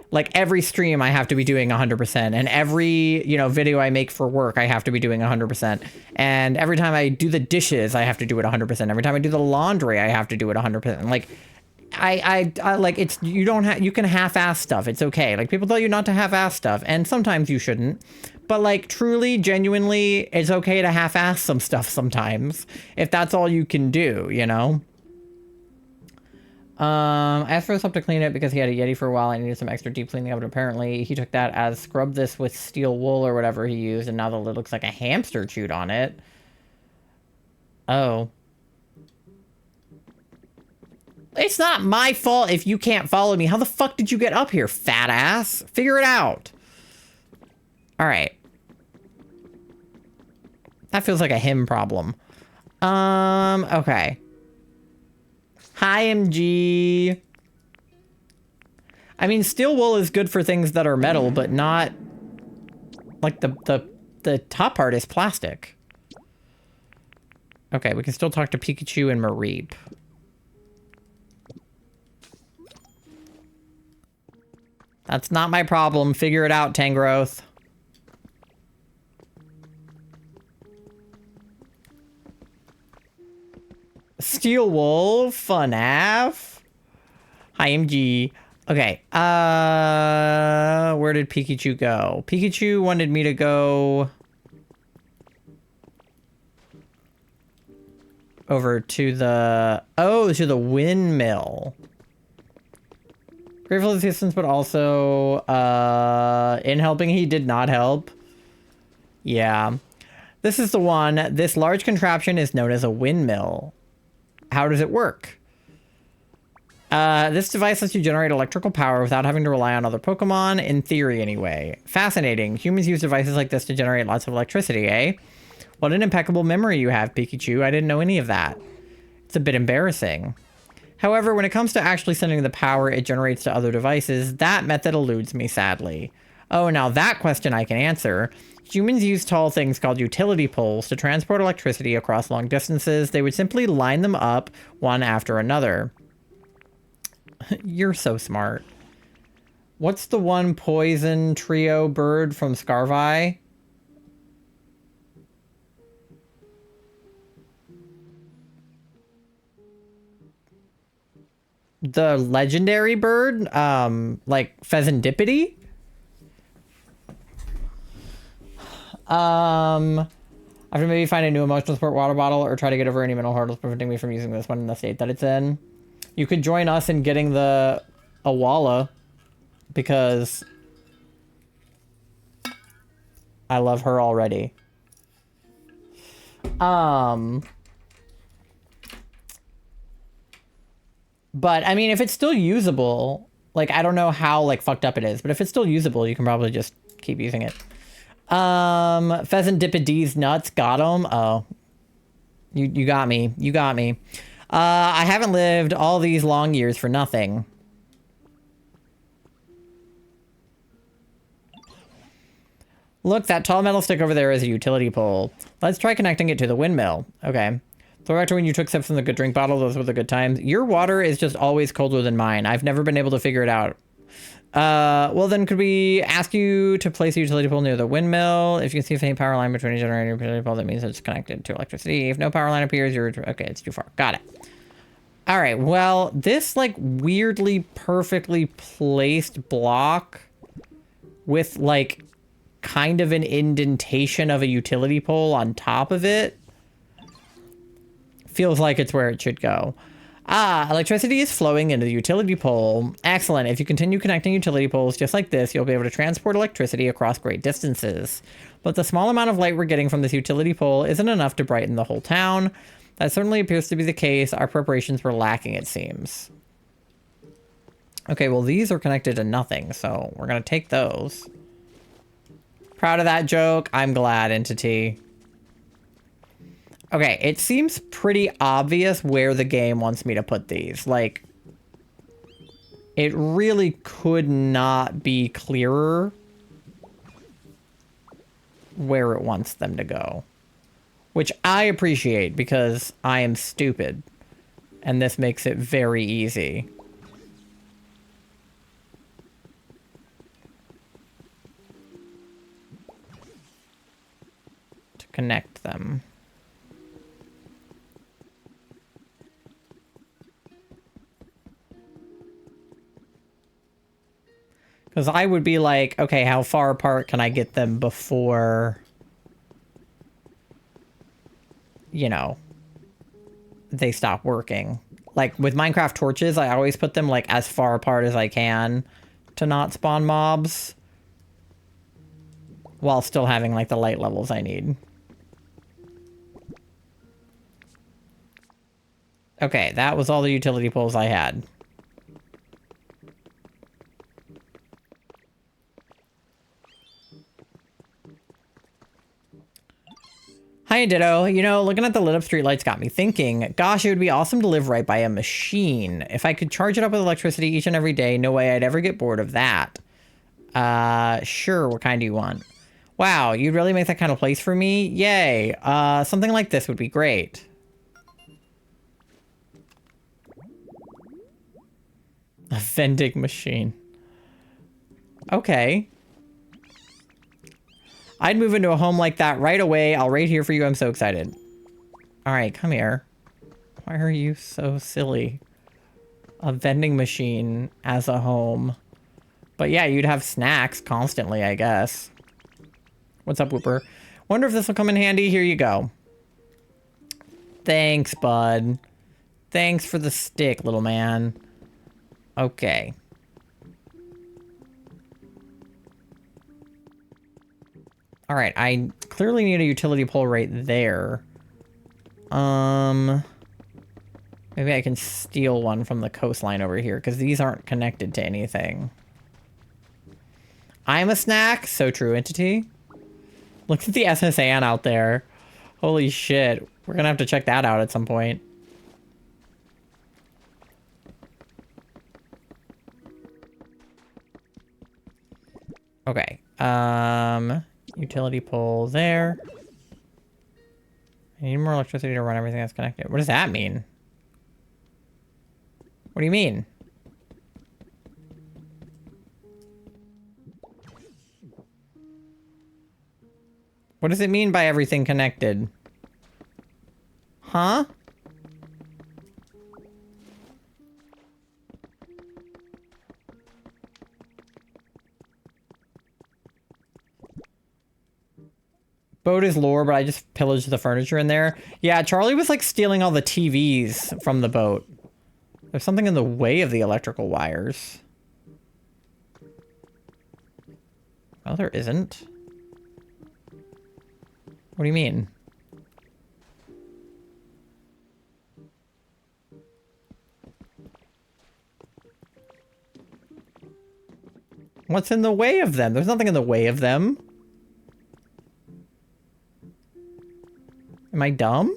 Like, every stream I have to be doing 100%, and every, you know, video I make for work I have to be doing 100%, and every time I do the dishes I have to do it 100%. Every time I do the laundry I have to do it 100%. Like, I like, it's, you can half-ass stuff. It's okay. Like, people tell you not to half-ass stuff, and sometimes you shouldn't. But, like, truly, genuinely, it's okay to half-ass some stuff sometimes, if that's all you can do, you know? I asked for help to clean it because he had a Yeti for a while. I needed some extra deep cleaning of it. Apparently, he took that as scrub this with steel wool or whatever he used, and now the lid looks like a hamster chewed on it. Oh. It's not my fault if you can't follow me. How the fuck did you get up here, fat ass? Figure it out. Alright. That feels like a him problem. Okay. Hi, MG. I mean, steel wool is good for things that are metal, but not... Like, the top part is plastic. Okay, we can still talk to Pikachu and Mareep. That's not my problem. Figure it out, Tangrowth. Steel wool, FNAF. Hi, MG. Okay, where did Pikachu go? Pikachu wanted me to go over to the, to the windmill. Grateful assistance, but also, in helping, he did not help. Yeah. This is the one. This large contraption is known as a windmill. How does it work? This device lets you generate electrical power without having to rely on other Pokemon, in theory anyway. Fascinating. Humans use devices like this to generate lots of electricity, eh? What an impeccable memory you have, Pikachu. I didn't know any of that. It's a bit embarrassing. However, when it comes to actually sending the power it generates to other devices, that method eludes me, sadly. Oh, now that question I can answer. Humans use tall things called utility poles to transport electricity across long distances. They would simply line them up one after another. You're so smart. What's the one poison trio bird from Scarvi? The legendary bird? Like Pheasantipity? After maybe find a new emotional support water bottle or try to get over any mental hurdles preventing me from using this one in the state that it's in. You could join us in getting the Awala because I love her already. But I mean, if it's still usable, like, I don't know how like fucked up it is, but if it's still usable, you can probably just keep using it. Pheasantippity's nuts. Got him. Oh, you got me. You got me. I haven't lived all these long years for nothing. Look, that tall metal stick over there is a utility pole. Let's try connecting it to the windmill. Okay. So after when you took sips from the good drink bottle, those were the good times. Your water is just always colder than mine. I've never been able to figure it out. Well then, could we ask you to place a utility pole near the windmill? If you can see if any power line between a generator and a utility pole, that means it's connected to electricity. If no power line appears, you're... Okay, it's too far. Got it. All right, well, this, like, weirdly perfectly placed block with, like, kind of an indentation of a utility pole on top of it feels like it's where it should go. Ah, electricity is flowing into the utility pole. Excellent. If you continue connecting utility poles just like this, you'll be able to transport electricity across great distances. But the small amount of light we're getting from this utility pole isn't enough to brighten the whole town. That certainly appears to be the case. Our preparations were lacking, it seems. Okay, well, these are connected to nothing, so we're going to take those. Proud of that joke. I'm glad, Entity. Okay, it seems pretty obvious where the game wants me to put these. Like, it really could not be clearer where it wants them to go. Which I appreciate because I am stupid. And this makes it very easy. To connect them. Because I would be like, okay, how far apart can I get them before, you know, they stop working? Like, with Minecraft torches, I always put them, like, as far apart as I can to not spawn mobs. While still having, like, the light levels I need. Okay, that was all the utility poles I had. Hi, Ditto. You know, looking at the lit up streetlights got me thinking, gosh, it would be awesome to live right by a machine. If I could charge it up with electricity each and every day, no way I'd ever get bored of that. Sure, what kind do you want? Wow, you'd really make that kind of place for me? Yay. Something like this would be great. A vending machine. Okay. I'd move into a home like that right away. I'll wait here for you. I'm so excited. All right, come here. Why are you so silly? A vending machine as a home. But yeah, you'd have snacks constantly, I guess. What's up, Whooper? Wonder if this will come in handy. Here you go. Thanks, bud. Thanks for the stick, little man. Okay. All right, I clearly need a utility pole right there. Maybe I can steal one from the coastline over here, because these aren't connected to anything. I'm a snack? So true, entity. Look at the SSN out there. Holy shit. We're gonna have to check that out at some point. Okay. Utility pole there. I need more electricity to run everything that's connected. What does that mean? What do you mean? What does it mean by everything connected? Huh? Boat is lore, but I just pillaged the furniture in there. Yeah, Charlie was like stealing all the TVs from the boat. There's something in the way of the electrical wires. Oh, there isn't. What do you mean? What's in the way of them? There's nothing in the way of them. Am I dumb?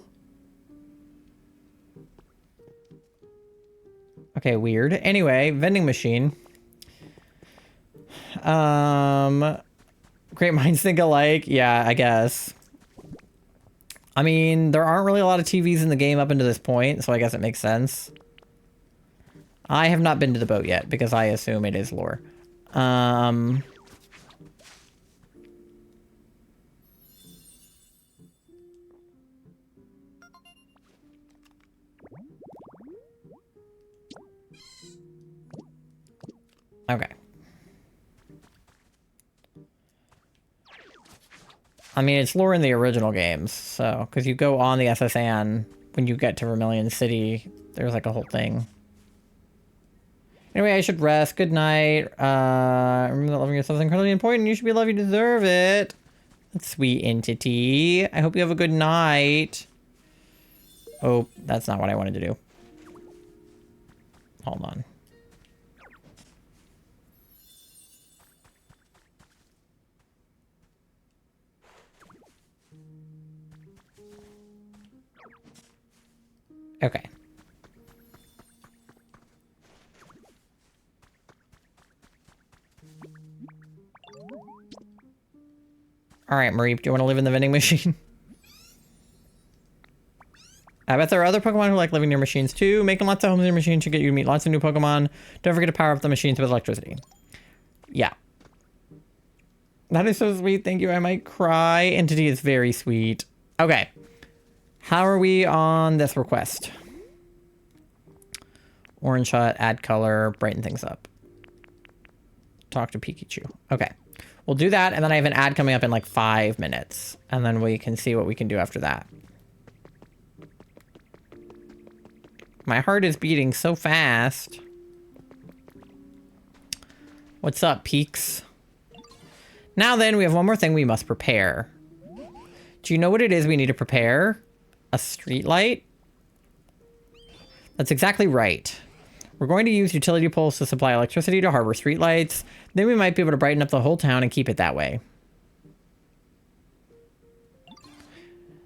Okay, weird. Anyway, vending machine. Great minds think alike. Yeah, I guess. I mean, there aren't really a lot of TVs in the game up until this point, so I guess it makes sense. I have not been to the boat yet, because I assume it is lore. Okay. I mean, it's lore in the original games, so... Because you go on the SSN when you get to Vermilion City. There's like a whole thing. Anyway, I should rest. Good night. Remember that loving yourself is incredibly important. You should be loved. You deserve it. That's sweet entity. I hope you have a good night. Oh, that's not what I wanted to do. Hold on. Okay. All right, Marie, do you want to live in the vending machine? I bet there are other Pokemon who like living near machines too. Making lots of homes near machines should get you to meet lots of new Pokemon. Don't forget to power up the machines with electricity. Yeah. That is so sweet. Thank you. I might cry. Entity is very sweet. Okay. How are we on this request? Orange hut, add color, brighten things up. Talk to Pikachu. Okay. We'll do that, and then I have an ad coming up in like 5 minutes. And then we can see what we can do after that. My heart is beating so fast. What's up, Peaks? Now then, we have one more thing we must prepare. Do you know what it is we need to prepare? A street light? That's exactly right. We're going to use utility poles to supply electricity to harbor streetlights. Then we might be able to brighten up the whole town and keep it that way.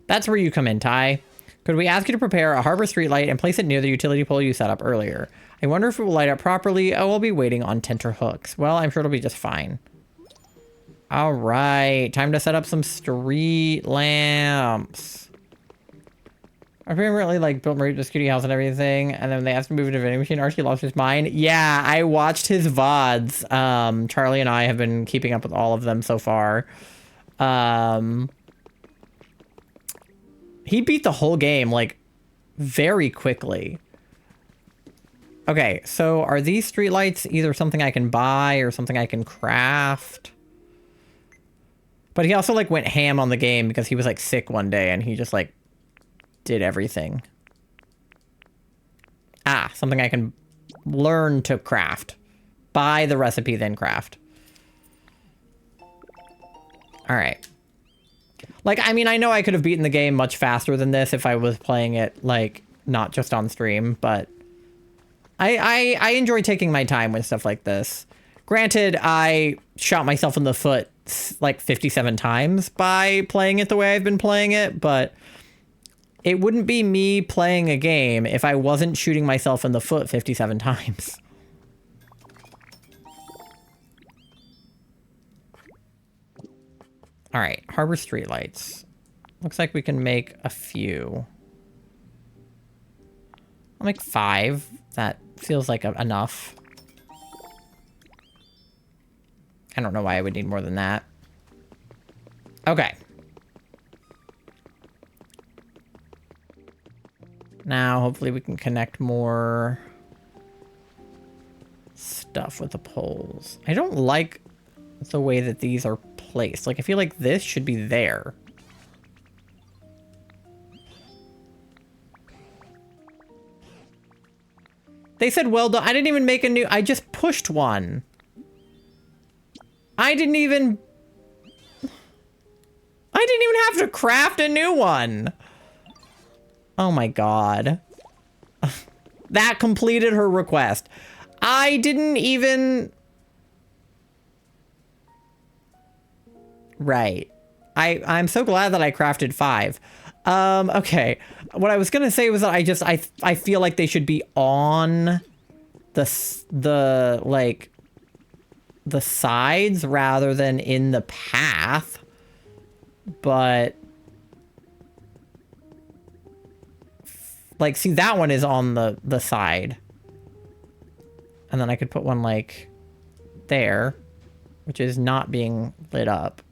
That's where you come in, Ty. Could we ask you to prepare a harbor streetlight and place it near the utility pole you set up earlier? I wonder if it will light up properly. Oh, I'll be waiting on tenterhooks. Well, I'm sure it'll be just fine. All right, time to set up some street lamps. Our parent really like built Marita's cutie house and everything, and then they asked to move into a vending machine. Archie lost his mind. Yeah, I watched his VODs. Charlie and I have been keeping up with all of them so far. He beat the whole game, like, very quickly. Okay, so are these streetlights either something I can buy or something I can craft? But he also, like, went ham on the game because he was, like, sick one day and he just, like, did everything. Ah, something I can learn to craft. Buy the recipe, then craft. All right. Like, I mean, I know I could have beaten the game much faster than this if I was playing it, like, not just on stream, but I enjoy taking my time with stuff like this. Granted, I shot myself in the foot, like, 57 times by playing it the way I've been playing it, but it wouldn't be me playing a game if I wasn't shooting myself in the foot 57 times. All right, harbor streetlights. Looks like we can make a few. I'll make 5. That feels like enough. I don't know why I would need more than that. Okay. Now, hopefully we can connect more stuff with the poles. I don't like the way that these are placed. Like, I feel like this should be there. They said, well done. I didn't even make a new... I just pushed one. I didn't even have to craft a new one. Oh my god. That completed her request. I didn't even... Right. I'm so glad that I crafted 5. Okay. What I was gonna say was that I feel like they should be on the like the sides rather than in the path. But like, see, that one is on the side. And then I could put one like there, which is not being lit up.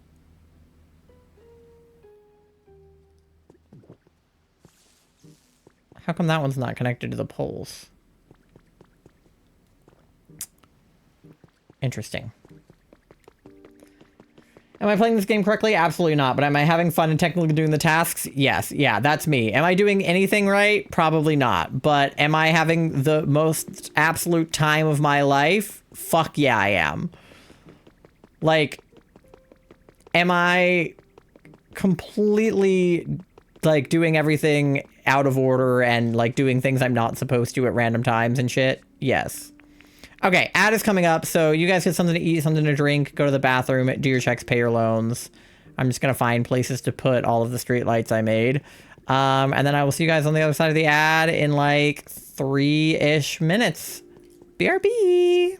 How come that one's not connected to the poles? Interesting. Am I playing this game correctly? Absolutely not. But am I having fun and technically doing the tasks? Yes. Yeah, that's me. Am I doing anything right? Probably not. But am I having the most absolute time of my life? Fuck yeah, I am. Like, am I completely, like, doing everything out of order and, like, doing things I'm not supposed to at random times and shit? Yes. Okay, ad is coming up, so you guys get something to eat, something to drink, go to the bathroom, do your checks, pay your loans. I'm just gonna find places to put all of the street lights I made. And then I will see you guys on the other side of the ad in like 3-ish minutes. BRB!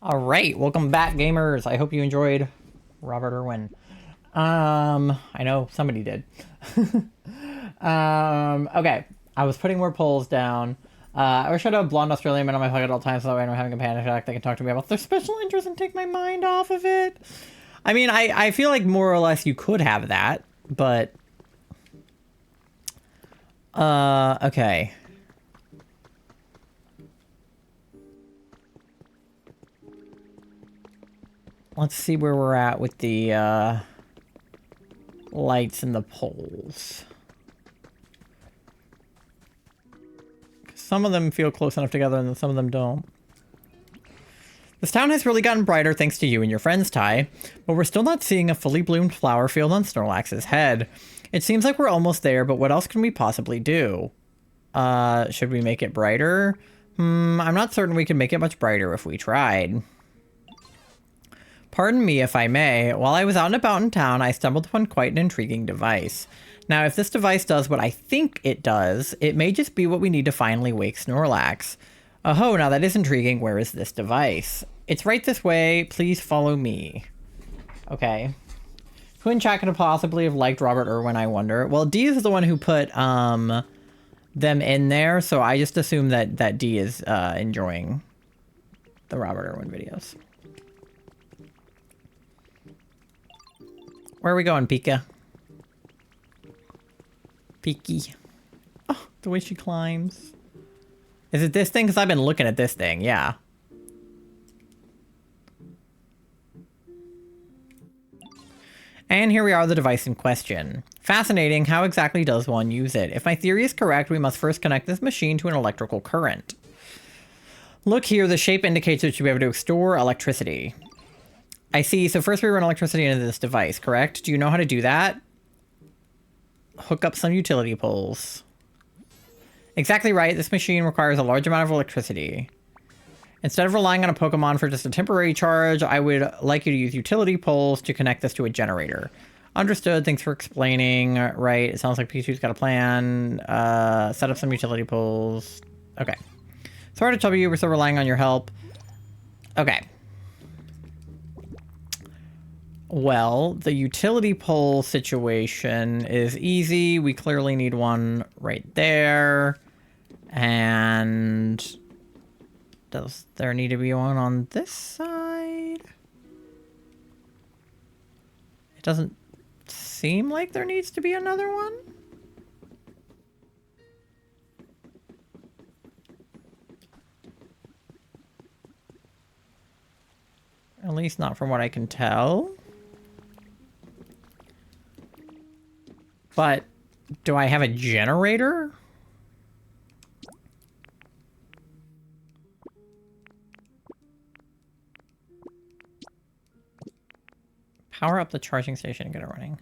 All right, welcome back, gamers. I hope you enjoyed Robert Irwin. I know somebody did. Okay, I was putting more polls down. I wish I had a blonde Australian man on my pocket at all times so that way when I'm having a panic attack, they can talk to me about their special interest and take my mind off of it. I mean, I feel like more or less you could have that, but... okay. Let's see where we're at with the, lights and the poles. Some of them feel close enough together and some of them don't. This town has really gotten brighter thanks to you and your friends, Ty, but we're still not seeing a fully bloomed flower field on Snorlax's head. It seems like we're almost there, but what else can we possibly do? Should we make it brighter? I'm not certain we could make it much brighter if we tried. Pardon me if I may, while I was out and about in town, I stumbled upon quite an intriguing device. Now, if this device does what I think it does, it may just be what we need to finally wake Snorlax. Oh, now that is intriguing. Where is this device? It's right this way. Please follow me. Okay. Who in chat could have possibly have liked Robert Irwin, I wonder? Well, D is the one who put them in there, so I just assume that D is enjoying the Robert Irwin videos. Where are we going, Pika? Piki. Oh, the way she climbs. Is it this thing? Because I've been looking at this thing, yeah. And here we are, the device in question. Fascinating, how exactly does one use it? If my theory is correct, we must first connect this machine to an electrical current. Look here, the shape indicates it should be able to store electricity. I see, so first we run electricity into this device, correct? Do you know how to do that? Hook up some utility poles. Exactly right, this machine requires a large amount of electricity. Instead of relying on a Pokemon for just a temporary charge, I would like you to use utility poles to connect this to a generator. Understood, thanks for explaining. Right, it sounds like Pikachu's got a plan. Set up some utility poles. Okay. Sorry to trouble you, we're still relying on your help. Okay. Well, the utility pole situation is easy. We clearly need one right there. And does there need to be one on this side? It doesn't seem like there needs to be another one. At least not from what I can tell. But do I have a generator? Power up the charging station and get it running.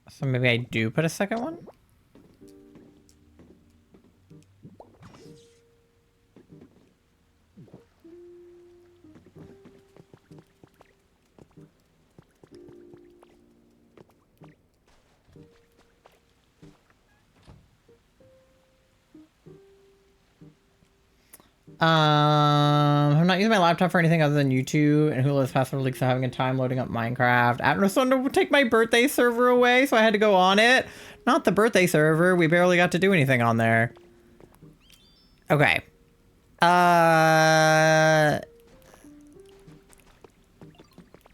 So maybe I do put a second one? I'm not using my laptop for anything other than YouTube and Hulu's password leaks, so having a time loading up Minecraft. I don't know, someone to take my birthday server away, so I had to go on it. Not the birthday server. We barely got to do anything on there. Okay.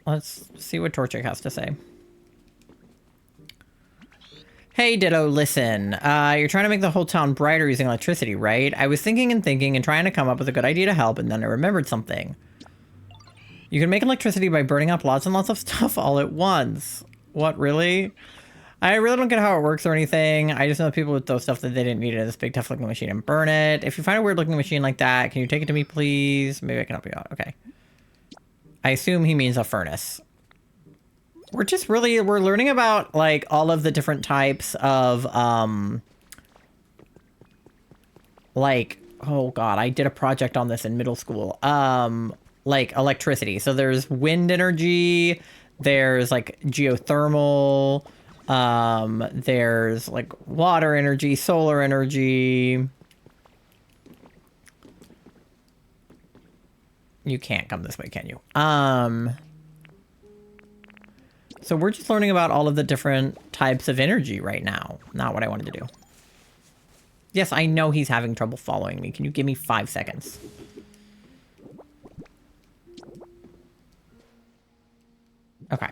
Let's see what Torchic has to say. Hey, Ditto, listen. You're trying to make the whole town brighter using electricity, right? I was thinking and trying to come up with a good idea to help, and then I remembered something. You can make electricity by burning up lots and lots of stuff all at once. What, really? I really don't get how it works or anything. I just know people would throw stuff that they didn't need in this big tough looking machine and burn it. If you find a weird looking machine like that, can you take it to me, please? Maybe I can help you out. Okay. I assume he means a furnace. We're learning about, like, all of the different types of, like, oh god, I did a project on this in middle school. Like, electricity. So there's wind energy, there's, like, geothermal, There's like water energy, solar energy. You can't come this way, can you? So we're just learning about all of the different types of energy right now. Not what I wanted to do. Yes, I know he's having trouble following me. Can you give me 5 seconds? Okay.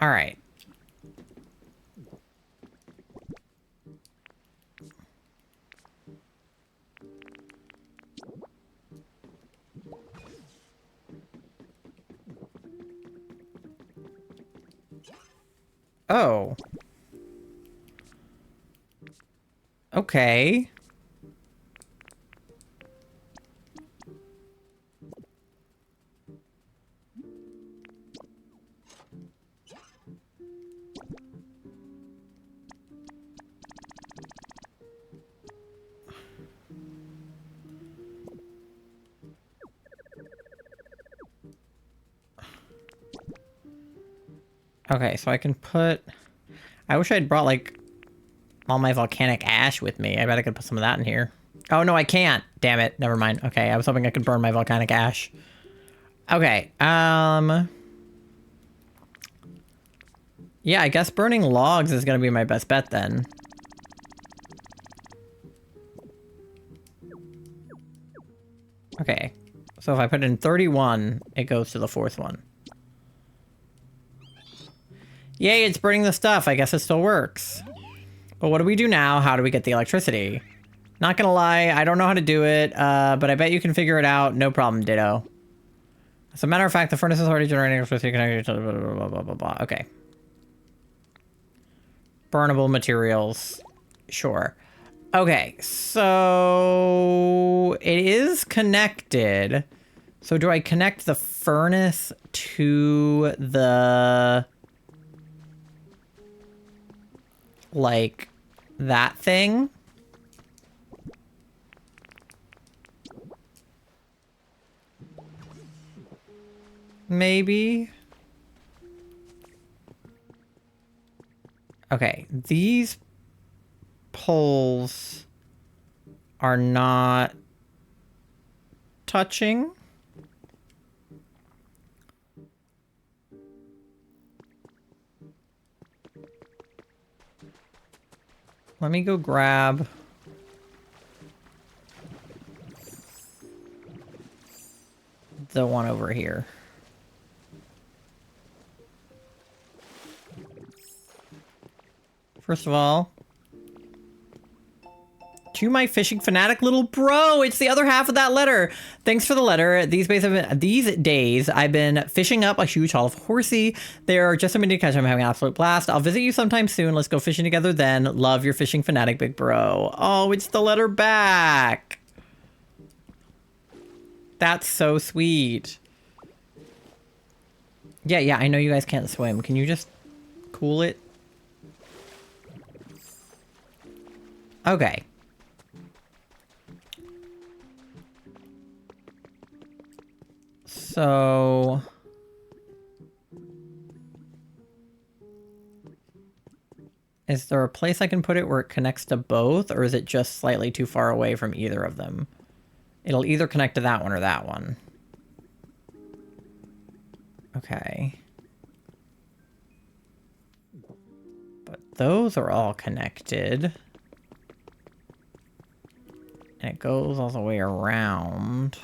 All right. Oh. Okay. Okay, so I can put... I wish I'd brought, like, all my volcanic ash with me. I bet I could put some of that in here. Oh, no, I can't. Damn it. Never mind. Okay, I was hoping I could burn my volcanic ash. Okay, yeah, I guess burning logs is gonna be my best bet then. Okay, so if I put in 31, it goes to the 4th one. Yay, it's burning the stuff. I guess it still works. But what do we do now? How do we get the electricity? Not gonna lie, I don't know how to do it, but I bet you can figure it out. No problem, Ditto. As a matter of fact, the furnace is already generating electricity connected to blah, blah, blah, blah, blah, blah. Okay. Burnable materials. Sure. Okay, so it is connected. So do I connect the furnace to the... like, that thing? Maybe? Okay, these poles are not touching. Let me go grab the one over here. First of all, to my fishing fanatic little bro, it's the other half of that letter. Thanks for the letter. These days, I've been fishing up a huge haul of horsey. They're just a minute to catch. I'm having an absolute blast. I'll visit you sometime soon. Let's go fishing together then. Love, your fishing fanatic, big bro. Oh, it's the letter back. That's so sweet. Yeah, I know you guys can't swim. Can you just cool it? Okay. So... is there a place I can put it where it connects to both, or is it just slightly too far away from either of them? It'll either connect to that one or that one. Okay. But those are all connected. And it goes all the way around.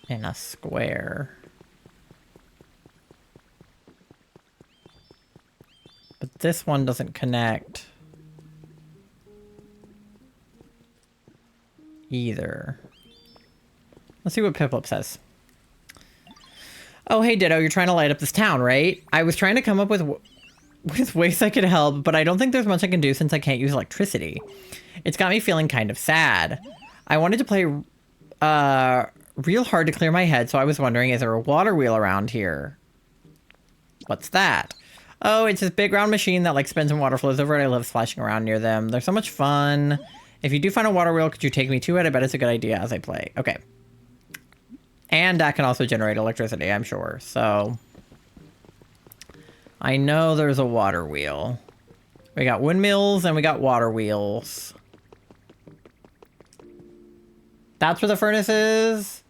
In a square. But this one doesn't connect. Either. Let's see what Piplup says. Oh, hey Ditto, you're trying to light up this town, right? I was trying to come up with ways I could help, but I don't think there's much I can do since I can't use electricity. It's got me feeling kind of sad. I wanted to play real hard to clear my head, so I was wondering, is there a water wheel around here? What's that? Oh, it's this big round machine that like spins and water flows over it. I love splashing around near them. They're so much fun. If you do find a water wheel, could you take me to it? I bet it's a good idea as I play. Okay. And that can also generate electricity, I'm sure. So I know there's a water wheel. We got windmills and we got water wheels. That's where the furnace is.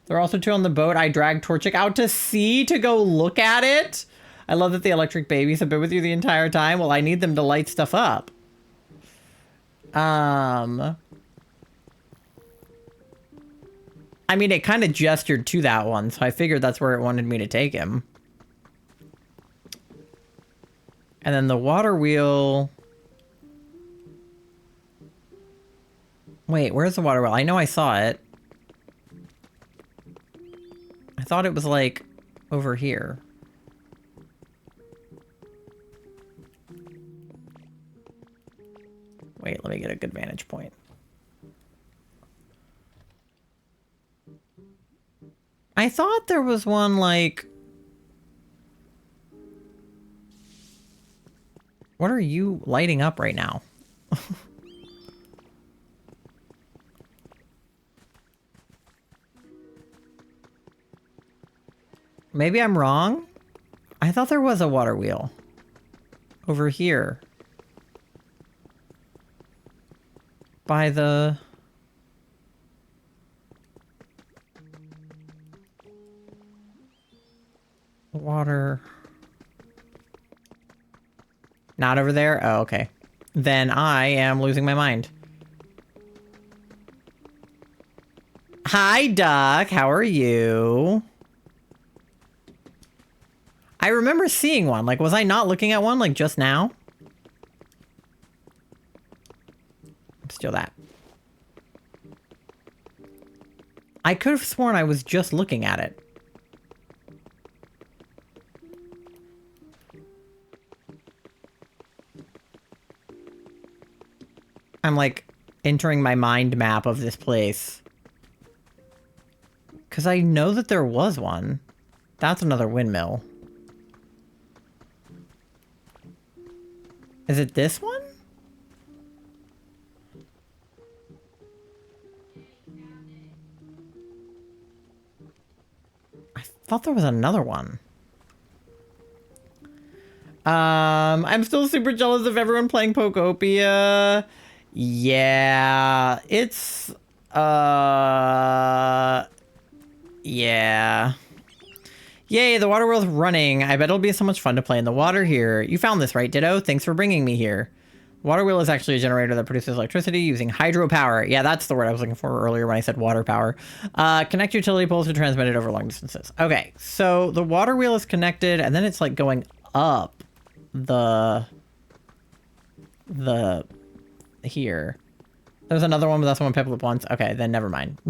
There are also 2 on the boat. I dragged Torchic out to sea to go look at it. I love that the electric babies have been with you the entire time. Well, I need them to light stuff up. I mean, it kind of gestured to that one, so I figured that's where it wanted me to take him. And then the water wheel... Wait, where's the water wheel? I know I saw it. I thought it was, like, over here. Wait, let me get a good vantage point. I thought there was one, like... What are you lighting up right now? Maybe I'm wrong? I thought there was a water wheel. Over here. By the... water... Not over there? Oh, okay. Then I am losing my mind. Hi, Duck. How are you? I remember seeing one. Like, was I not looking at one, like, just now? Steal that. I could have sworn I was just looking at it. I'm like entering my mind map of this place. Because I know that there was one. That's another windmill. Is it this one? I thought there was another one. I'm still super jealous of everyone playing POKOPIA. Yeah, it's, yeah. Yay, the water wheel's running. I bet it'll be so much fun to play in the water here. You found this, right, Ditto? Thanks for bringing me here. Water wheel is actually a generator that produces electricity using hydropower. Yeah, that's the word I was looking for earlier when I said water power. Connect utility poles to transmit it over long distances. Okay, so the water wheel is connected, and then it's like going up here. There's another one, but that's the one Pip Lip wants. Okay, then never mind.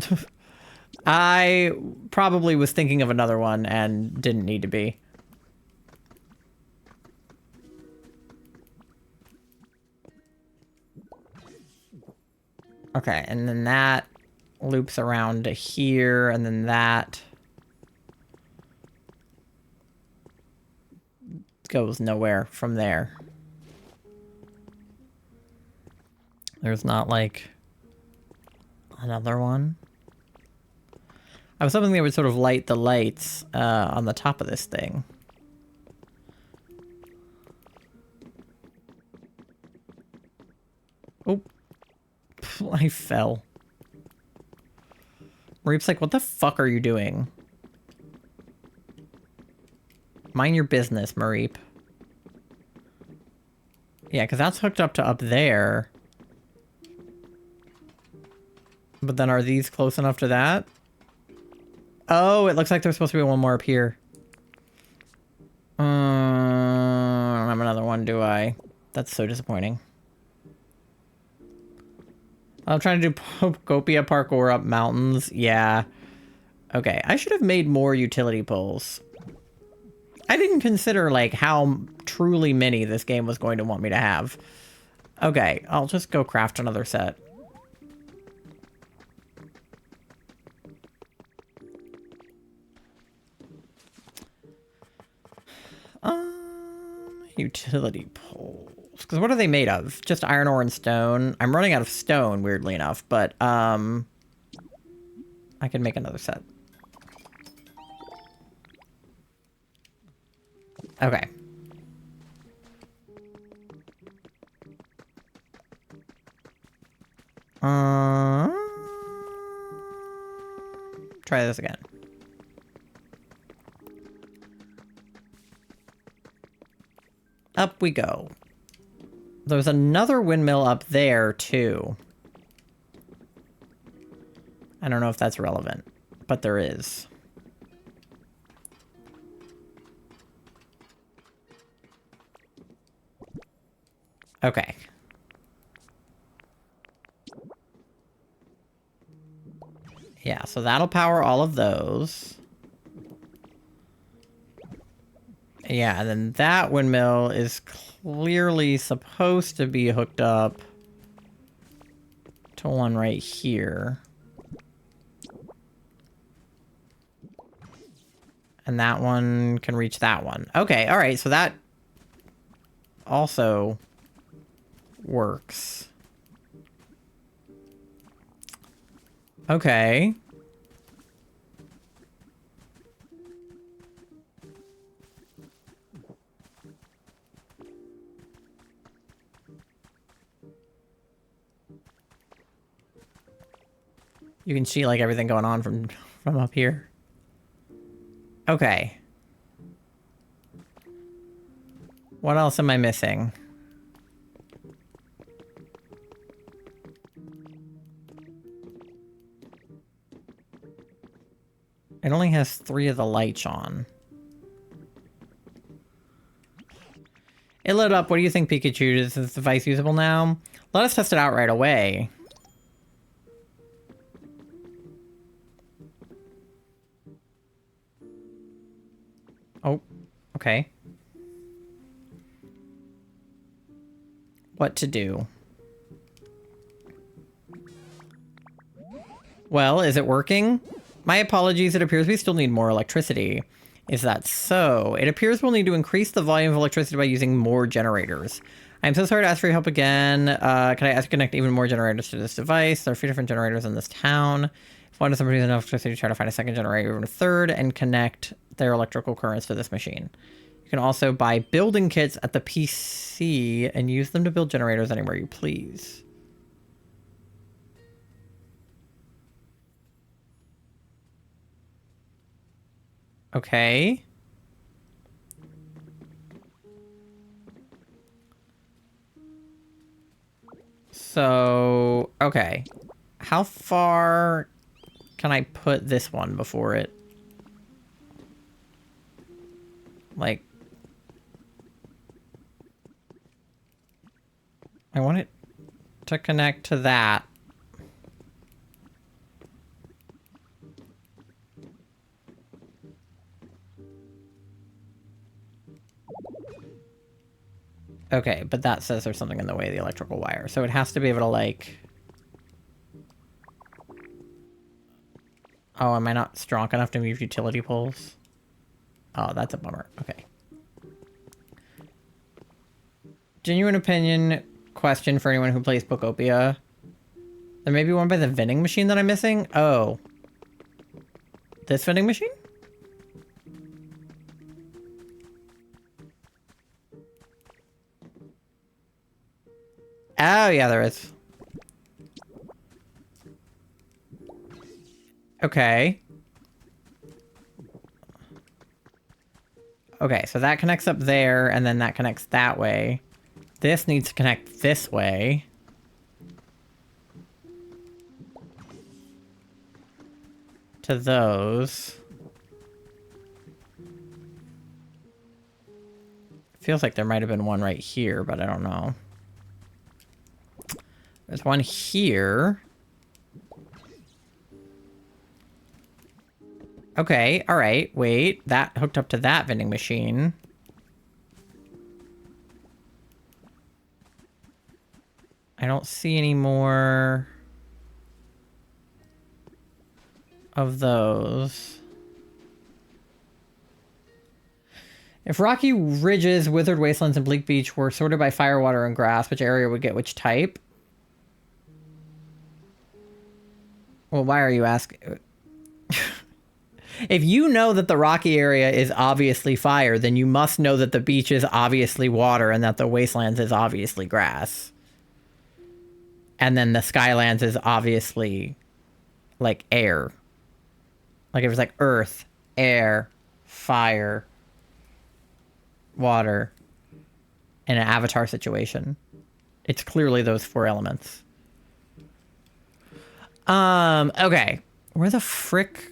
I probably was thinking of another one and didn't need to be. Okay, and then that loops around to here, and then that goes nowhere from there. There's not, like, another one. I was hoping they would sort of light the lights on the top of this thing. Oh. I fell. Reap's like, what the fuck are you doing? Mind your business, Mareep. Yeah, because that's hooked up to up there. But then are these close enough to that? Oh, it looks like there's supposed to be one more up here. I don't have another one, do I? That's so disappointing. I'm trying to do POKOPIA parkour up mountains. Yeah. Okay, I should have made more utility poles. I didn't consider, like, how truly many this game was going to want me to have. Okay, I'll just go craft another set. Utility poles. Because what are they made of? Just iron ore and stone. I'm running out of stone, weirdly enough, but, I can make another set. Okay. Try this again. Up we go. There's another windmill up there, too. I don't know if that's relevant, but there is. Okay. Yeah, so that'll power all of those. Yeah, and then that windmill is clearly supposed to be hooked up to one right here. And that one can reach that one. Okay, all right, so that also works. Okay. You can see like everything going on from up here. Okay. What else am I missing? It only has 3 of the lights on. It lit up. What do you think, Pikachu? Is this device usable now? Let us test it out right away. Oh, okay. What to do? Well, is it working? My apologies, it appears we still need more electricity. Is that so? It appears we'll need to increase the volume of electricity by using more generators. I'm so sorry to ask for your help again. Can I ask you to connect even more generators to this device? There are 3 different generators in this town. If one of them uses enough electricity, try to find a second generator, even a third, and connect their electrical currents to this machine. You can also buy building kits at the PC and use them to build generators anywhere you please. Okay. So, okay. How far can I put this one before it? Like, I want it to connect to that. Okay, but that says there's something in the way of the electrical wire. So it has to be able to, like... Oh, am I not strong enough to move utility poles? Oh, that's a bummer. Okay. Genuine opinion question for anyone who plays POKOPIA. There may be one by the vending machine that I'm missing? Oh. This vending machine? Oh, yeah, there is. Okay. Okay, so that connects up there, and then that connects that way. This needs to connect this way. To those. Feels like there might have been one right here, but I don't know. There's one here. Okay, alright, wait. That hooked up to that vending machine. I don't see any more of those. If rocky ridges, withered wastelands, and bleak beach were sorted by fire, water, and grass, which area would get which type? Well, why are you asking? If you know that the rocky area is obviously fire, then you must know that the beach is obviously water and that the wastelands is obviously grass. And then the Skylands is obviously, like, air. Like, it was like earth, air, fire, water, in an Avatar situation. It's clearly those 4 elements. Okay. Where the frick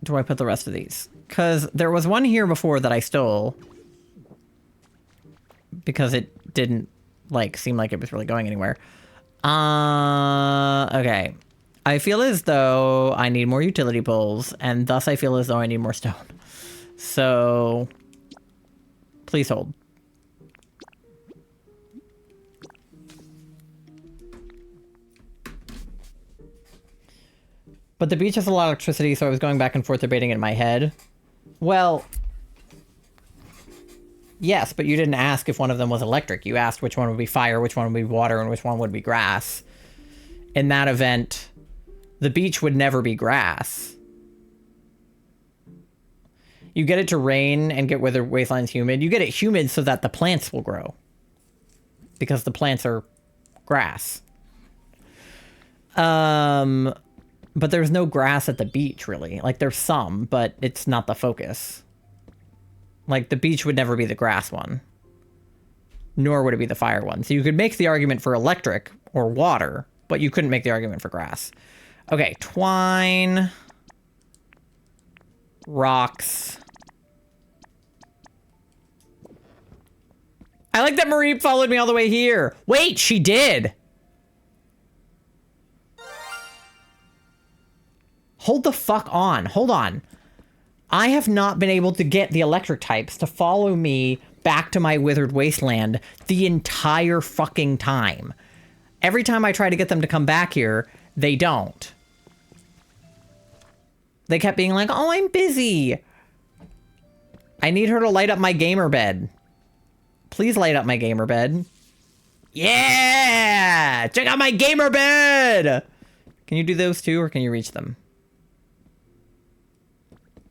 do I put the rest of these? Because there was one here before that I stole. Because it didn't, like, seem like it was really going anywhere. Okay. I feel as though I need more utility poles, and thus I feel as though I need more stone. So, please hold. But the beach has a lot of electricity, so I was going back and forth debating it in my head. Well, yes, but you didn't ask if one of them was electric. You asked which one would be fire, which one would be water, and which one would be grass. In that event, the beach would never be grass. You get it to rain and get weather wastelands humid. You get it humid so that the plants will grow. Because the plants are grass. But there's no grass at the beach, really. Like, there's some, but it's not the focus. Like, the beach would never be the grass one. Nor would it be the fire one. So you could make the argument for electric or water, but you couldn't make the argument for grass. Okay, twine. Rocks. I like that Marie followed me all the way here. Wait, she did! Hold the fuck on. Hold on. I have not been able to get the electric types to follow me back to my withered wasteland the entire fucking time. Every time I try to get them to come back here, they don't. They kept being like, oh, I'm busy. I need her to light up my gamer bed. Please light up my gamer bed. Yeah! Check out my gamer bed! Can you do those too, or can you reach them?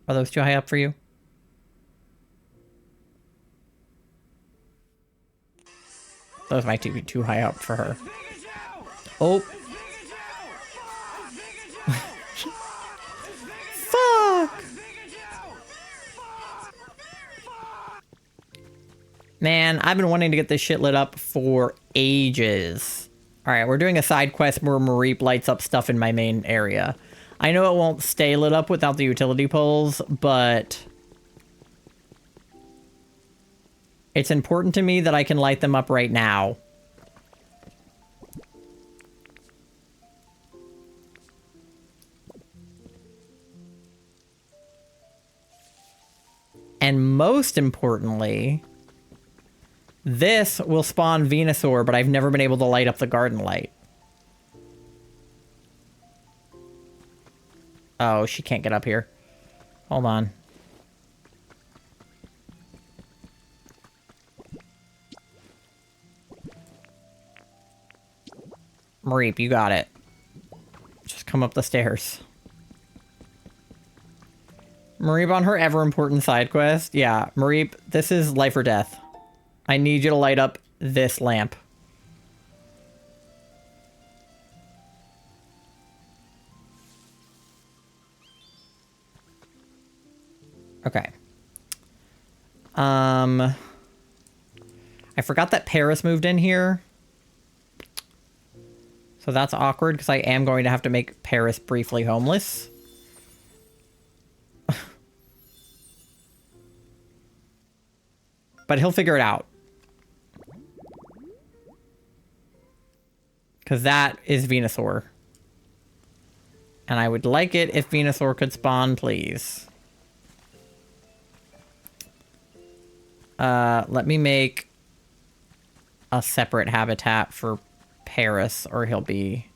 Are those too high up for you? Those might be too high up for her. Oh. Fuck! Man, I've been wanting to get this shit lit up for ages. Alright, we're doing a side quest where Marie lights up stuff in my main area. I know it won't stay lit up without the utility poles, but it's important to me that I can light them up right now. And most importantly, this will spawn Venusaur, but I've never been able to light up the garden light. Oh, she can't get up here. Hold on. Mareep, you got it. Just come up the stairs. Mareep on her ever-important side quest. Yeah, Mareep, this is life or death. I need you to light up this lamp. Okay. I forgot that Paris moved in here. So that's awkward, because I am going to have to make Paris briefly homeless. But he'll figure it out. Because that is Venusaur. And I would like it if Venusaur could spawn, please. Let me make a separate habitat for Paris, or he'll be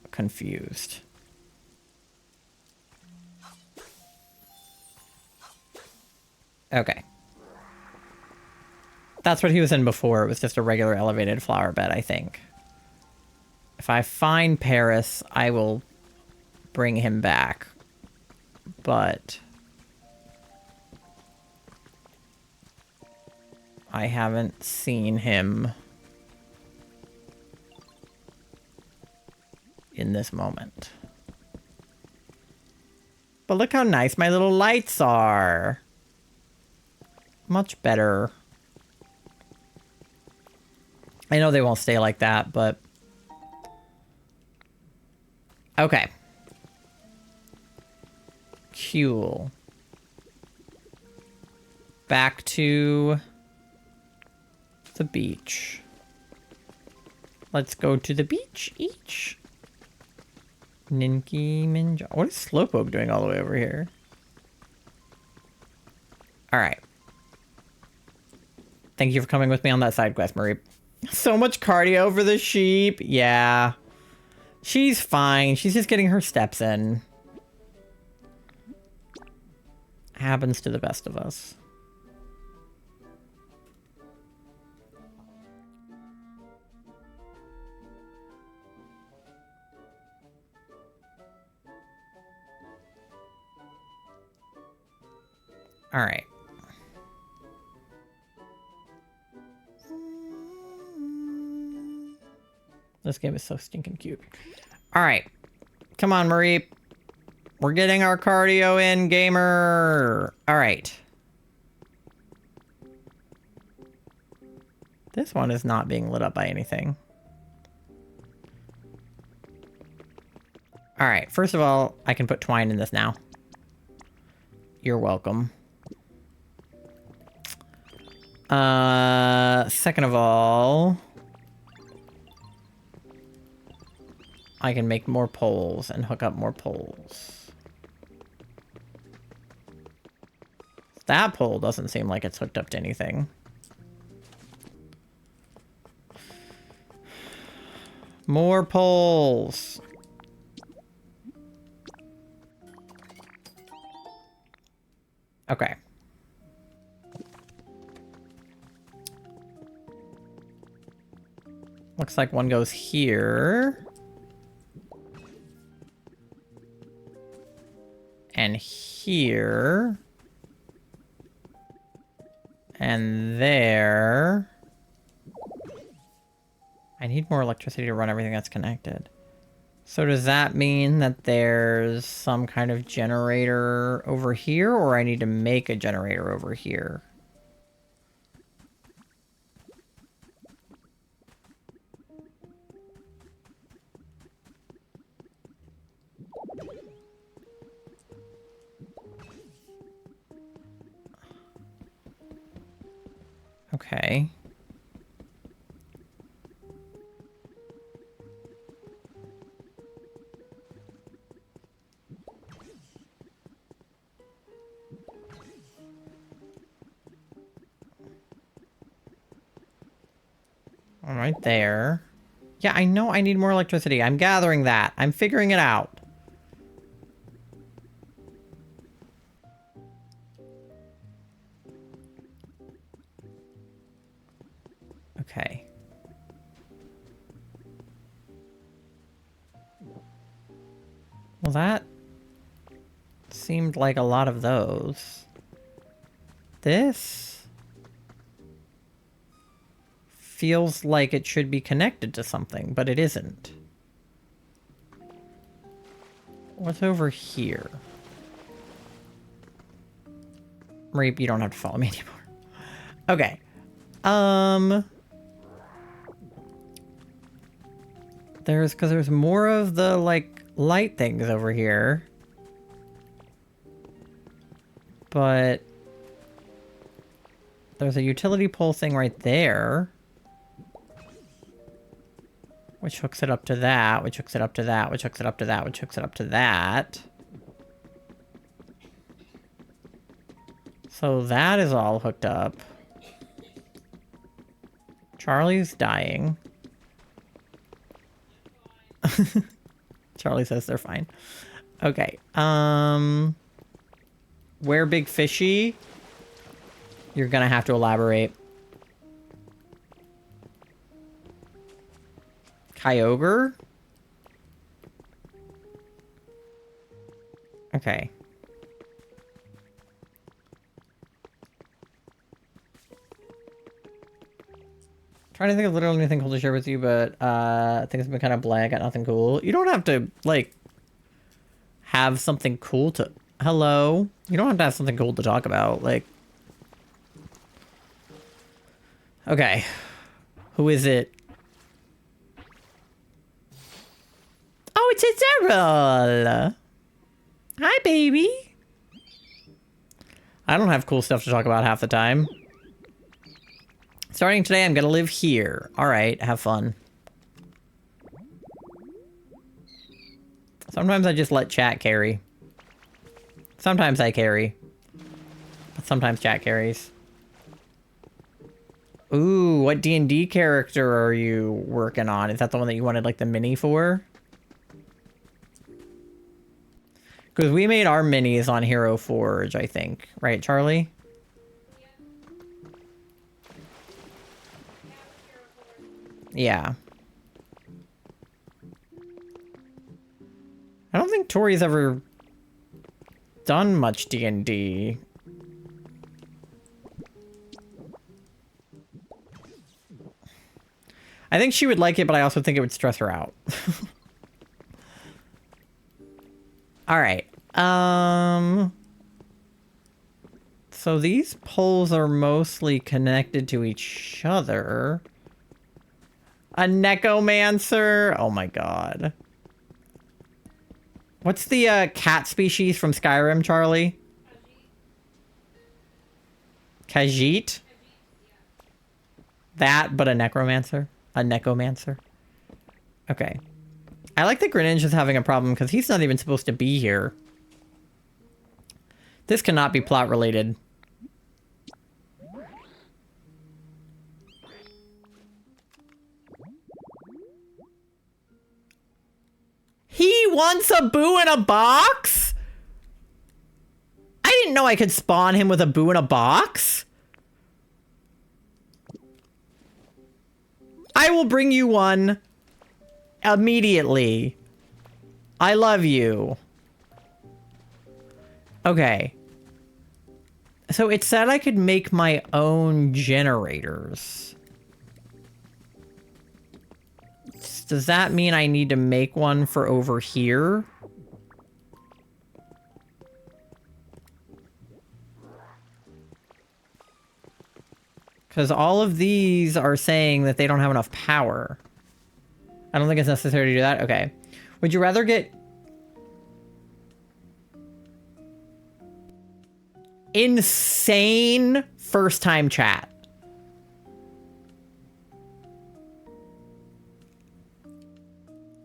confused. Okay. That's what he was in before. It was just a regular elevated flower bed, I think. If I find Paris, I will bring him back. but I haven't seen him in this moment. But look how nice my little lights are. Much better. I know they won't stay like that, but... Okay. Cool. Back to the beach. Let's go to the beach each. Ninky Minja. What is Slowpoke doing all the way over here? Alright. Thank you for coming with me on that side quest, Marie. So much cardio for the sheep. Yeah. She's fine. She's just getting her steps in. Happens to the best of us. All right. This game is so stinking cute. All right. Come on, Marie. We're getting our cardio in, gamer. All right. This one is not being lit up by anything. All right. First of all, I can put twine in this now. You're welcome. Second of all, I can make more poles and hook up more poles. That pole doesn't seem like it's hooked up to anything. More poles. Okay. Looks like one goes here. And here. And there. I need more electricity to run everything that's connected. So does that mean that there's some kind of generator over here, or I need to make a generator over here? Okay. All right there. Yeah, I know I need more electricity. I'm gathering that. I'm figuring it out. Okay. Well, that seemed like a lot of those. This feels like it should be connected to something, but it isn't. What's over here? Reap, you don't have to follow me anymore. Okay. There's more of the, like, light things over here. But there's a utility pole thing right there. Which hooks it up to that, which hooks it up to that, which hooks it up to that, which hooks it up to that. So that is all hooked up. Charlie's dying. Charlie says they're fine. Okay. Where Big Fishy? You're gonna have to elaborate. Kyogre? Okay. Trying to think of literally anything cool to share with you, but things have been kind of bland. I got nothing cool. You don't have to, like, have something cool to... Hello? You don't have to have something cool to talk about, like... Okay. Who is it? Oh, it's Azeril! Hi, baby! I don't have cool stuff to talk about half the time. Starting today, I'm gonna live here. Alright, have fun. Sometimes I just let chat carry. Sometimes I carry. But sometimes chat carries. Ooh, what D&D character are you working on? Is that the one that you wanted, like, the mini for? Because we made our minis on Hero Forge, I think. Right, Charlie? Yeah. I don't think Tori's ever done much D&D. I think she would like it, but I also think it would stress her out. Alright. So these poles are mostly connected to each other. A Necromancer? Oh my god. What's the cat species from Skyrim, Charlie? Khajiit? That, but a necromancer? A necromancer? Okay. I like that Greninja is having a problem because he's not even supposed to be here. This cannot be plot related. He wants a boo in a box? I didn't know I could spawn him with a boo in a box. I will bring you one immediately. I love you. Okay. So it said I could make my own generators. Does that mean I need to make one for over here? Because all of these are saying that they don't have enough power. I don't think it's necessary to do that. Okay. Would you rather get... insane first-time chat?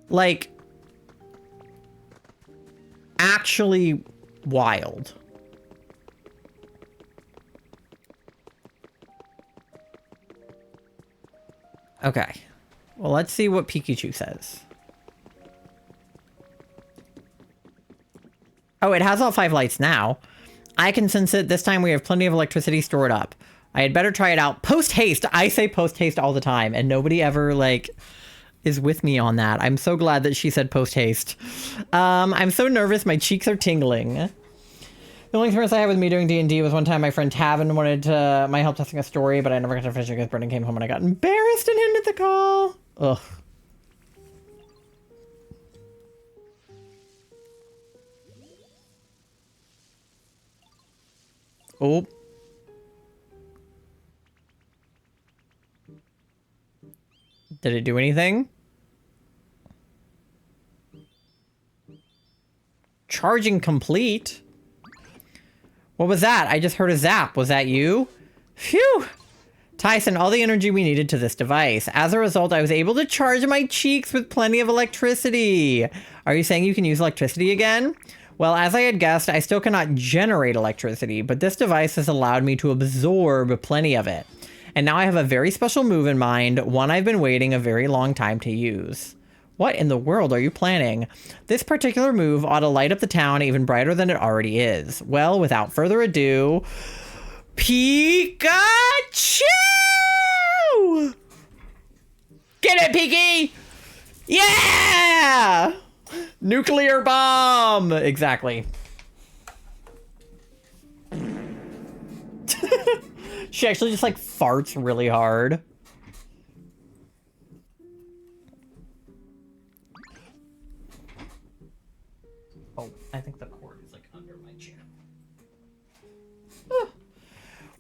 Like, actually wild. Okay. Well, let's see what Pikachu says. Oh, it has all 5 lights now. I can sense it. This time we have plenty of electricity stored up. I had better try it out. Post haste. I say post haste all the time, and nobody ever, like... is with me on that. I'm so glad that she said post haste. I'm so nervous. My cheeks are tingling. The only experience I had with me doing D&D was one time my friend Tavin wanted my help testing a story, but I never got to finish it because Brendan came home and I got embarrassed and ended the call. Ugh. Oh. Did it do anything? Charging complete. What was that? I just heard a zap. Was that you? Phew! Tyson, all the energy we needed to this device. As a result, I was able to charge my cheeks with plenty of electricity. Are you saying you can use electricity again? Well, as I had guessed, I still cannot generate electricity, but this device has allowed me to absorb plenty of it. And now I have a very special move in mind, one I've been waiting a very long time to use. What in the world are you planning? This particular move ought to light up the town even brighter than it already is. Well, without further ado, Pikachu! Get it, Piki! Yeah! Nuclear bomb! Exactly. She actually just, like, farts really hard.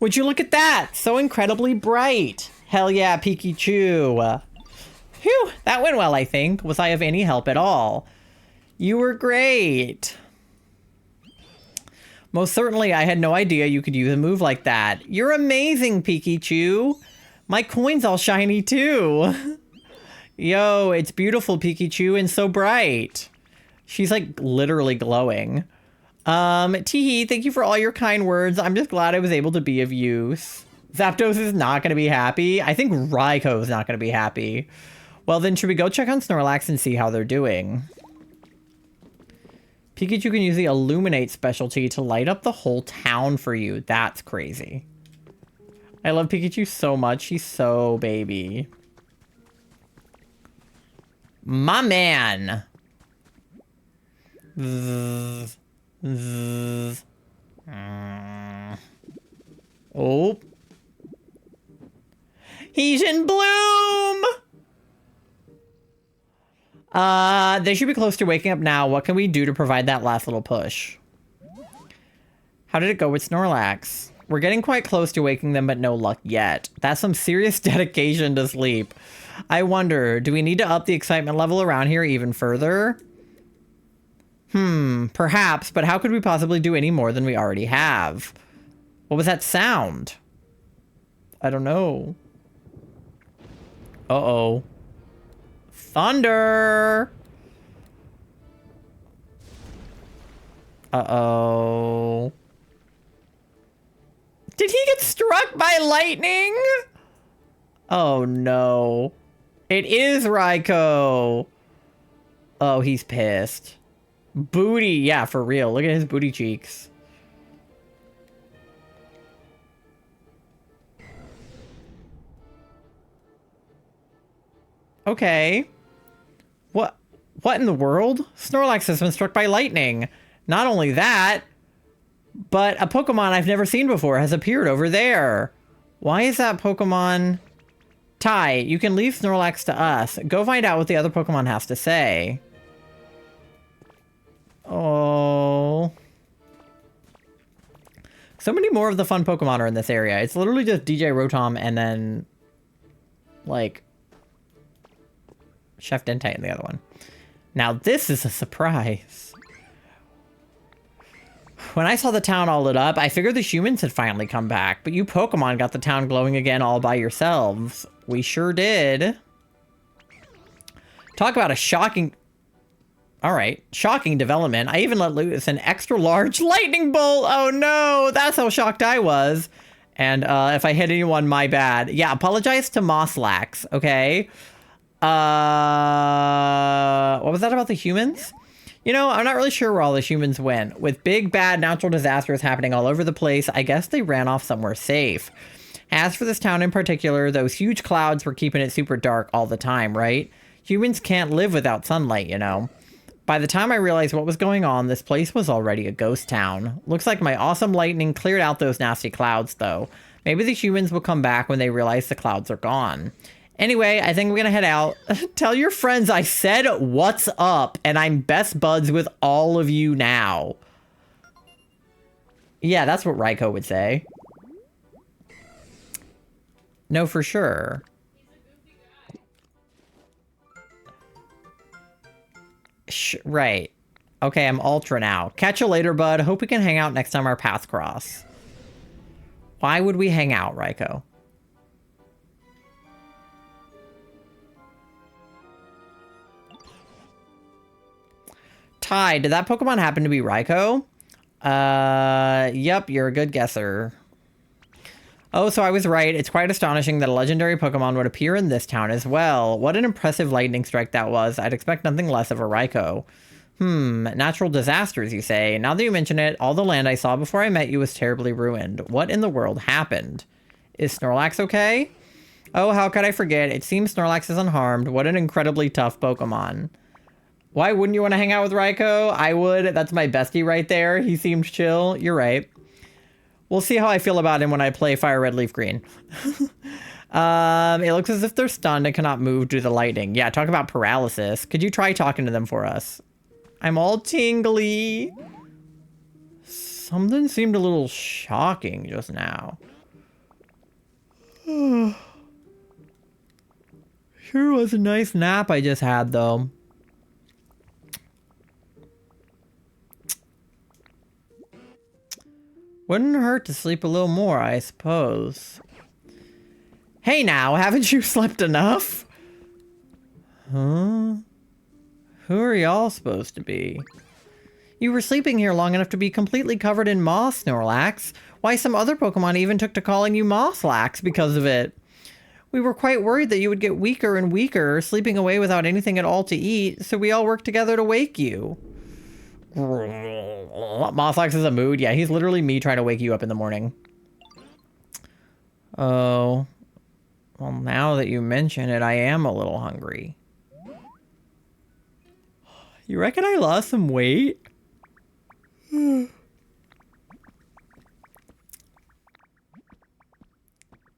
Would you look at that? So incredibly bright. Hell yeah, Pikachu. Phew, that went well, I think. Was I of any help at all? You were great. Most certainly, I had no idea you could use a move like that. You're amazing, Pikachu. My coin's all shiny, too. Yo, it's beautiful, Pikachu, and so bright. She's, like, literally glowing. Teehee, thank you for all your kind words. I'm just glad I was able to be of use. Zapdos is not going to be happy. I think Raikou is not going to be happy. Well, then should we go check on Snorlax and see how they're doing? Pikachu can use the Illuminate specialty to light up the whole town for you. That's crazy. I love Pikachu so much. He's so baby. My man. Zzz. Zzz. Oh. He's in bloom! They should be close to waking up now. What can we do to provide that last little push? How did it go with Snorlax? We're getting quite close to waking them, but no luck yet. That's some serious dedication to sleep. I wonder, do we need to up the excitement level around here even further? Perhaps, but how could we possibly do any more than we already have? What was that sound? I don't know. Uh-oh. Thunder! Uh-oh. Did he get struck by lightning? Oh, no. It is Raikou. Oh, he's pissed. Booty. Yeah, for real. Look at his booty cheeks. Okay. What in the world? Snorlax has been struck by lightning. Not only that, but a Pokemon I've never seen before has appeared over there. Why is that Pokemon? Ty, you can leave Snorlax to us. Go find out what the other Pokemon has to say. Oh. So many more of the fun Pokemon are in this area. It's literally just DJ Rotom and then, like, Chef Dentite in the other one. Now this is a surprise. When I saw the town all lit up, I figured the humans had finally come back, but you Pokemon got the town glowing again all by yourselves. We sure did. Talk about a shocking... Alright, shocking development. I even let loose an extra large lightning bolt. Oh no, that's how shocked I was. And if I hit anyone, my bad. Yeah, apologize to Mosslax, okay? What was that about the humans? You know, I'm not really sure where all the humans went. With big, bad natural disasters happening all over the place, I guess they ran off somewhere safe. As for this town in particular, those huge clouds were keeping it super dark all the time, right? Humans can't live without sunlight, you know. By the time I realized what was going on, this place was already a ghost town. Looks like my awesome lightning cleared out those nasty clouds, though. Maybe the humans will come back when they realize the clouds are gone. Anyway, I think we're gonna head out. Tell your friends I said what's up, and I'm best buds with all of you now. Yeah, that's what Raikou would say. No, for sure. Right. Okay, I'm Ultra now. Catch you later, bud. Hope we can hang out next time our paths cross. Why would we hang out, Raikou? Ty, did that Pokemon happen to be Raikou? Yep, you're a good guesser. Oh, so I was right. It's quite astonishing that a legendary Pokemon would appear in this town as well. What an impressive lightning strike that was. I'd expect nothing less of a Raikou. Natural disasters, you say. Now that you mention it, all the land I saw before I met you was terribly ruined. What in the world happened? Is Snorlax okay? Oh, how could I forget? It seems Snorlax is unharmed. What an incredibly tough Pokemon. Why wouldn't you want to hang out with Raikou? I would. That's my bestie right there. He seemed chill. You're right. We'll see how I feel about him when I play Fire Red Leaf Green. It looks as if they're stunned and cannot move due to the lightning. Yeah, talk about paralysis. Could you try talking to them for us? I'm all tingly. Something seemed a little shocking just now. Sure was a nice nap I just had, though. Wouldn't hurt to sleep a little more, I suppose. Hey now, haven't you slept enough? Huh? Who are y'all supposed to be? You were sleeping here long enough to be completely covered in moss, Snorlax. Why, some other Pokemon even took to calling you Mosslax because of it. We were quite worried that you would get weaker and weaker, sleeping away without anything at all to eat, so we all worked together to wake you. Mosslax is a mood? Yeah, he's literally me trying to wake you up in the morning. Oh. Well, now that you mention it, I am a little hungry. You reckon I lost some weight?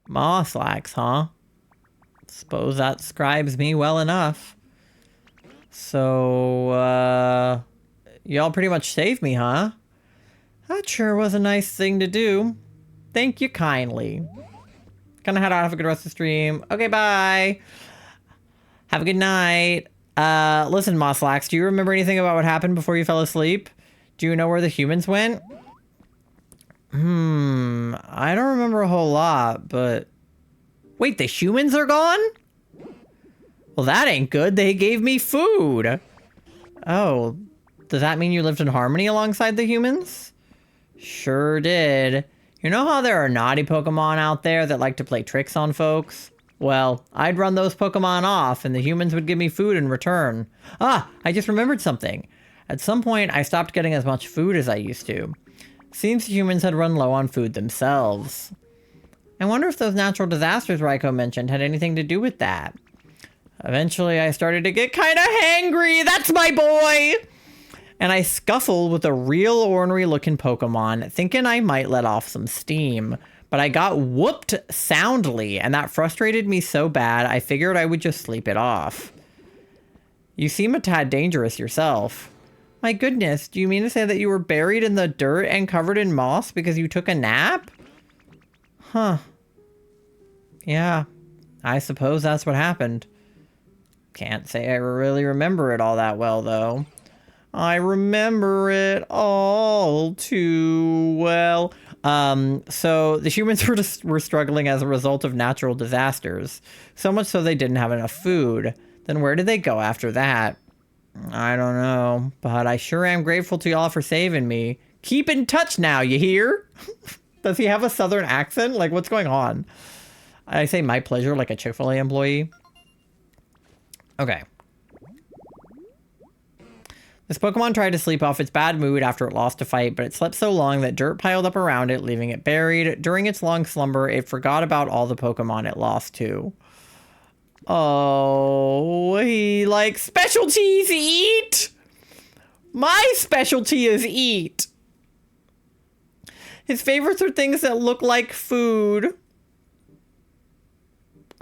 Mosslax, huh? Suppose that describes me well enough. So, y'all pretty much saved me, huh? That sure was a nice thing to do. Thank you kindly. Gonna head out, have a good rest of the stream. Okay, bye. Have a good night. Listen, Mosslax, do you remember anything about what happened before you fell asleep? Do you know where the humans went? I don't remember a whole lot, but... Wait, the humans are gone? Well, that ain't good. They gave me food. Oh, does that mean you lived in harmony alongside the humans? Sure did. You know how there are naughty Pokemon out there that like to play tricks on folks? Well, I'd run those Pokemon off and the humans would give me food in return. Ah, I just remembered something. At some point, I stopped getting as much food as I used to. Seems humans had run low on food themselves. I wonder if those natural disasters Raiko mentioned had anything to do with that. Eventually, I started to get kind of hangry. That's my boy! And I scuffled with a real ornery-looking Pokemon, thinking I might let off some steam. But I got whooped soundly, and that frustrated me so bad, I figured I would just sleep it off. You seem a tad dangerous yourself. My goodness, do you mean to say that you were buried in the dirt and covered in moss because you took a nap? Huh. Yeah, I suppose that's what happened. Can't say I really remember it all that well, though. I remember it all too well. So the humans were struggling as a result of natural disasters. So much so they didn't have enough food. Then where did they go after that? I don't know, but I sure am grateful to y'all for saving me. Keep in touch now, you hear? Does he have a southern accent? Like, what's going on? I say my pleasure like a Chick-fil-A employee. Okay. This Pokemon tried to sleep off its bad mood after it lost a fight, but it slept so long that dirt piled up around it, leaving it buried. During its long slumber, it forgot about all the Pokemon it lost to. Oh, he likes specialties, eat! My specialty is eat. His favorites are things that look like food.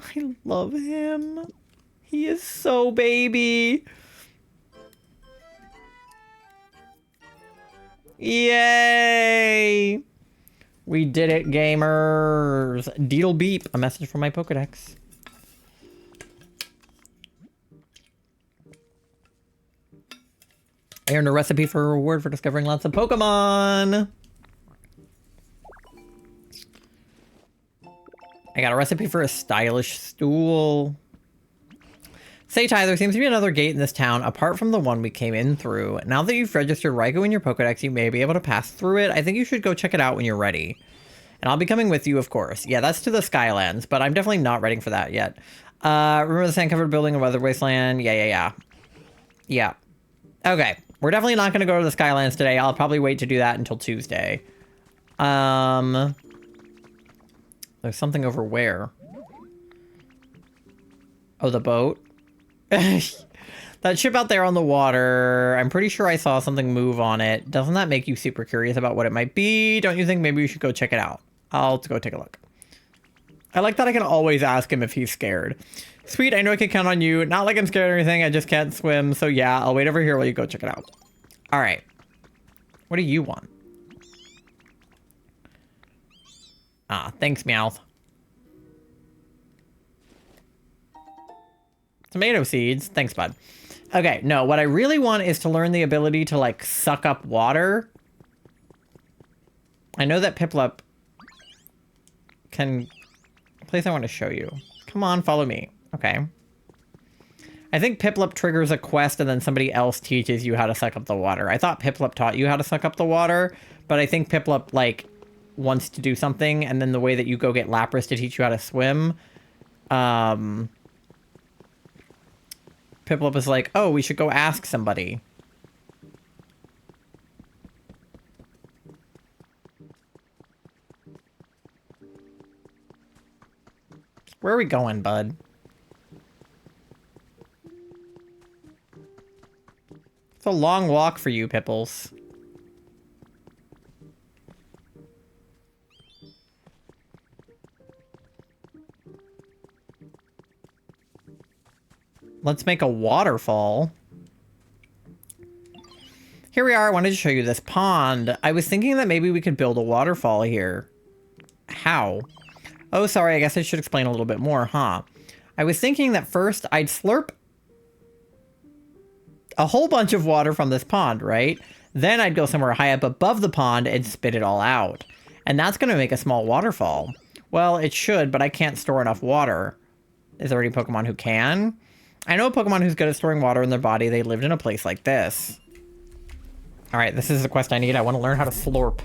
I love him. He is so baby. Yay! We did it, gamers. Deedle beep. A message from my Pokedex. I earned a recipe for a reward for discovering lots of Pokemon. I got a recipe for a stylish stool. Say, Ty, there seems to be another gate in this town apart from the one we came in through. Now that you've registered Raikou in your Pokedex, you may be able to pass through it. I think you should go check it out when you're ready. And I'll be coming with you, of course. Yeah, that's to the Skylands, but I'm definitely not ready for that yet. Remember the sand-covered building of Weather Wasteland? Yeah. Okay, we're definitely not going to go to the Skylands today. I'll probably wait to do that until Tuesday. There's something over where? Oh, the boat? That ship out there on the water, I'm pretty sure I saw something move on it. Doesn't that make you super curious about what it might be? Don't you think maybe we should go check it out? I'll go take a look. I like that I can always ask him if he's scared. Sweet, I know I can count on you. Not like I'm scared or anything, I just can't swim. So yeah, I'll wait over here while you go check it out. All right. What do you want? Ah, thanks, Meowth. Tomato seeds. Thanks, bud. Okay, no, what I really want is to learn the ability to, like, suck up water. I know that Piplup can... Place I want to show you. Come on, follow me. Okay. I think Piplup triggers a quest and then somebody else teaches you how to suck up the water. I thought Piplup taught you how to suck up the water, but I think Piplup, like, wants to do something, and then the way that you go get Lapras to teach you how to swim, Piplup is like, oh, we should go ask somebody. Where are we going, bud? It's a long walk for you, Pipples. Let's make a waterfall. Here we are. I wanted to show you this pond. I was thinking that maybe we could build a waterfall here. How? Oh, sorry. I guess I should explain a little bit more, huh? I was thinking that first I'd slurp a whole bunch of water from this pond, right? Then I'd go somewhere high up above the pond and spit it all out. And that's going to make a small waterfall. Well, it should, but I can't store enough water. Is there any Pokemon who can? I know a Pokemon who's good at storing water in their body. They lived in a place like this. All right, this is the quest I need. I want to learn how to slurp.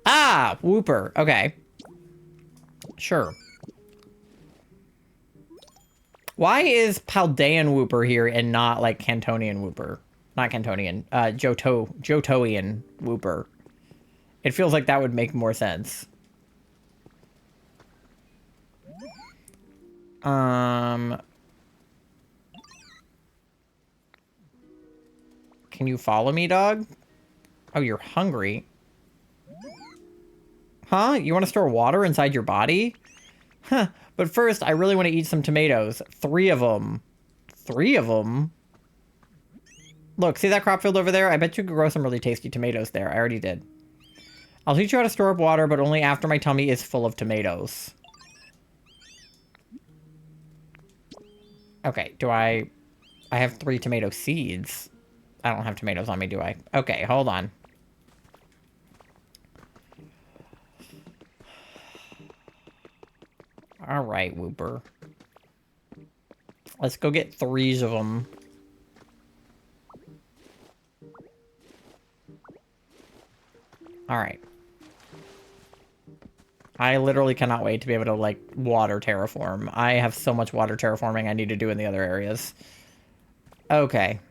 Ah, Wooper. Okay. Sure. Why is Paldean Wooper here and not, like, Cantonian Wooper? Not Cantonian. Johtoian Wooper. It feels like that would make more sense. Can you follow me, dog? Oh, you're hungry. Huh? You want to store water inside your body? Huh. But first, I really want to eat some tomatoes. 3 of them. 3 of them? Look, see that crop field over there? I bet you could grow some really tasty tomatoes there. I already did. I'll teach you how to store up water, but only after my tummy is full of tomatoes. Okay, do I have 3 tomato seeds. I don't have tomatoes on me, do I? Okay, hold on. All right, Wooper. Let's go get 3s of them. All right. I literally cannot wait to be able to, like, water terraform. I have so much water terraforming I need to do in the other areas. Okay.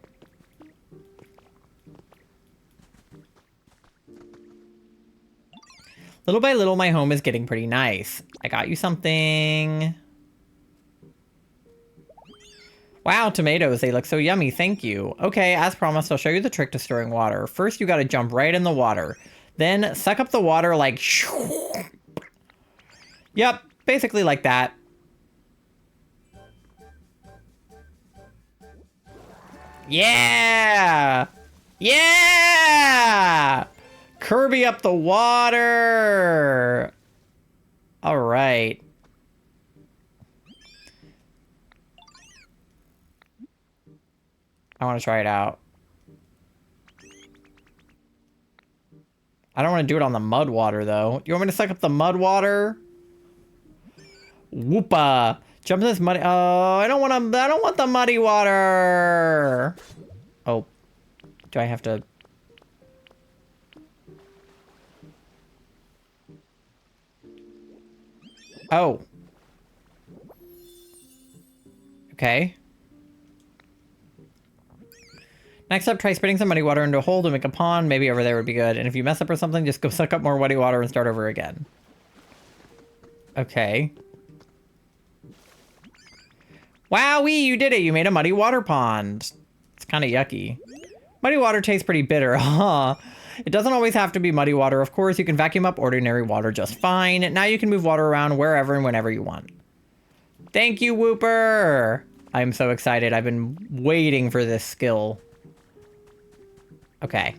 Little by little, my home is getting pretty nice. I got you something. Wow, tomatoes. They look so yummy. Thank you. Okay, as promised, I'll show you the trick to storing water. First, you gotta jump right in the water. Then, suck up the water like... Yep, basically like that. Yeah! Yeah! Kirby up the water! All right. I want to try it out. I don't want to do it on the mud water, though. You want me to suck up the mud water? Whoopa! Jump in this muddy... Oh, I don't want the muddy water! Oh. Do I have to... Oh. Okay. Next up, try spitting some muddy water into a hole to make a pond. Maybe over there would be good. And if you mess up or something, just go suck up more muddy water and start over again. Okay. Wowee, you did it. You made a muddy water pond. It's kind of yucky. Muddy water tastes pretty bitter, huh? It doesn't always have to be muddy water, of course. You can vacuum up ordinary water just fine. Now you can move water around wherever and whenever you want. Thank you, Wooper! I'm so excited. I've been waiting for this skill. Okay.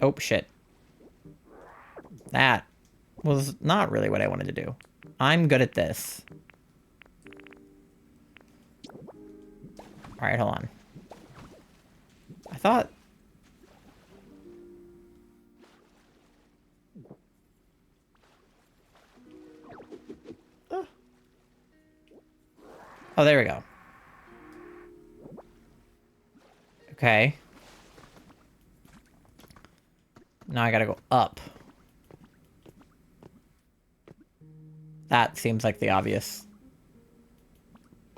Oh, shit. That was not really what I wanted to do. I'm good at this. Alright, hold on. I thought... Oh, there we go. Okay. Now I gotta go up. That seems like the obvious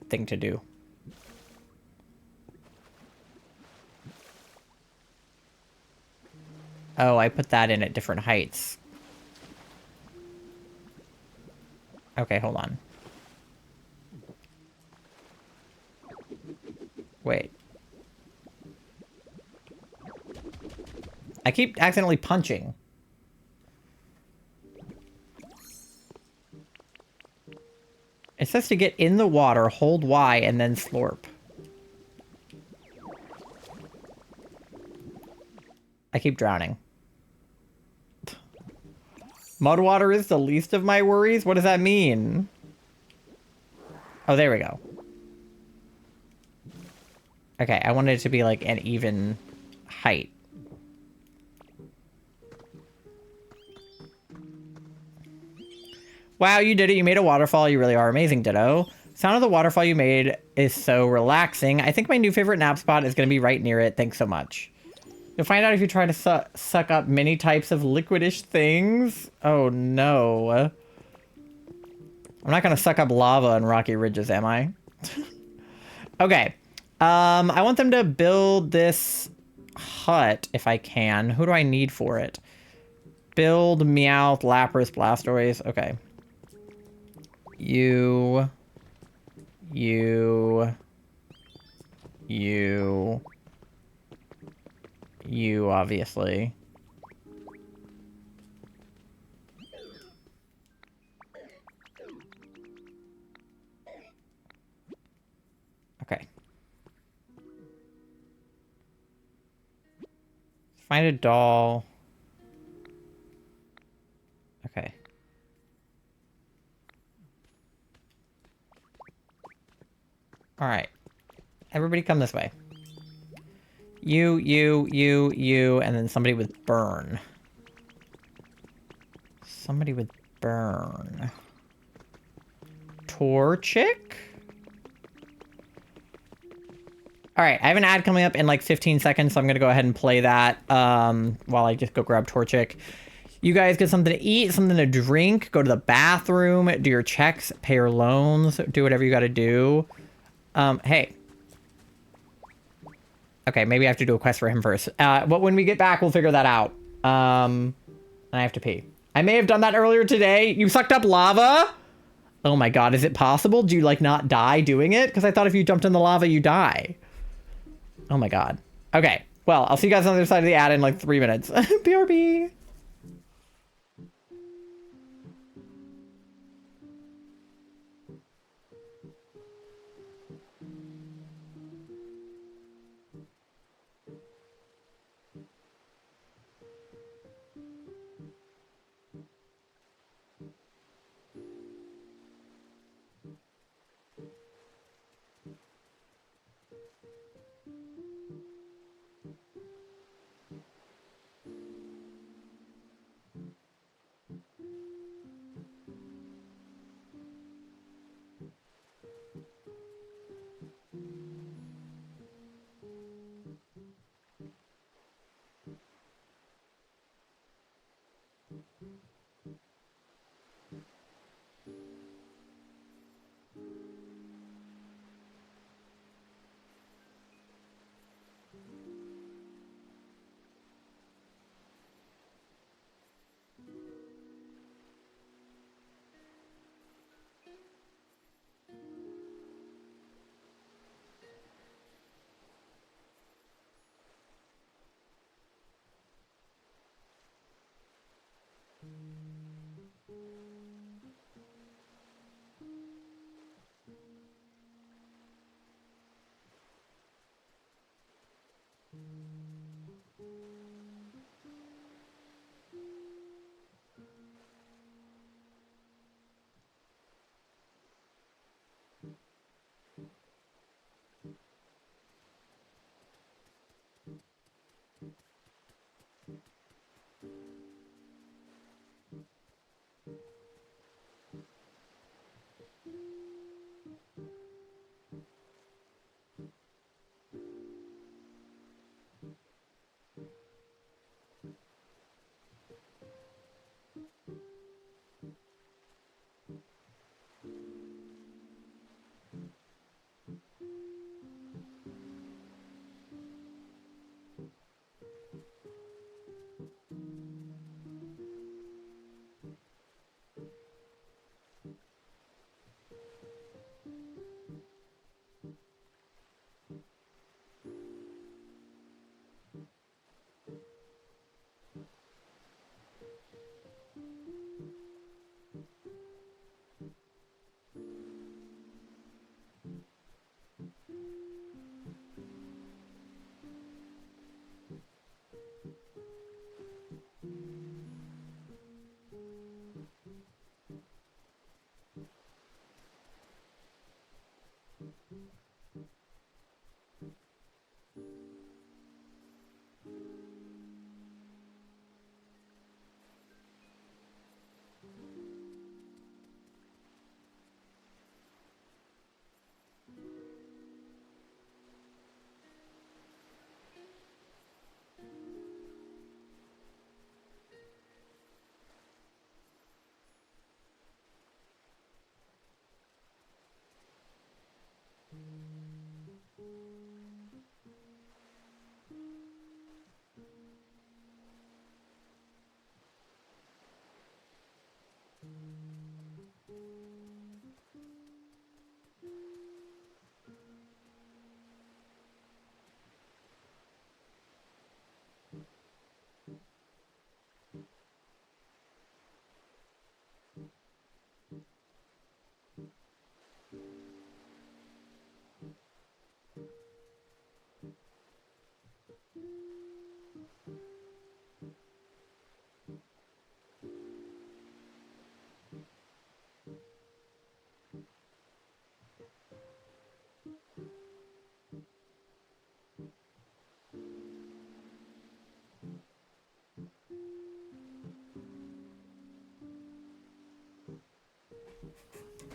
thing to do. Oh, I put that in at different heights. Okay, hold on. Wait. I keep accidentally punching. It says to get in the water, hold Y, and then slurp. I keep drowning. Mud water is the least of my worries? What does that mean? Oh, there we go. Okay, I wanted it to be like an even height. Wow, you did it. You made a waterfall. You really are amazing, Ditto. Sound of the waterfall you made is so relaxing. I think my new favorite nap spot is going to be right near it. Thanks so much. You'll find out if you try to suck up many types of liquidish things. Oh, no. I'm not going to suck up lava on rocky ridges, am I? Okay. I want them to build this hut, if I can. Who do I need for it? Build, Meowth, Lapras, Blastoise. Okay. You, obviously. Okay. Find a doll. Okay. All right. Everybody come this way. You, and then somebody with burn. Somebody with burn. Torchic? All right, I have an ad coming up in like 15 seconds, so I'm going to go ahead and play that while I just go grab Torchic. You guys get something to eat, something to drink, go to the bathroom, do your checks, pay your loans, do whatever you got to do. Hey. Okay, maybe I have to do a quest for him first. But when we get back, we'll figure that out. And I have to pee. I may have done that earlier today. You sucked up lava? Oh my god, is it possible? Do you, like, not die doing it? Because I thought if you jumped in the lava, you die. Oh my god. Okay, well, I'll see you guys on the other side of the ad in, like, 3 minutes. BRB!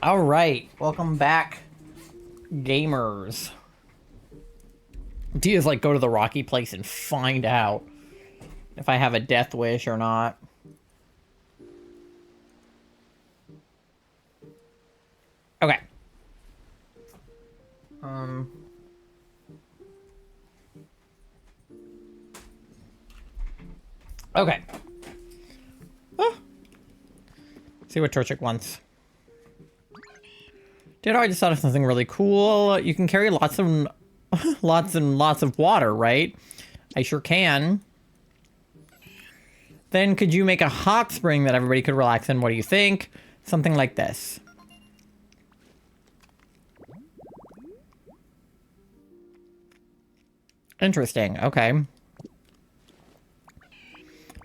All right, welcome back, gamers. Dia's like, go to the rocky place and find out if I have a death wish or not. Okay. Okay. See what Turchik wants. Dude, I just thought of something really cool. You can carry lots and lots of water, right? I sure can. Then could you make a hot spring that everybody could relax in? What do you think? Something like this. Interesting. Okay.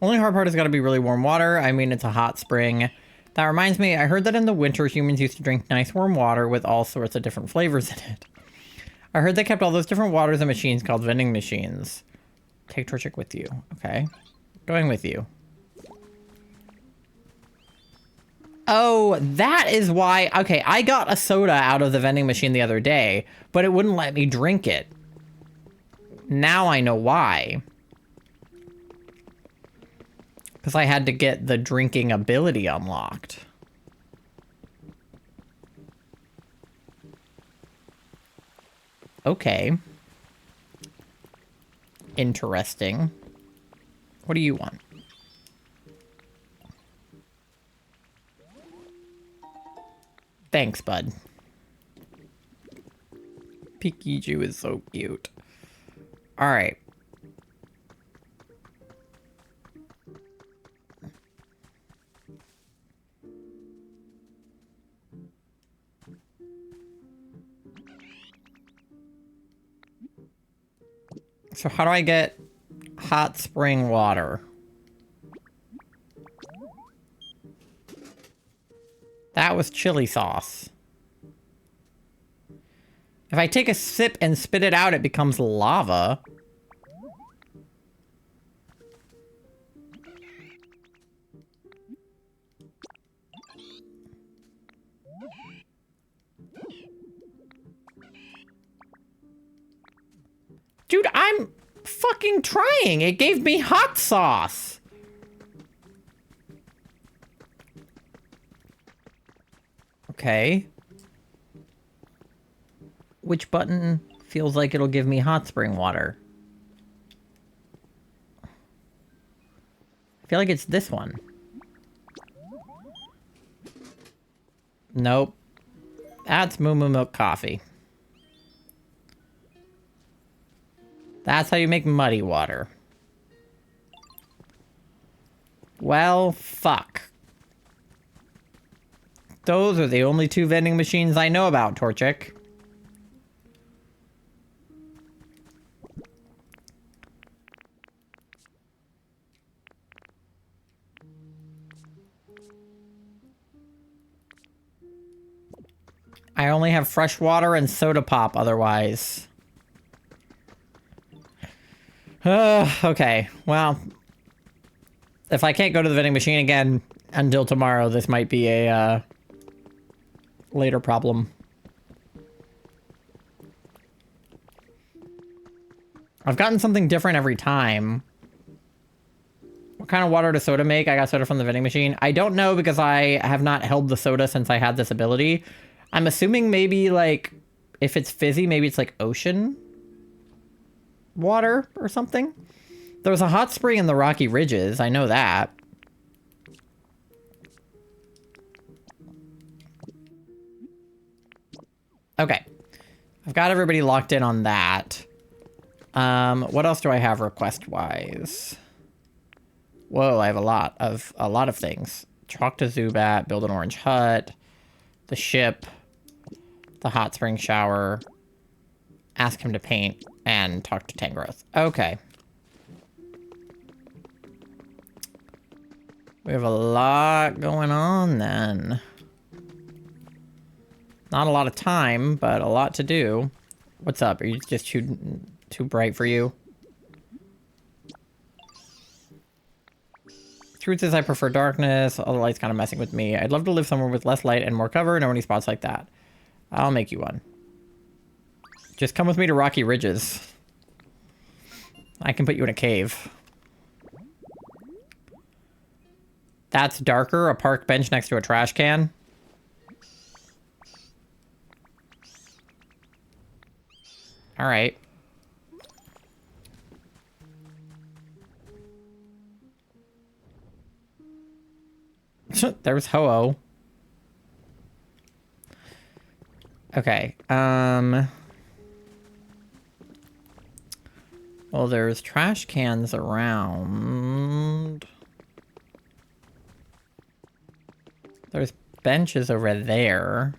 Only hard part is got to be really warm water. I mean, it's a hot spring. That reminds me, I heard that in the winter, humans used to drink nice warm water with all sorts of different flavors in it. I heard they kept all those different waters in machines called vending machines. Take Torchic with you. Okay. Going with you. Oh, that is why... Okay, I got a soda out of the vending machine the other day, but it wouldn't let me drink it. Now I know why. Because I had to get the drinking ability unlocked. Okay. Interesting. What do you want? Thanks, bud. Pikachu is so cute. Alright. So how do I get hot spring water? That was chili sauce. If I take a sip and spit it out, it becomes lava. Dude, I'm fucking trying. It gave me hot sauce. Okay. Which button feels like it'll give me hot spring water? I feel like it's this one. Nope. That's Moo Moo Milk Coffee. That's how you make muddy water. Well, fuck. Those are the only two vending machines I know about, Torchic. I only have fresh water and soda pop otherwise. Okay, well, if I can't go to the vending machine again until tomorrow, this might be a later problem. I've gotten something different every time. What kind of water does soda make? I got soda from the vending machine. I don't know because I have not held the soda since I had this ability. I'm assuming maybe, like, if it's fizzy, maybe it's like ocean water or something. There was a hot spring in the Rocky Ridges. I know that. Okay. I've got everybody locked in on that. What else do I have request-wise? Whoa, I have a lot of things. Talk to Zubat, build an orange hut, the ship, the hot spring shower, ask him to paint, and talk to Tangrowth. Okay. We have a lot going on then. Not a lot of time, but a lot to do. What's up? Are you just too bright for you? Truth is, I prefer darkness. All the light's kind of messing with me. I'd love to live somewhere with less light and more cover. Know any spots like that? I'll make you one. Just come with me to Rocky Ridges. I can put you in a cave. That's darker. A park bench next to a trash can. All right. There's Ho-Oh. Okay, well, there's trash cans around. There's benches over there.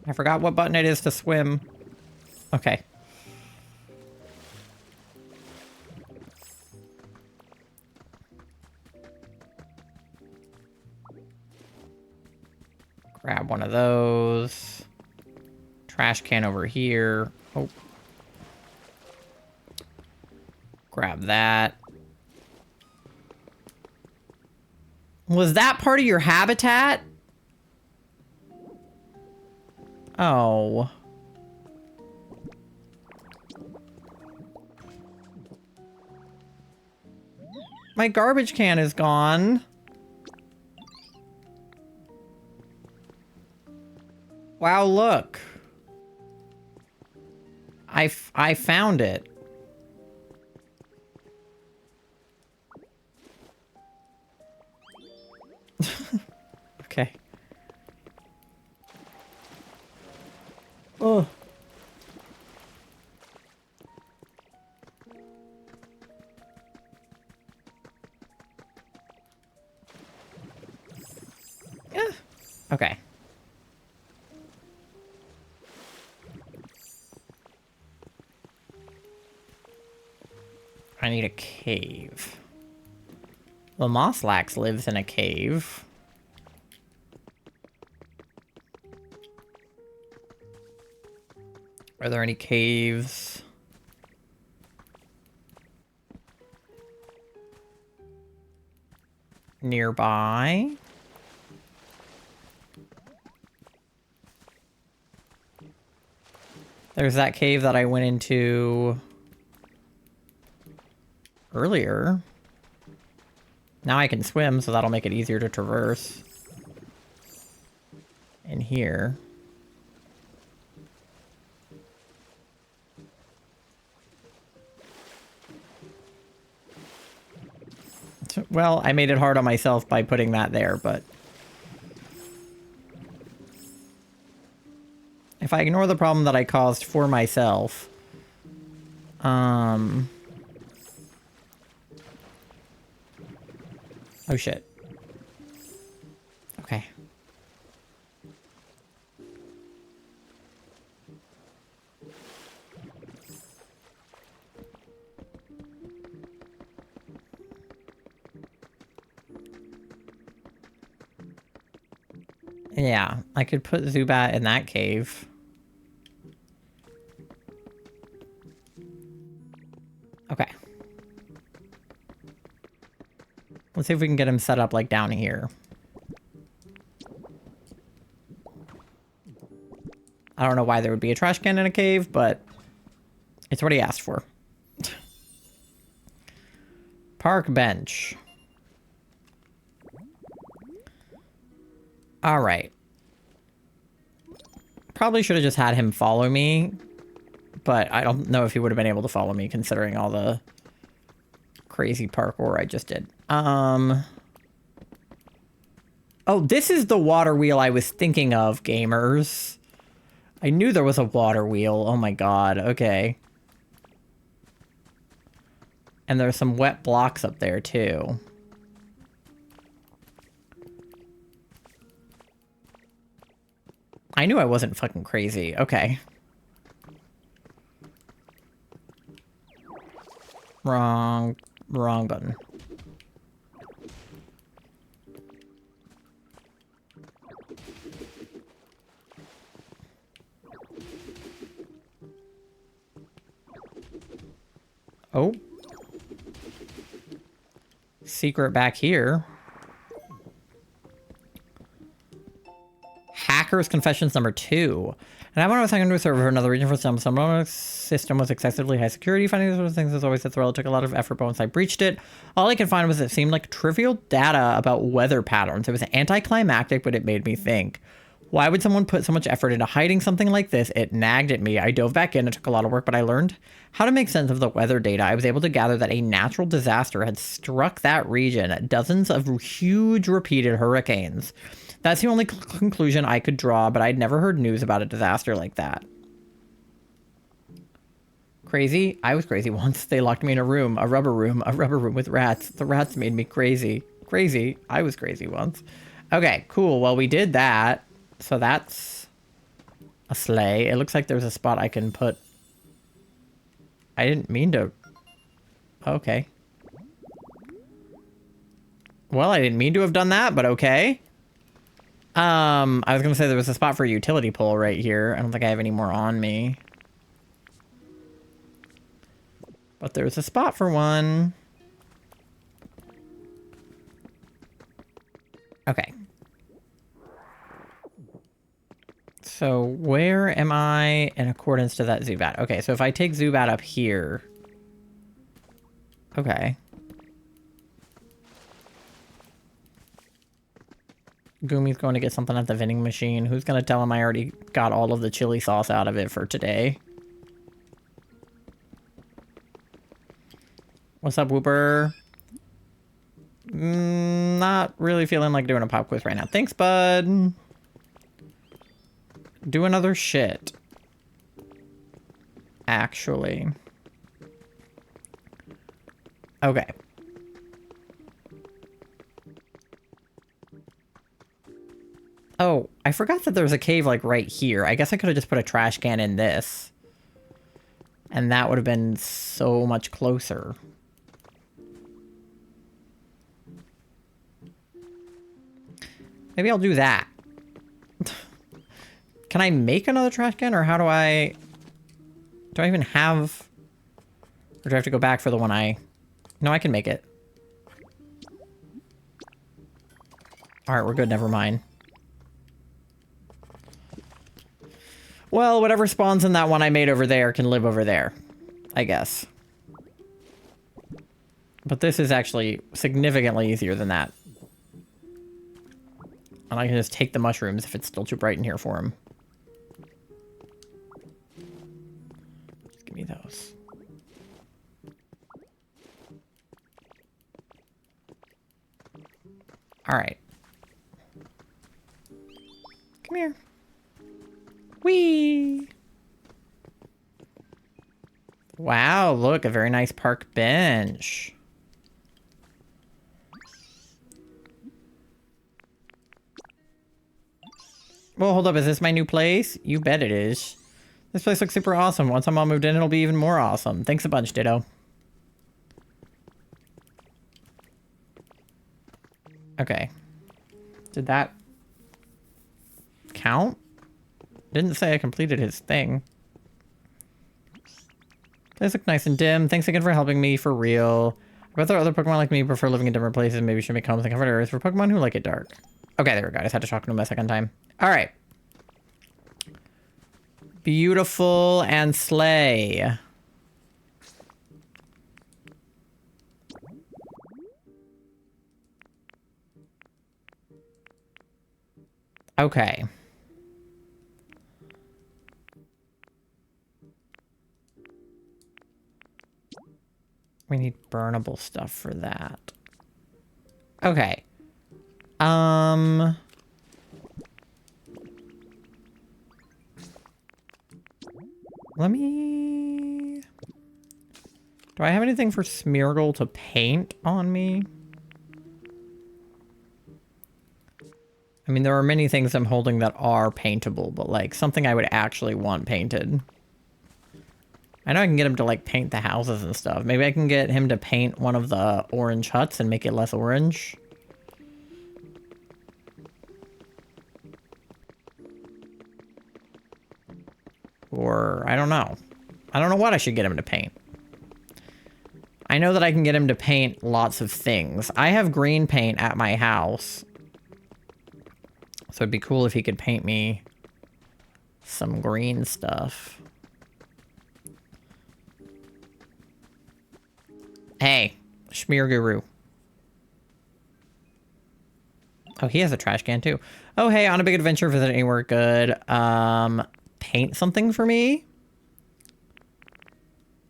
I forgot what button it is to swim. Okay. Grab one of those. Trash can over here. Oh. Grab that. Was that part of your habitat? Oh. My garbage can is gone. Wow, look. I found it. Okay. Oh. Yeah. Okay. I need a cave. The Mosslax lives in a cave. Are there any caves? nearby. There's that cave that I went into earlier. Now I can swim, so that'll make it easier to traverse. In here. Well, I made it hard on myself by putting that there, but... if I ignore the problem that I caused for myself... Oh shit. Okay. Yeah, I could put Zubat in that cave. Okay. Let's see if we can get him set up, like, down here. I don't know why there would be a trash can in a cave, but it's what he asked for. Park bench. Alright. Probably should have just had him follow me, but I don't know if he would have been able to follow me considering all the crazy parkour I just did. Oh, this is the water wheel I was thinking of, gamers. I knew there was a water wheel. Oh my god, okay. And there's some wet blocks up there, too. I knew I wasn't fucking crazy. Okay. Wrong button. Oh. Secret back here. Hacker's Confessions number 2. And I wonder if I can do a server for another region for some system was excessively high security. Finding these sort of things is always a thrill. It took a lot of effort, but once I breached it, all I could find was it seemed like trivial data about weather patterns. It was anticlimactic, but it made me think. Why would someone put so much effort into hiding something like this? It nagged at me. I dove back in. It took a lot of work, but I learned how to make sense of the weather data. I was able to gather that a natural disaster had struck that region. Dozens of huge repeated hurricanes. That's the only conclusion I could draw, but I'd never heard news about a disaster like that. Crazy? I was crazy once. They locked me in a rubber room with rats. The rats made me crazy. Crazy? I was crazy once. Okay, cool. Well, we did that. So that's a sleigh. It looks like there's a spot I can put... I didn't mean to... Okay. Well, I didn't mean to have done that, but okay. I was going to say there was a spot for a utility pole right here. I don't think I have any more on me. But there's a spot for one. Okay. So where am I in accordance to that Zubat? Okay, so if I take Zubat up here... Okay. Gumi's going to get something at the vending machine. Who's going to tell him I already got all of the chili sauce out of it for today? What's up, Whooper? Not really feeling like doing a pop quiz right now. Thanks, bud. Do another shit. Actually. Okay. Oh, I forgot that there was a cave, like, right here. I guess I could have just put a trash can in this. And that would have been so much closer. Maybe I'll do that. Can I make another trash can, or how do I... Do I even have... Or do I have to go back for the one I... No, I can make it. Alright, we're good. Never mind. Well, whatever spawns in that one I made over there can live over there. I guess. But this is actually significantly easier than that. And I can just take the mushrooms if it's still too bright in here for him. Give me those. Alright. Come here. Whee! Wow, look, a very nice park bench. Well, hold up, is this my new place? You bet it is. This place looks super awesome. Once I'm all moved in, it'll be even more awesome. Thanks a bunch, Ditto. Okay. Did that count? Didn't say I completed his thing. This look nice and dim. Thanks again for helping me, for real. I bet there are other Pokemon like me prefer living in different places. Maybe should make homes and covered areas for Pokemon who like it dark. Okay, there we go. I just had to talk to him a second time. All right. Beautiful and slay. Okay. We need burnable stuff for that. Okay. Let me... Do I have anything for Smeargle to paint on me? I mean, there are many things I'm holding that are paintable, but like something I would actually want painted. I know I can get him to like paint the houses and stuff. Maybe I can get him to paint one of the orange huts and make it less orange. Or, I don't know. I don't know what I should get him to paint. I know that I can get him to paint lots of things. I have green paint at my house. So it'd be cool if he could paint me some green stuff. Hey, Schmear Guru. Oh, he has a trash can too. Oh, hey, on a big adventure, visit anywhere good. Paint something for me?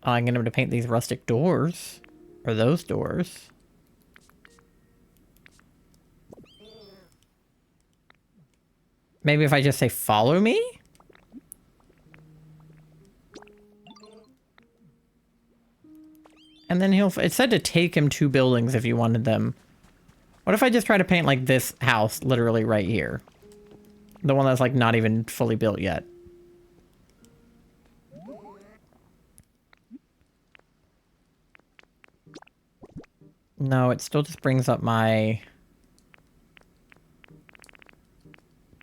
Oh, I can get him to paint these rustic doors. Or those doors. Maybe if I just say, follow me? And then he'll... It said to take him 2 buildings if you wanted them. What if I just try to paint, like, this house literally right here? The one that's, like, not even fully built yet. No, it still just brings up my...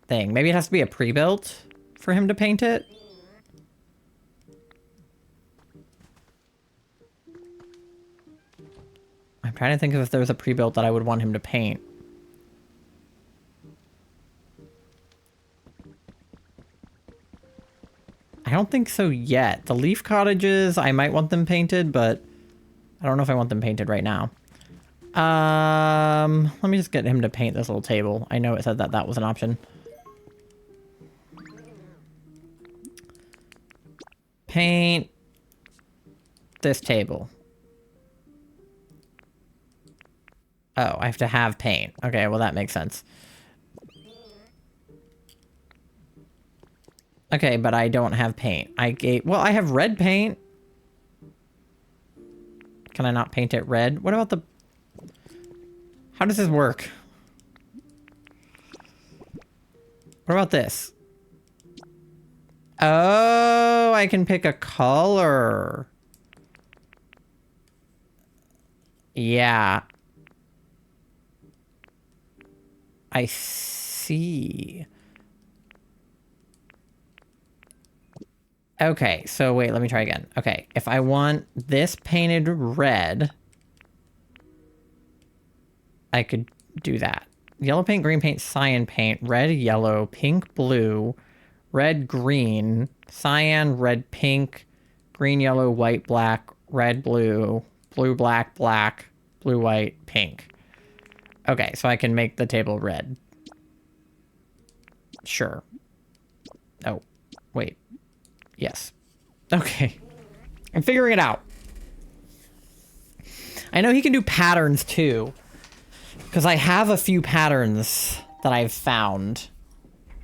thing. Maybe it has to be a pre-built for him to paint it? I'm trying to think of if there's a pre-built that I would want him to paint. I don't think so yet. The leaf cottages, I might want them painted, but I don't know if I want them painted right now. Let me just get him to paint this little table. I know it said that that was an option. Paint this table. Oh, I have to have paint. Okay, well that makes sense. Okay, but I don't have paint. Well, I have red paint. Can I not paint it red? What about the... How does this work? What about this? Oh, I can pick a color. Yeah. I see. Okay, so wait, let me try again. Okay, if I want this painted red, I could do that. yellow paint, green paint, cyan paint, red, yellow, pink, blue, red, green, cyan, red, pink, green, yellow, white, black, red, blue, blue, black, black, blue, white, pink. Okay, so I can make the table red. Sure. Oh, wait. Yes. Okay. I'm figuring it out. I know he can do patterns too, because I have a few patterns that I've found.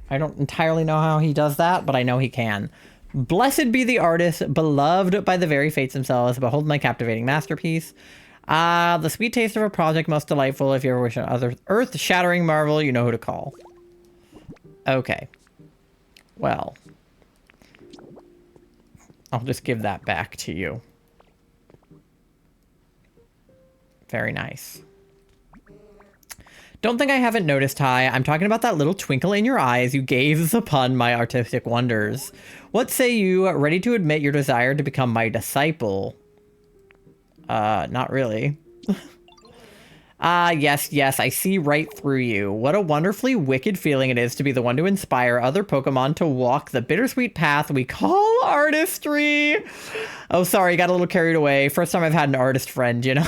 I don't entirely know how he does that, but I know he can. Blessed be the artist, beloved by the very fates themselves. Behold my captivating masterpiece. The sweet taste of a project most delightful. If you ever wish another earth-shattering marvel, you know who to call. Okay. Well. I'll just give that back to you. Very nice. Don't think I haven't noticed, Ty. I'm talking about that little twinkle in your eyes you gave upon my artistic wonders. What say you, ready to admit your desire to become my disciple? Not really. Yes, I see right through you. What a wonderfully wicked feeling it is to be the one to inspire other Pokemon to walk the bittersweet path we call artistry. Oh, sorry, got a little carried away. First time I've had an artist friend, you know?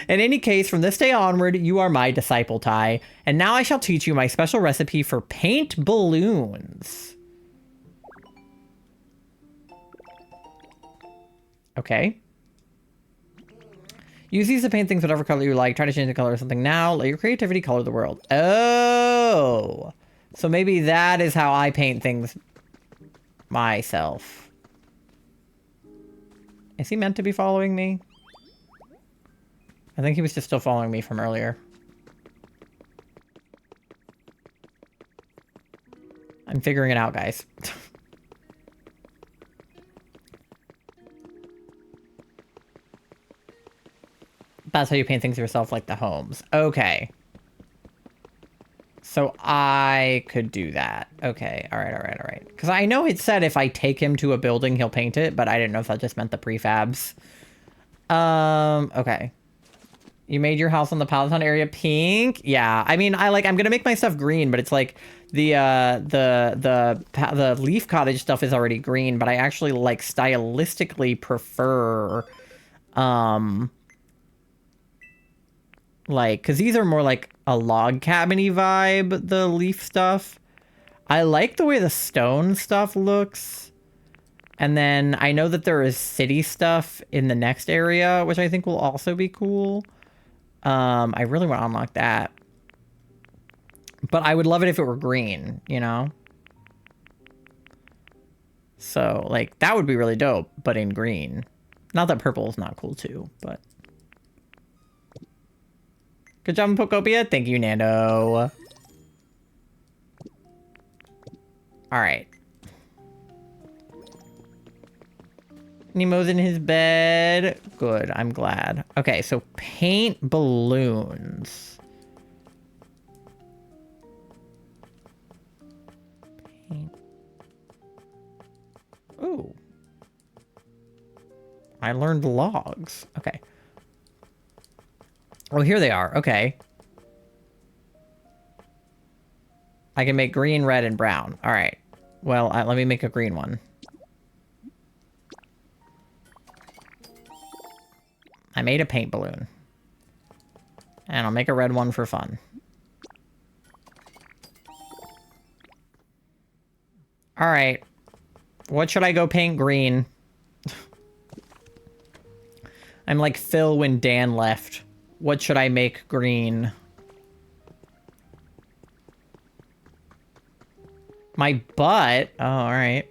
In any case, from this day onward, you are my disciple, Ty. And now I shall teach you my special recipe for paint balloons. Okay. Use these to paint things whatever color you like. Try to change the color of something now. Let your creativity color the world. Oh. So maybe that is how I paint things myself. Is he meant to be following me? I think he was just still following me from earlier. I'm figuring it out, guys. That's how you paint things yourself, like the homes. Okay. So I could do that. Okay, all right. Because I know it said if I take him to a building, he'll paint it, but I didn't know if that just meant the prefabs. Okay. You made your house on the Palatine area pink? Yeah, I mean, I'm gonna make my stuff green, but it's like the leaf cottage stuff is already green, but I actually like stylistically prefer, like, cause these are more like a log cabin-y vibe, the leaf stuff. I like the way the stone stuff looks. And then I know that there is city stuff in the next area, which I think will also be cool. I really want to unlock that. But I would love it if it were green, you know? So, like, that would be really dope, but in green. Not that purple is not cool, too, but... Good job, Pokopia. Thank you, Nando. Alright. Nemo's in his bed. Good, I'm glad. Okay, so paint balloons. Paint. Ooh. I learned logs. Okay. Oh, here they are. Okay. I can make green, red, and brown. All right. Well, let me make a green one. I made a paint balloon. And I'll make a red one for fun. Alright. What should I go paint green? I'm like Phil when Dan left. What should I make green? My butt? Oh, alright.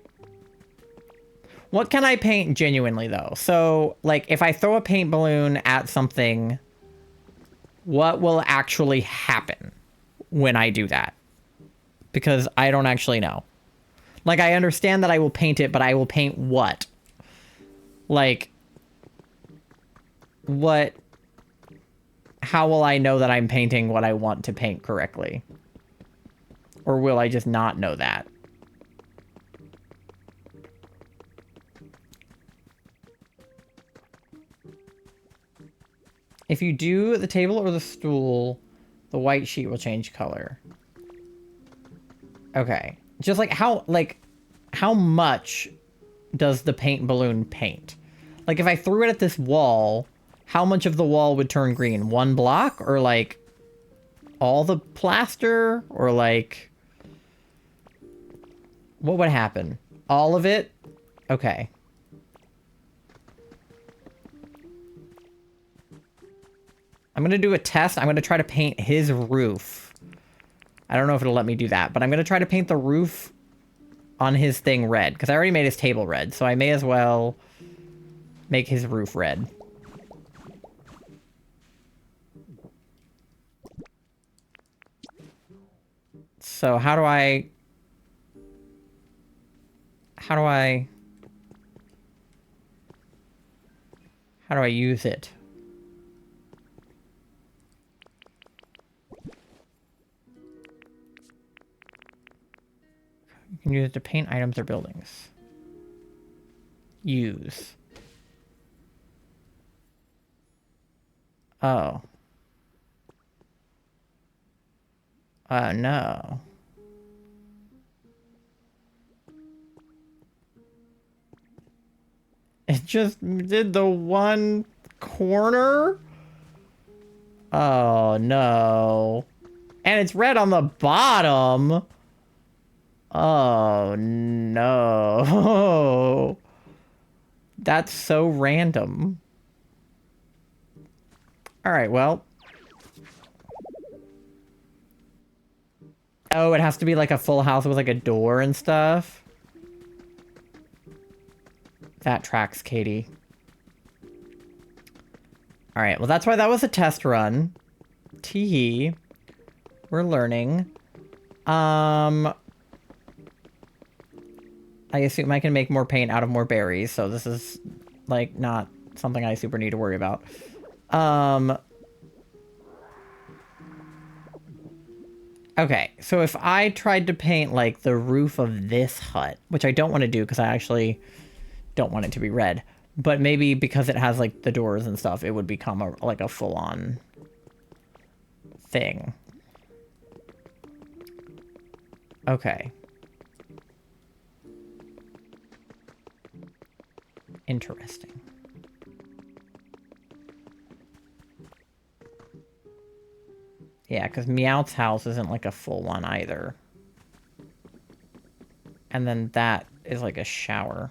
What can I paint genuinely, though? So, like, if I throw a paint balloon at something, what will actually happen when I do that? Because I don't actually know. Like, I understand that I will paint it, but I will paint what? Like, what... How will I know that I'm painting what I want to paint correctly? Or will I just not know that? If you do the table or the stool, The white sheet will change color. Okay. Just like how much does the paint balloon paint? Like if I threw it at this wall, how much of the wall would turn green? 1 block or like all the plaster or like what would happen? All of it? Okay. I'm gonna do a test. I'm gonna try to paint his roof. I don't know if it'll let me do that, but I'm gonna try to paint the roof on his thing red, because I already made his table red, so I may as well make his roof red. So how do I use it? You can use it to paint items or buildings. Use. Oh. No. It just did the one corner? Oh, no. And it's red on the bottom. Oh, no. That's so random. Alright, well. Oh, it has to be like a full house with like a door and stuff. That tracks, Katie. Alright, well that's why that was a test run. Tee. We're learning. I assume I can make more paint out of more berries, so this is, like, not something I super need to worry about. Okay, so if I tried to paint, like, the roof of this hut, which I don't want to do because I actually don't want it to be red, but maybe because it has, like, the doors and stuff, it would become, like, a full-on thing. Okay. Interesting. Yeah, because Meowth's house isn't like a full one either. And then that is like a shower.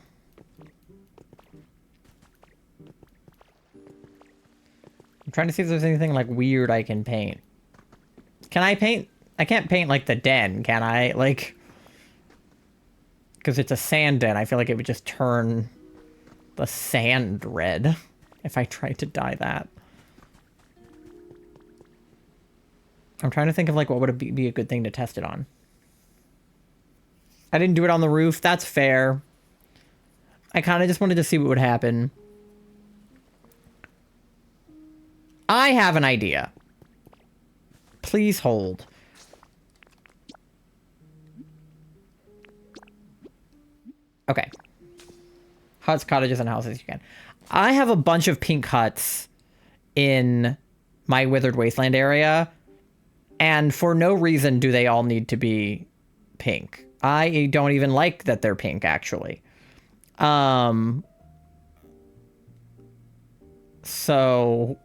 I'm trying to see if there's anything like weird I can paint. Can I paint? I can't paint like the den, can I? Like, because it's a sand den. I feel like it would just turn the sand red if I tried to dye that. I'm trying to think of like what would be a good thing to test it on. I didn't do it on the roof. That's fair. I kind of just wanted to see what would happen. I have an idea. Please hold. Okay. Huts, cottages, and houses you can. I have a bunch of pink huts in my Withered Wasteland area, and for no reason do they all need to be pink. I don't even like that they're pink, actually. So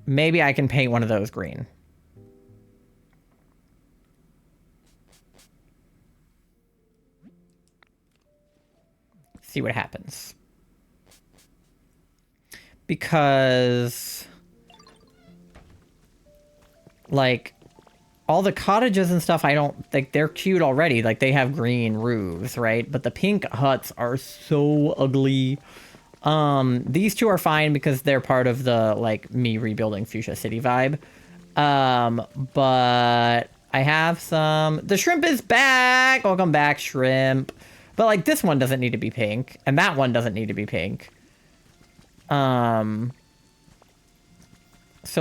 maybe I can paint one of those green. See what happens. Because, like, all the cottages and stuff, I don't think they're cute already. Like, they have green roofs, right? But the pink huts are so ugly. These two are fine because they're part of the, like, me rebuilding Fuchsia City vibe. But I have some... The shrimp is back! Welcome back, shrimp. But, like, this one doesn't need to be pink. And that one doesn't need to be pink. So,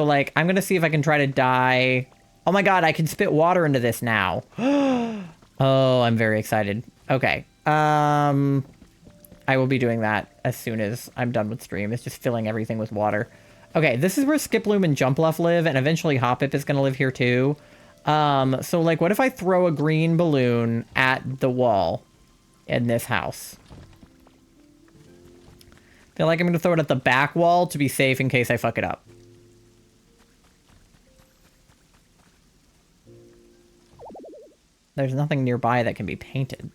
like, I'm gonna see if I can try to dye... Oh my god, I can spit water into this now. Oh, I'm very excited. Okay. I will be doing that as soon as I'm done with stream. It's just filling everything with water. Okay, this is where Skiploom and Jumpluff live, and eventually Hoppip is going to live here too. So, like, what if I throw a green balloon at the wall in this house? Feel like I'm going to throw it at the back wall to be safe in case I fuck it up. There's nothing nearby that can be painted.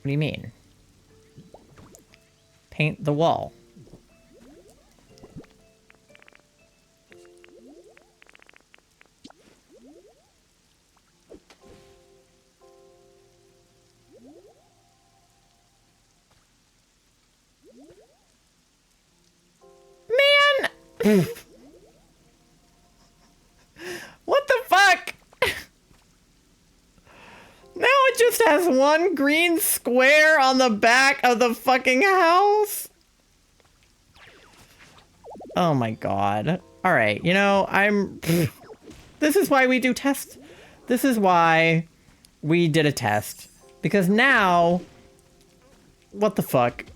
What do you mean? Paint the wall. Man! What the fuck? Now it just has one green square on the back of the fucking house? Oh my god. Alright, you know, this is why we do tests. This is why we did a test. Because now... What the fuck?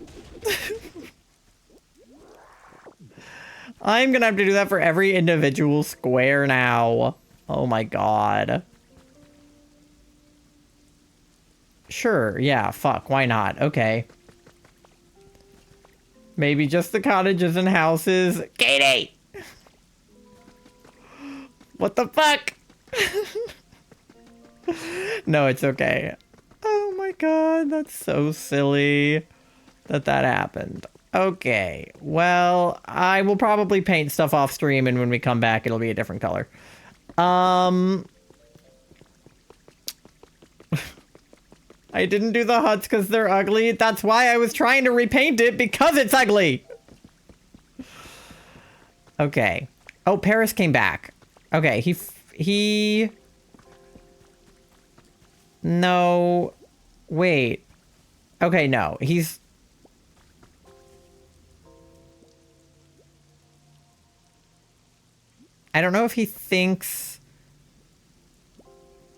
I'm gonna have to do that for every individual square now. Oh my god. Sure, yeah, fuck, why not? Okay. Maybe just the cottages and houses. Katie! What the fuck? No, it's okay. Oh my god, that's so silly that happened. Okay, well, I will probably paint stuff off stream, and when we come back, it'll be a different color. I didn't do the huts because they're ugly. That's why I was trying to repaint it, because it's ugly. Okay. Oh, Paris came back. Okay, he... No. Wait. Okay, no. He's... I don't know if he thinks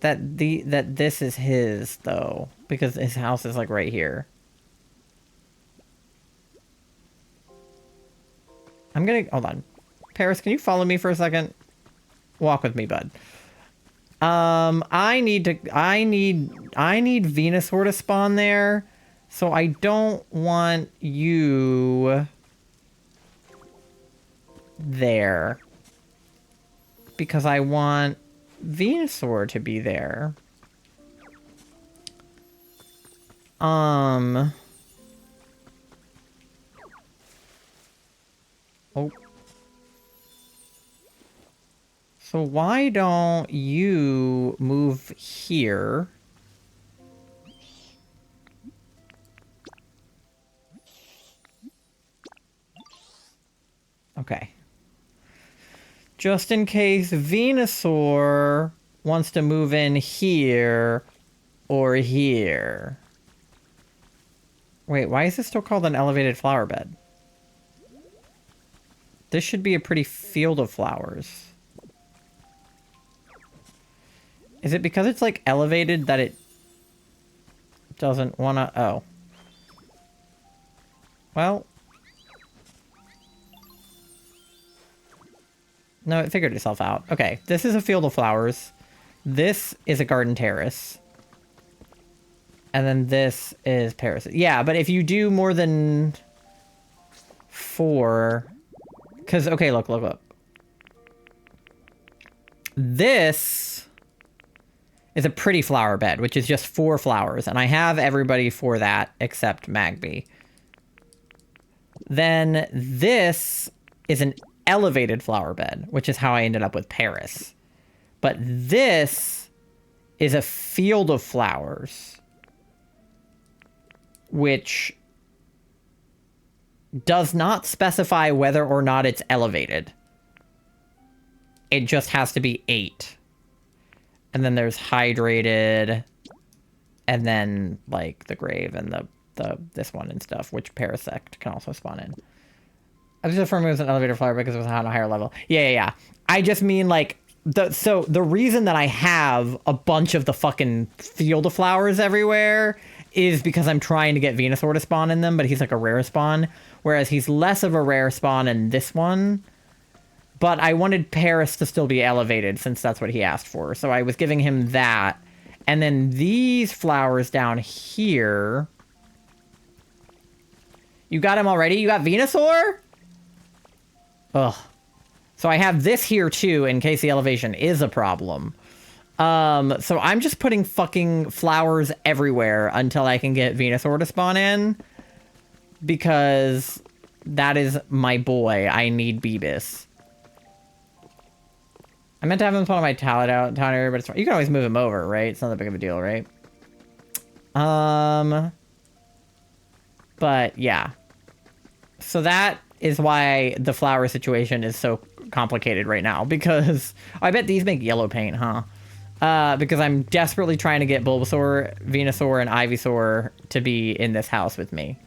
that this is his, though, because his house is like right here. I'm gonna hold on. Paris, can you follow me for a second? Walk with me, bud. I need Venusaur to spawn there, so I don't want you there. Because I want Venusaur to be there. Oh. So why don't you move here? Okay. Just in case Venusaur wants to move in here or here. Wait, why is this still called an elevated flower bed? This should be a pretty field of flowers. Is it because it's like elevated that it doesn't wanna... Oh. Well... No, it figured itself out. Okay, this is a field of flowers. This is a garden terrace. And then this is Paris. Yeah, but if you do more than 4... Because, okay, look. This is a pretty flower bed, which is just 4 flowers. And I have everybody for that except Magby. Then this is an elevated flower bed, which is how I ended up with Paris. But this is a field of flowers, which does not specify whether or not it's elevated. It just has to be 8. And then there's hydrated, and then like the grave and the this one and stuff, which Parasect can also spawn in. I was just affirming it was an elevator flower because it was on a higher level. Yeah. I just mean, like, so the reason that I have a bunch of the fucking field of flowers everywhere is because I'm trying to get Venusaur to spawn in them, but he's like a rare spawn, whereas he's less of a rare spawn in this one. But I wanted Paris to still be elevated since that's what he asked for. So I was giving him that. And then these flowers down here. You got him already? You got Venusaur? Ugh. So I have this here too in case the elevation is a problem. So I'm just putting fucking flowers everywhere until I can get Venusaur to spawn in. Because that is my boy. I need Beebus. I meant to have him spawn on my town area, but it's fine. You can always move him over, right? It's not that big of a deal, right? But yeah. So that is why the flower situation is so complicated right now, because I bet these make yellow paint, huh? Because I'm desperately trying to get Bulbasaur, Venusaur, and Ivysaur to be in this house with me.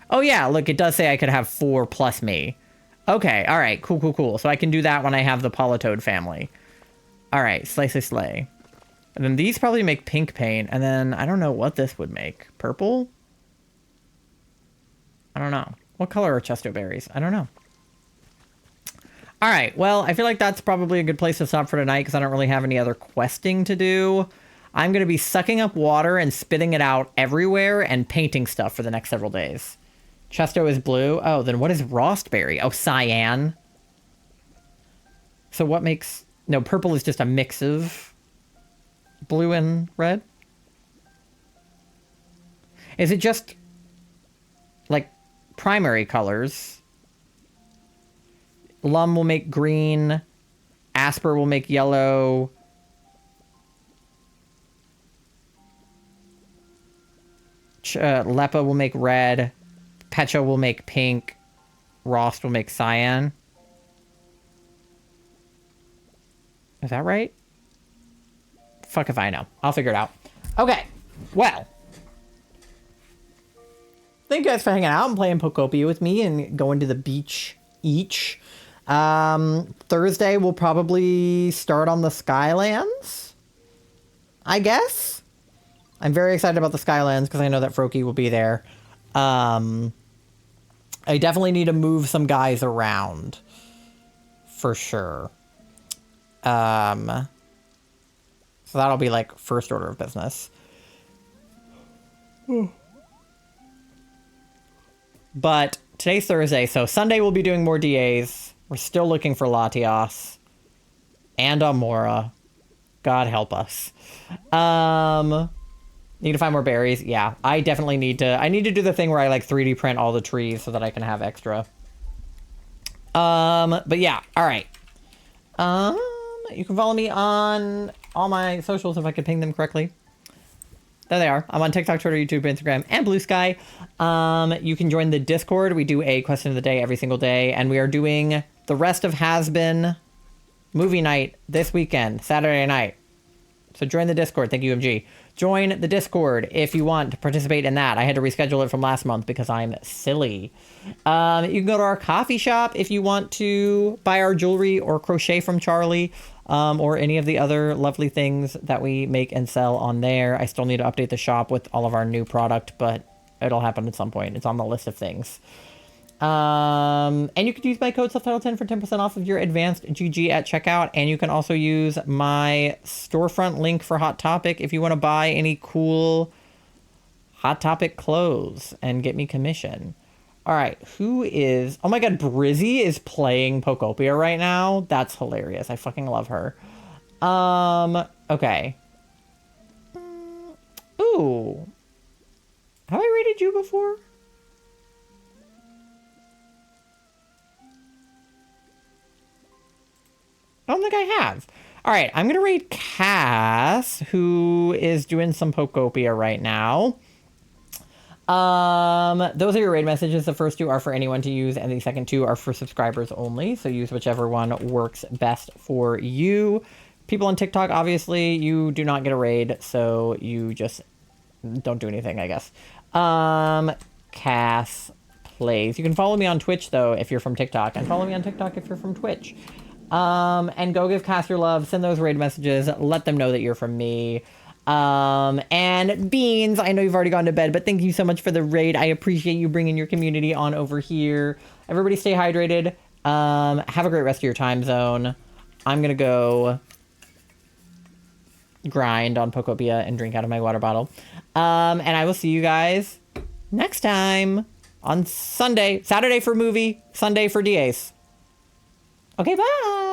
Oh yeah, look, it does say I could have 4 plus me. Okay, alright, cool. So I can do that when I have the Politoed family. Alright, slay. And then these probably make pink paint, and then I don't know what this would make. Purple? I don't know. What color are Chesto berries? I don't know. Alright, well, I feel like that's probably a good place to stop for tonight because I don't really have any other questing to do. I'm going to be sucking up water and spitting it out everywhere and painting stuff for the next several days. Chesto is blue. Oh, then what is Rostberry? Oh, cyan. So what makes... No, purple is just a mix of blue and red? Is it just, like, primary colors? Lum will make green. Asper will make yellow. Lepa will make red. Pecha will make pink. Rost will make cyan. Is that right? Fuck if I know. I'll figure it out. Okay. Well. Thank you guys for hanging out and playing Pokopia with me and going to the beach each. Thursday we'll probably start on the Skylands, I guess. I'm very excited about the Skylands because I know that Froakie will be there. I definitely need to move some guys around. For sure. So that'll be like first order of business. But today's Thursday, so Sunday we'll be doing more DAs. We're still looking for Latios and Amora. God help us. Need to find more berries. Yeah, I definitely need to. I need to do the thing where I like 3D print all the trees so that I can have extra. But yeah, all right. You can follow me on all my socials if I could ping them correctly. There they are. I'm on TikTok, Twitter, YouTube, Instagram, and Blue Sky. You can join the Discord. We do a question of the day every single day, and we are doing the rest of Has Been movie night this weekend, Saturday night. So join the Discord. Thank you, MG. Join the Discord if you want to participate in that. I had to reschedule it from last month because I'm silly. You can go to our coffee shop if you want to buy our jewelry or crochet from Charlie, or any of the other lovely things that we make and sell on there. I still need to update the shop with all of our new product, but it'll happen at some point. It's on the list of things. And you can use my code subtitle10 for 10% off of your advanced GG at checkout. And you can also use my storefront link for Hot Topic if you want to buy any cool Hot Topic clothes and get me commission. All right, who is... Oh my god, Brizzy is playing Pokopia right now. That's hilarious. I fucking love her. Okay. Ooh. Have I rated you before? I don't think I have. All right, I'm going to rate Cass, who is doing some Pokopia right now. Those are your raid messages. The first 2 are for anyone to use, and the second 2 are for subscribers only. So use whichever one works best for you. People on TikTok, obviously, you do not get a raid, so you just don't do anything, I guess. Cass plays. You can follow me on Twitch, though, if you're from TikTok, and follow me on TikTok if you're from Twitch. And go give Cass your love. Send those raid messages. Let them know that you're from me. And Beans, I know you've already gone to bed, but thank you so much for the raid. I appreciate you bringing your community on over here. Everybody stay hydrated. Have a great rest of your time zone. I'm gonna go grind on Pokopia and drink out of my water bottle. And I will see you guys next time on Sunday. Saturday for movie, Sunday for DAs. Okay, bye!